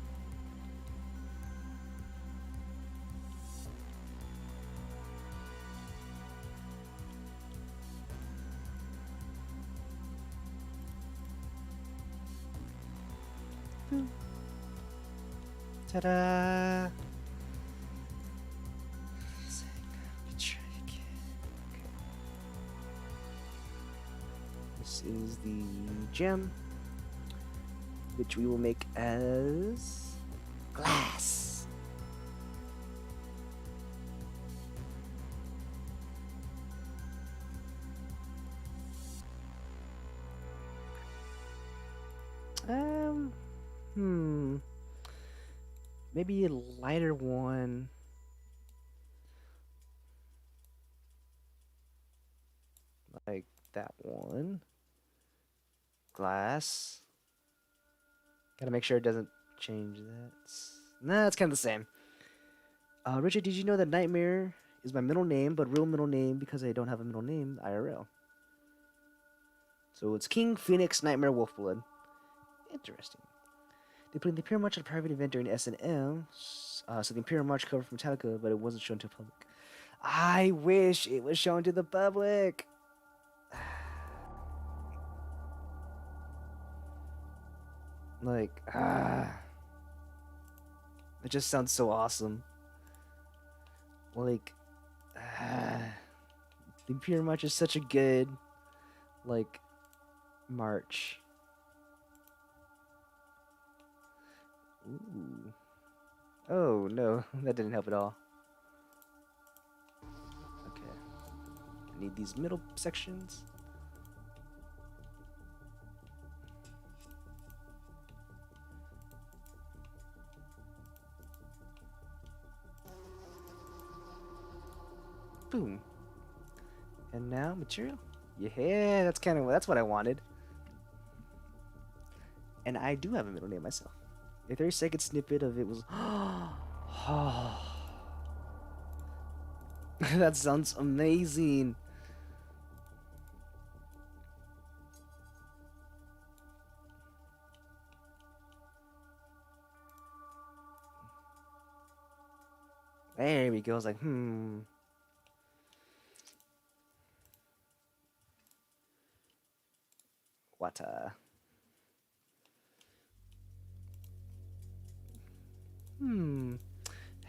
Ta-da! This is the gem, which we will make as glass. Maybe a lighter one. Like that one. Glass. Gotta make sure it doesn't change that. Nah, it's kind of the same. Richard, did you know that Nightmare is my middle name, but real middle name because I don't have a middle name IRL. So it's King Phoenix Nightmare Wolfblood. Interesting. They put in the Imperial March at a private event during S&M, so the Imperial March covered from Metallica, but it wasn't shown to the public. I wish it was shown to the public. Like, it just sounds so awesome. Like, the Imperial March is such a good, like, march. Ooh. Oh, no, that didn't help at all. Okay. I need these middle sections. Boom. And now material. Yeah, that's what I wanted. And I do have a middle name myself. A 30-second snippet of it was that sounds amazing. There we go. I was like, what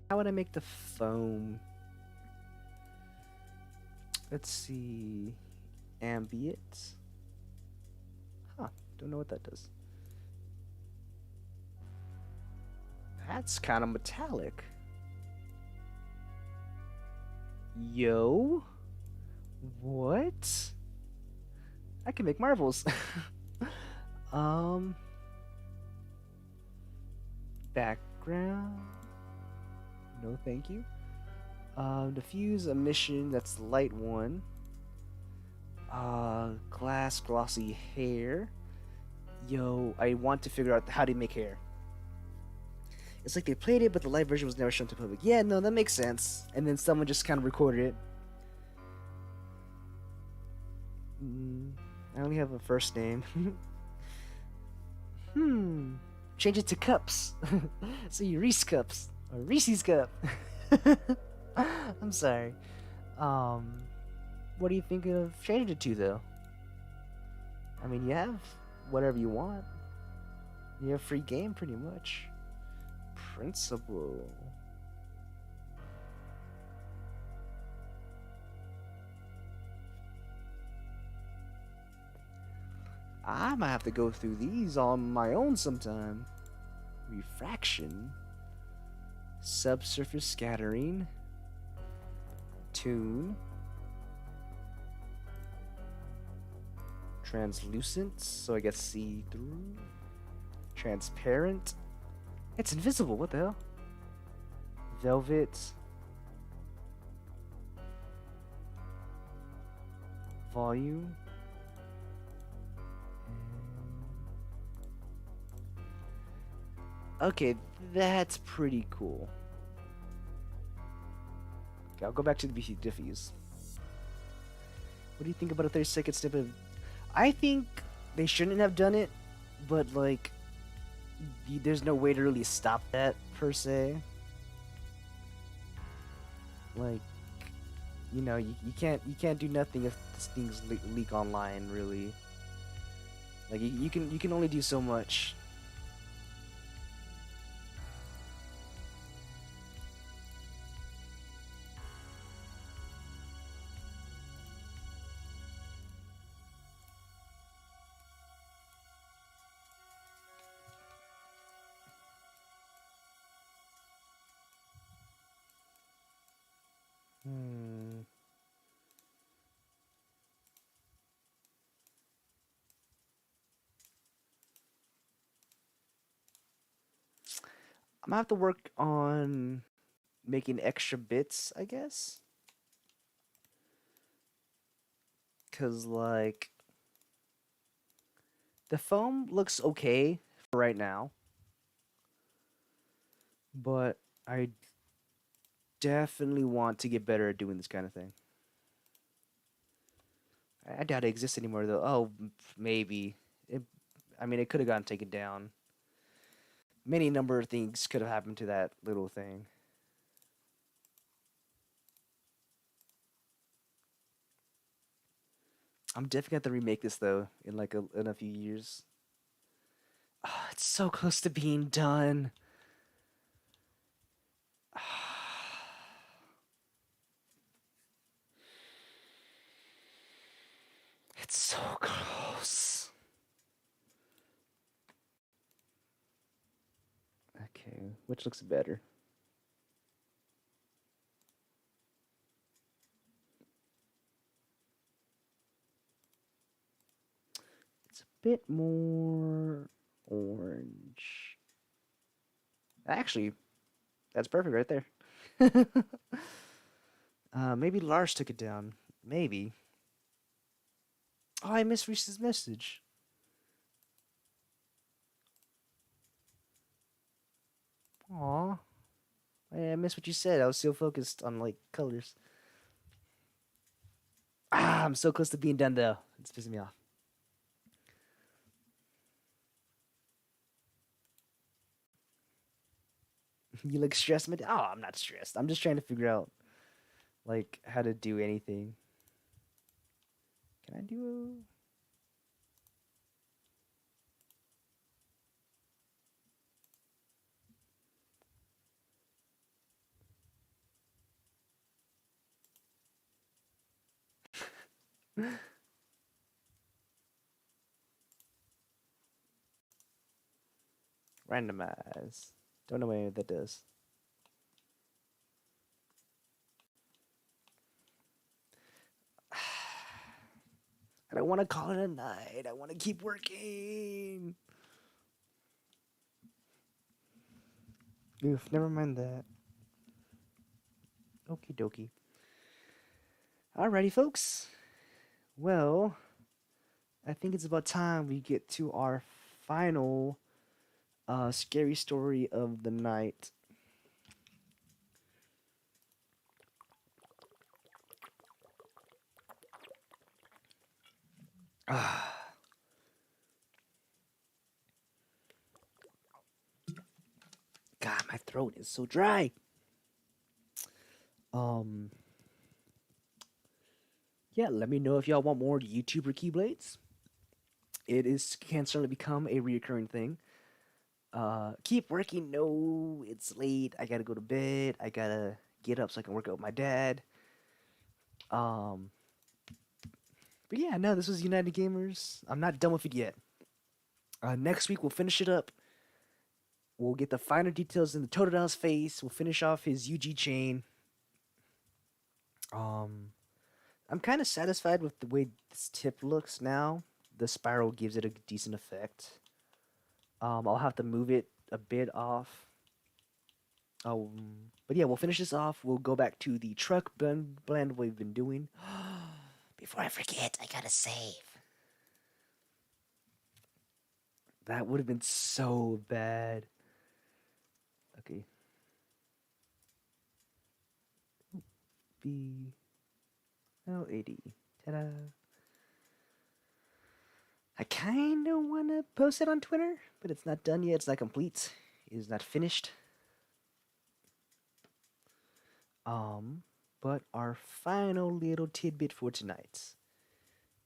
how would I make the foam? Let's see. Ambient. Huh, don't know what that does. That's kind of metallic. Yo. What? I can make marbles. Background. No, thank you. Diffuse emission, that's light one. Glass glossy hair. Yo, I want to figure out how to make hair. It's like they played it, but the live version was never shown to the public. Yeah, no, that makes sense. And then someone just kind of recorded it. I only have a first name. Change it to cups. So you Reese cups. Or Reese's cup. I'm sorry. What do you think of changing it to, though? I mean, you have whatever you want. You have free game, pretty much. Principle. I might have to go through these on my own sometime. Refraction. Subsurface scattering. Tune. Translucent, so I guess see-through. Transparent. It's invisible, what the hell? Velvet. Volume. Okay, that's pretty cool. Okay, I'll go back to the BC diffuse. What do you think about a 30-second snippet of... I think they shouldn't have done it, but like, there's no way to really stop that per se. Like, you know, you can't do nothing if these things leak online, really. Like you can only do so much. I'm gonna have to work on making extra bits, I guess. Cause like the foam looks okay for right now. But I definitely want to get better at doing this kind of thing. I doubt it exists anymore, though. Oh, maybe. I mean, it could have gotten taken down. Many number of things could have happened to that little thing. I'm definitely going to remake this, though, in like in a few years. Oh, it's so close to being done. It's so close. Okay, which looks better? It's a bit more orange. Actually, that's perfect right there. Maybe Lars took it down. Maybe. Oh, I missed Reese's message. Aw. I missed what you said. I was so focused on, like, colors. I'm so close to being done, though. It's pissing me off. You look stressed? Oh, I'm not stressed. I'm just trying to figure out, like, how to do anything. Can I do randomize? Don't know what that does. I don't want to call it a night. I want to keep working. Oof, never mind that. Okie dokie. Alrighty, folks. Well, I think it's about time we get to our final scary story of the night. God, my throat is so dry. Yeah, let me know if y'all want more YouTuber Keyblades. Can certainly become a reoccurring thing. Keep working. No, it's late. I gotta go to bed. I gotta get up so I can work out with my dad. But yeah, no, this was United Gamers. I'm not done with it yet. Next week we'll finish it up. We'll get the finer details in the Totodale's face. We'll finish off his UG chain. I'm kind of satisfied with the way this tip looks now. The spiral gives it a decent effect. I'll have to move it a bit off. But yeah, we'll finish this off. We'll go back to the truck blend we've been doing. Before I forget, I gotta save. That would have been so bad. Okay. BL80. Ta-da. I kind of want to post it on Twitter, but it's not done yet. It's not complete. It is not finished. But our final little tidbit for tonight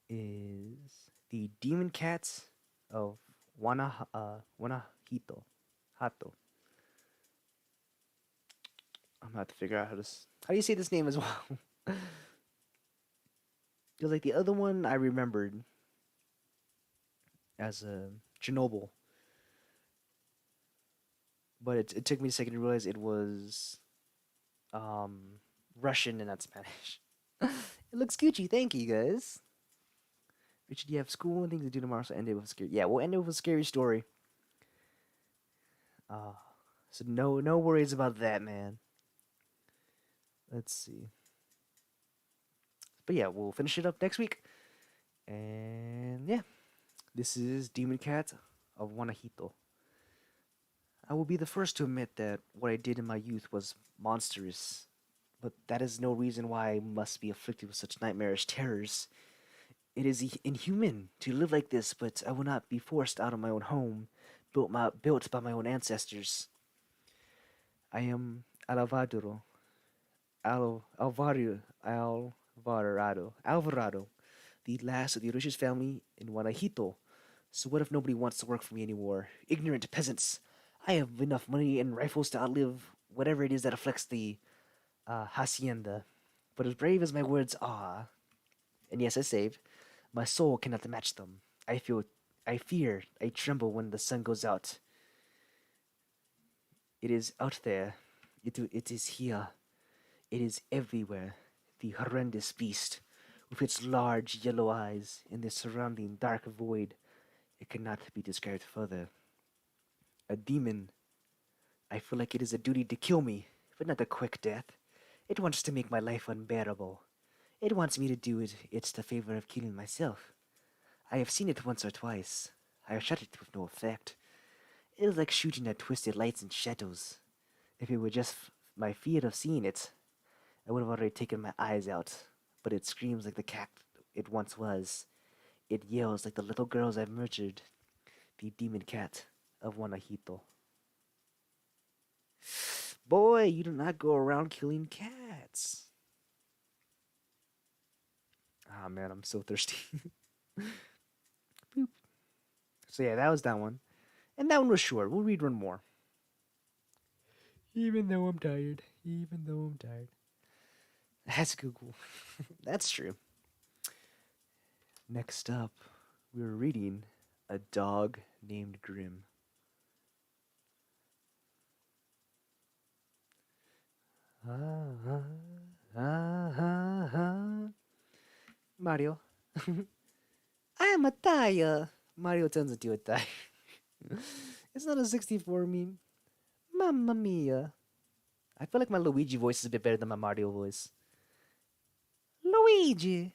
is the Demon Cats of Wanahito. Hato. I'm gonna have to figure out how do you say this name as well? Because like the other one I remembered as a Chernobyl, but it took me a second to realize it was Russian and not Spanish. It looks Gucci. Thank you, guys. Richard, you have school and things to do tomorrow, so end it with a scary. Yeah, we'll end it with a scary story. So no worries about that, man. Let's see. But yeah, we'll finish it up next week. And yeah, this is Demon Cat of Wanahito. I will be the first to admit that what I did in my youth was monstrous but that is no reason why I must be afflicted with such nightmarish terrors. It is inhuman to live like this, but I will not be forced out of my own home, built by my own ancestors. I am Alvarado, Alvarado, the last of the Orishas family in Guanajito. So what if nobody wants to work for me anymore? Ignorant peasants. I have enough money and rifles to outlive whatever it is that afflicts the hacienda. But as brave as my words are, and yes, I saved, my soul cannot match them. I fear, I tremble when the sun goes out. It is out there. It is here. It is everywhere. The horrendous beast, with its large yellow eyes and the surrounding dark void. It cannot be described further. A demon. I feel like it is a duty to kill me, but not a quick death. It wants to make my life unbearable. It wants me to do it. It's the favor of killing myself. I have seen it once or twice. I have shot it with no effect. It is like shooting at twisted lights and shadows. If it were just my fear of seeing it, I would have already taken my eyes out. But it screams like the cat it once was. It yells like the little girls I've murdered. The demon cat of Guanajito. Boy, you do not go around killing cats. Ah, man, I'm so thirsty. Boop. So yeah, that was that one. And that one was short. We'll read one more. Even though I'm tired. That's Google. That's true. Next up, we're reading A Dog Named Grimm. Mario. I am a tiger. Mario turns into a tiger. It's not a 64 meme. Mamma mia. I feel like my Luigi voice is a bit better than my Mario voice. Luigi.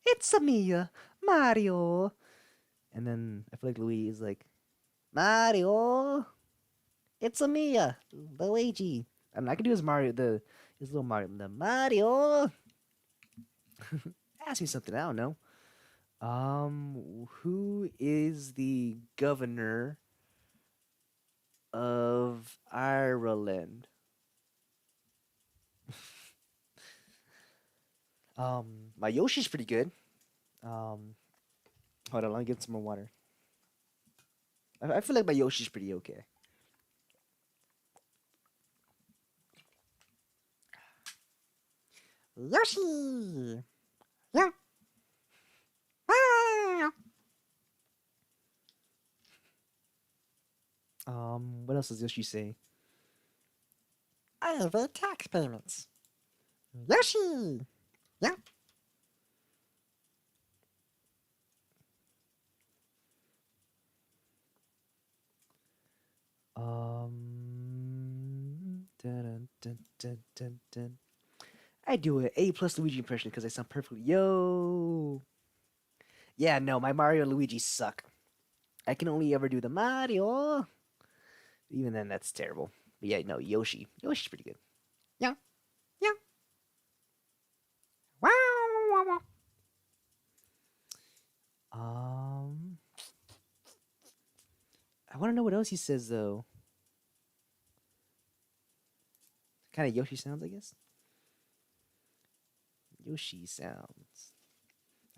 It's a Mia, Mario. And then I feel like Luigi is like, Mario. It's a Mia, Luigi. I mean, I can do his little Mario, the Mario. Ask me something, I don't know. Who is the governor of Ireland? My Yoshi's pretty good. Hold on, let me get some more water. I feel like my Yoshi's pretty okay. Yoshi! Yeah! What else does Yoshi say? I have tax payments. Yoshi! Yeah. Dun, dun, dun, dun, dun. I do an A+ Luigi impression because I sound perfectly. Yo. Yeah, no, my Mario and Luigi suck. I can only ever do the Mario. Even then, that's terrible. But yeah, no, Yoshi. Yoshi's pretty good. Yeah. Yeah. Wow. I want to know what else he says, though. Kind of Yoshi sounds, I guess. Yoshi sounds.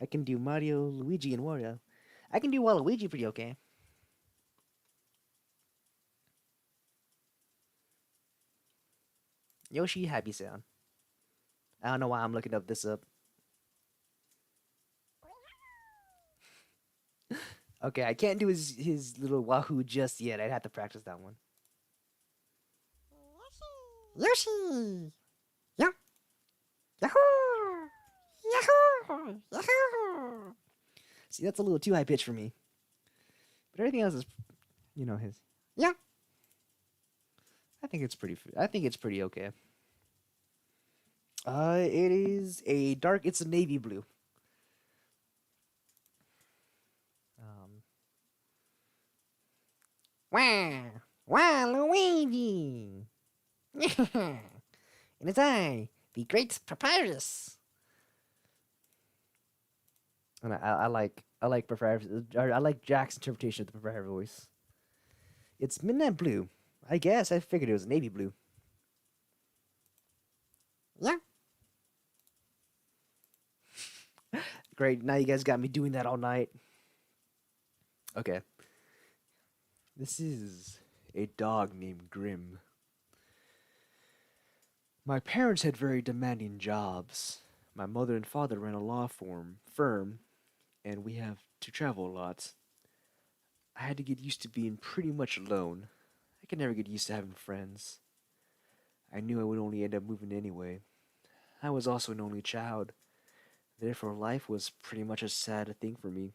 I can do Mario, Luigi, and Wario. I can do Waluigi pretty okay. Yoshi, happy sound. I don't know why I'm looking this up. Okay, I can't do his little Wahoo just yet. I'd have to practice that one. Yoshi! Yeah! Yahoo! Yahoo! Yahoo! See, that's a little too high pitch for me. But everything else is, his. Yeah! I think it's pretty okay. It's a navy blue. Wah! Wavy! And it's I, the great papyrus. And I like papyrus. I like Jack's interpretation of the papyrus voice. It's midnight blue. I guess I figured it was navy blue. Yeah. Great. Now you guys got me doing that all night. Okay. This is a dog named Grim. My parents had very demanding jobs. My mother and father ran a law firm, and we have to travel a lot. I had to get used to being pretty much alone. I could never get used to having friends. I knew I would only end up moving anyway. I was also an only child. Therefore, life was pretty much a sad thing for me.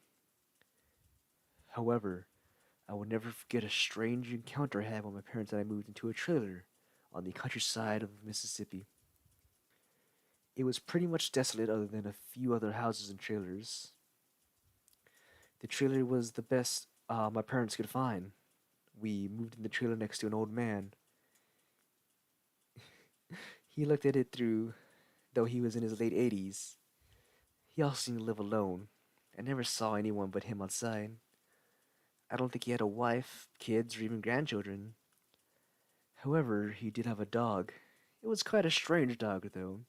However, I will never forget a strange encounter I had when my parents and I moved into a trailer on the countryside of Mississippi. It was pretty much desolate other than a few other houses and trailers. The trailer was the best my parents could find. We moved in the trailer next to an old man. He looked at it through, though he was in his late 80s. He also seemed to live alone. I never saw anyone but him outside. I don't think he had a wife, kids, or even grandchildren. However, he did have a dog. It was quite a strange dog, though.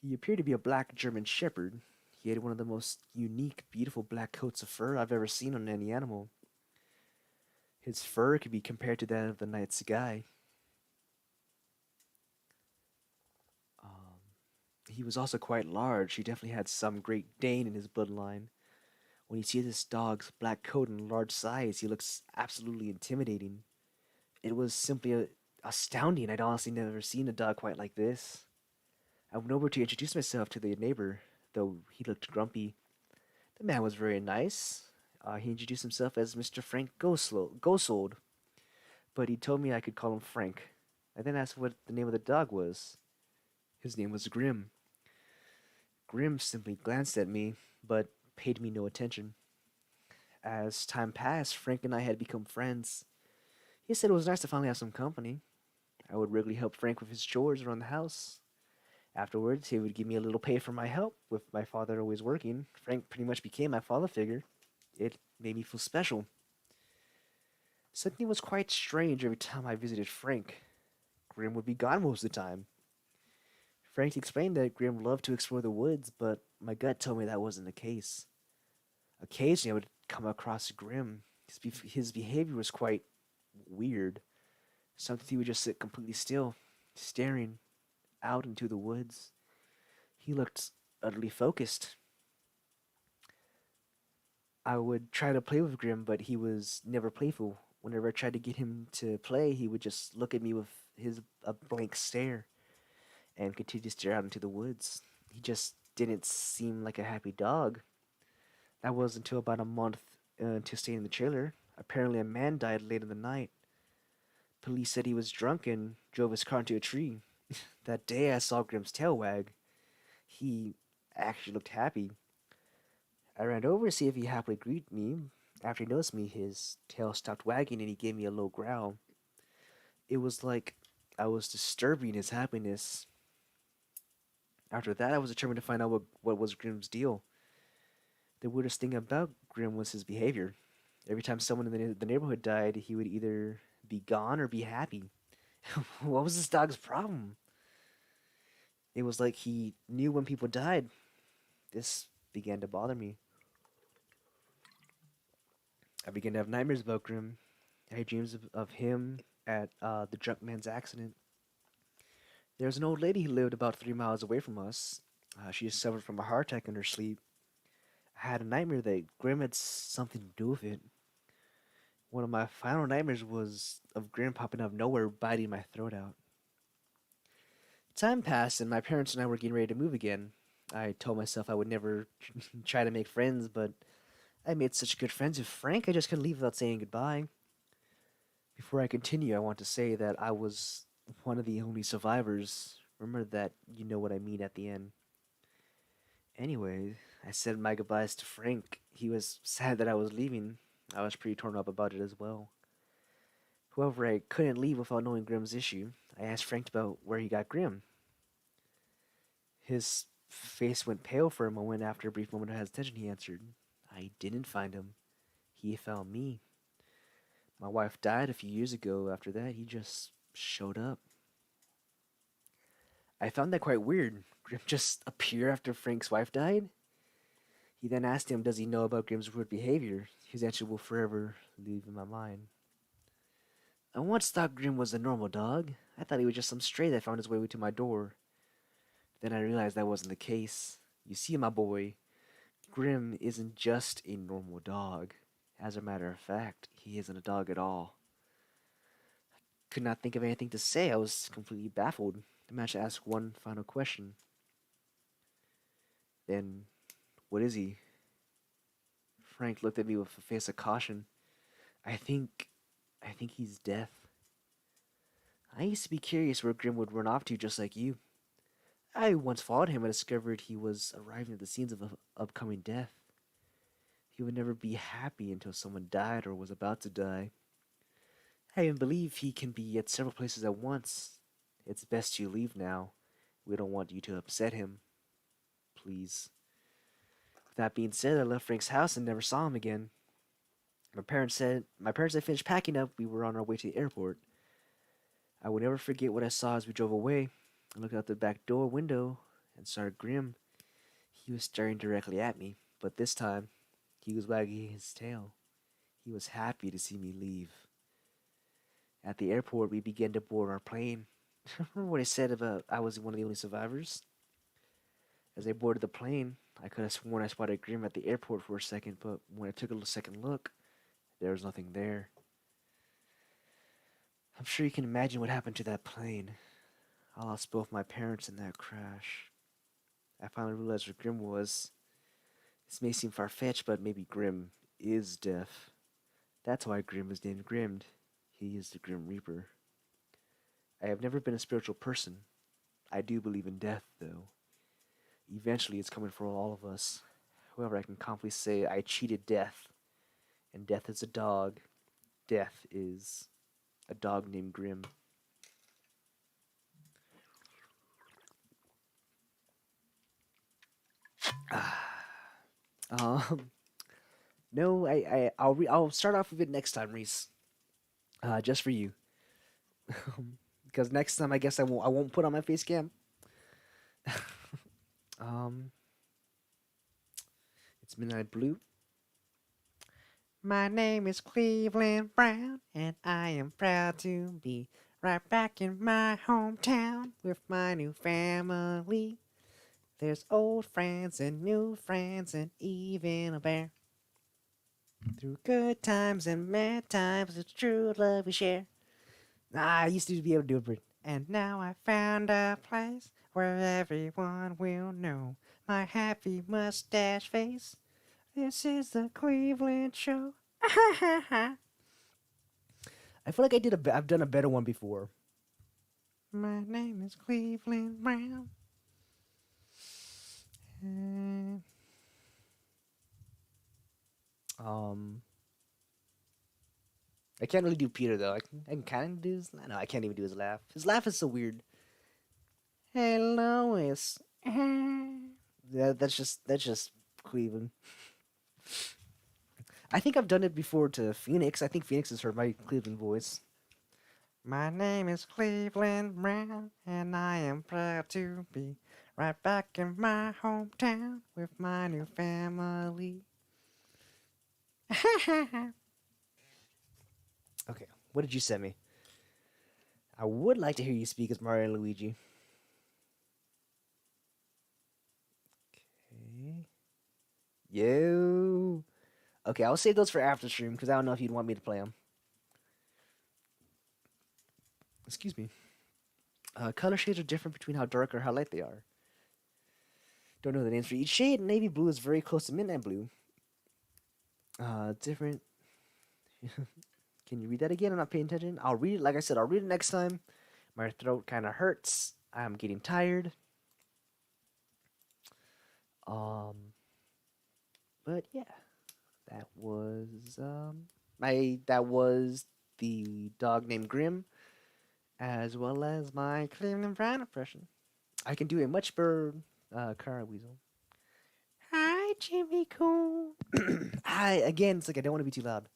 He appeared to be a black German shepherd. He had one of the most unique, beautiful black coats of fur I've ever seen on any animal. His fur could be compared to that of the night sky. He was also quite large. He definitely had some Great Dane in his bloodline. When you see this dog's black coat and large size, he looks absolutely intimidating. It was simply astounding. I'd honestly never seen a dog quite like this. I went over to introduce myself to the neighbor, though he looked grumpy. The man was very nice. He introduced himself as Mr. Frank Gosold, but he told me I could call him Frank. I then asked what the name of the dog was. His name was Grim. Grim simply glanced at me, but paid me no attention. As time passed, Frank and I had become friends. He said it was nice to finally have some company. I would regularly help Frank with his chores around the house. Afterwards, he would give me a little pay for my help, with my father always working. Frank pretty much became my father figure. It made me feel special. Something was quite strange every time I visited Frank. Grim would be gone most of the time. Frank explained that Grim loved to explore the woods, but my gut told me that wasn't the case. Occasionally, I would come across Grim. His behavior was quite weird. Sometimes he would just sit completely still, staring out into the woods. He looked utterly focused. I would try to play with Grim, but he was never playful. Whenever I tried to get him to play, he would just look at me with a blank stare and continue to stare out into the woods. He just didn't seem like a happy dog. That was until about a month into staying in the trailer. Apparently a man died late in the night. Police said he was drunk and drove his car into a tree. That day I saw Grim's tail wag. He actually looked happy. I ran over to see if he happily greeted me. After he noticed me, his tail stopped wagging and he gave me a low growl. It was like I was disturbing his happiness. After that, I was determined to find out what was Grim's deal. The weirdest thing about Grim was his behavior. Every time someone in the neighborhood died, he would either be gone or be happy. What was this dog's problem? It was like he knew when people died. This began to bother me. I began to have nightmares about Grim. I had dreams of him at the drunk man's accident. There was an old lady who lived about 3 miles away from us. She suffered from a heart attack in her sleep. I had a nightmare that Grim had something to do with it. One of my final nightmares was of Grim popping out of nowhere, biting my throat out. Time passed, and my parents and I were getting ready to move again. I told myself I would never try to make friends, but I made such good friends with Frank, I just couldn't leave without saying goodbye. Before I continue, I want to say that I was one of the only survivors. Remember that, you know what I mean at the end. Anyway, I said my goodbyes to Frank. He was sad that I was leaving. I was pretty torn up about it as well. However, I couldn't leave without knowing Grimm's issue. I asked Frank about where he got Grimm. His face went pale for a moment. After a brief moment of hesitation, he answered, I didn't find him. He found me. My wife died a few years ago. After that, he just showed up. I found that quite weird. Grimm just appeared after Frank's wife died? He then asked him, does he know about Grimm's weird behavior? His answer will forever live in my mind. I once thought Grimm was a normal dog. I thought he was just some stray that found his way to my door. Then I realized that wasn't the case. You see, my boy, Grimm isn't just a normal dog. As a matter of fact, he isn't a dog at all. I could not think of anything to say. I was completely baffled. I managed to ask one final question. Then, what is he? Frank looked at me with a face of caution. I think he's death. I used to be curious where Grimm would run off to, just like you. I once followed him and discovered he was arriving at the scenes of upcoming death. He would never be happy until someone died or was about to die. I even believe he can be at several places at once. It's best you leave now. We don't want you to upset him. Please. With that being said, I left Frank's house and never saw him again. My parents had finished packing up. We were on our way to the airport. I will never forget what I saw as we drove away. I looked out the back door window and saw Grimm. He was staring directly at me, but this time, he was wagging his tail. He was happy to see me leave. At the airport, we began to board our plane. Remember what I said about I was one of the only survivors? As I boarded the plane, I could have sworn I spotted Grimm at the airport for a second, but when I took a second look, there was nothing there. I'm sure you can imagine what happened to that plane. I lost both my parents in that crash. I finally realized what Grimm was. This may seem far-fetched, but maybe Grimm is deaf. That's why Grimm is named Grimmed. He is the Grim Reaper. I have never been a spiritual person. I do believe in death, though. Eventually, it's coming for all of us. However, I can confidently say I cheated death. And death is a dog. Death is a dog named Grimm. No, I'll start off with it next time, Reese. Just for you. Because next time I guess I won't put on my face cam. It's Midnight Blue. My name is Cleveland Brown, and I am proud to be right back in my hometown with my new family. There's old friends and new friends and even a bear. Through good times and bad times, it's true love we share. I used to be able to do it. And now I found a place where everyone will know my happy mustache face. This is the Cleveland Show. I feel like I've done a better one before. My name is Cleveland Brown. I can't really do Peter though. I can kind of do his. No, I can't even do his laugh. His laugh is so weird. Hey Lois. Yeah, that's just Cleveland. I think I've done it before to Phoenix. I think Phoenix has heard my Cleveland voice. My name is Cleveland Brown, and I am proud to be right back in my hometown with my new family. Okay, what did you send me? I would like to hear you speak as Mario and Luigi. Okay. Yo. Okay, I'll save those for after stream because I don't know if you'd want me to play them. Excuse me. Color shades are different between how dark or how light they are. Don't know the names for each shade. Navy blue is very close to midnight blue. Different. Can you read that again? I'm not paying attention. I'll read it. Like I said, I'll read it next time. My throat kind of hurts. I'm getting tired. But yeah, that was the dog named Grim, as well as my Cleveland Brown impression. I can do a much better car weasel. Hi, Jimmy Coon. Hi, again, it's like I don't want to be too loud.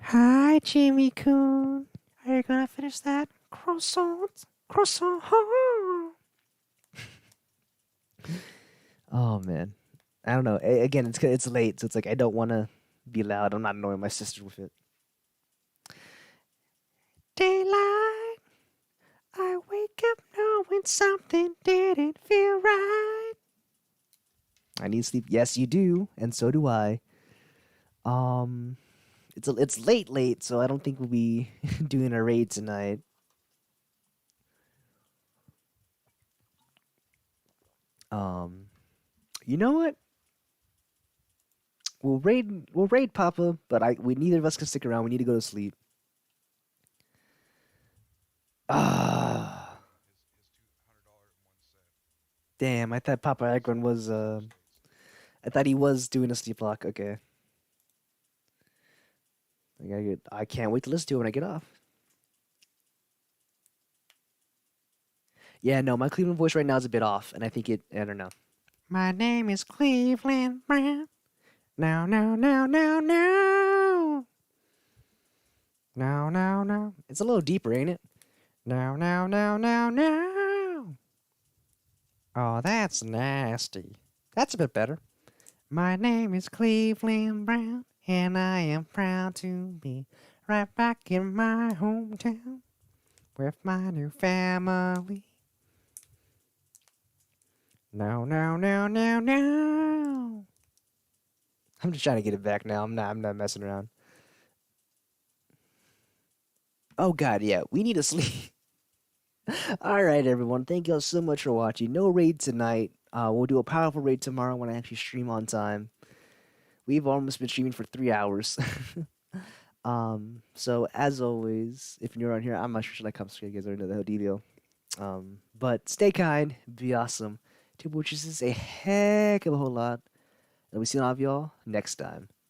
Hi, Jimmy Coon. Are you gonna finish that croissant? Croissant. Oh man, I don't know. Again, it's late, so it's like I don't want to be loud. I'm not annoying my sister with it. Daylight. I wake up knowing something didn't feel right. I need sleep. Yes, you do, and so do I. It's late, so I don't think we'll be doing a raid tonight. You know what? We'll raid Papa, but we neither of us can stick around. We need to go to sleep. Damn, I thought Papa Agron was I thought he was doing a sleep lock. Okay. I can't wait to listen to it when I get off. Yeah, no, my Cleveland voice right now is a bit off, and I think I don't know. My name is Cleveland Brown. No. No. It's a little deeper, ain't it? No. Oh, that's nasty. That's a bit better. My name is Cleveland Brown, and I am proud to be right back in my hometown with my new family. No. I'm just trying to get it back now. I'm not messing around. Oh god, yeah, we need to sleep. Alright everyone, thank you all so much for watching. No raid tonight. We'll do a powerful raid tomorrow when I actually stream on time. We've almost been streaming for 3 hours. So as always, if you're on here, I'm not sure should I come straight, you guys already know the whole dealio. But stay kind, be awesome. Two Butchers is a heck of a whole lot. And we see all of y'all next time.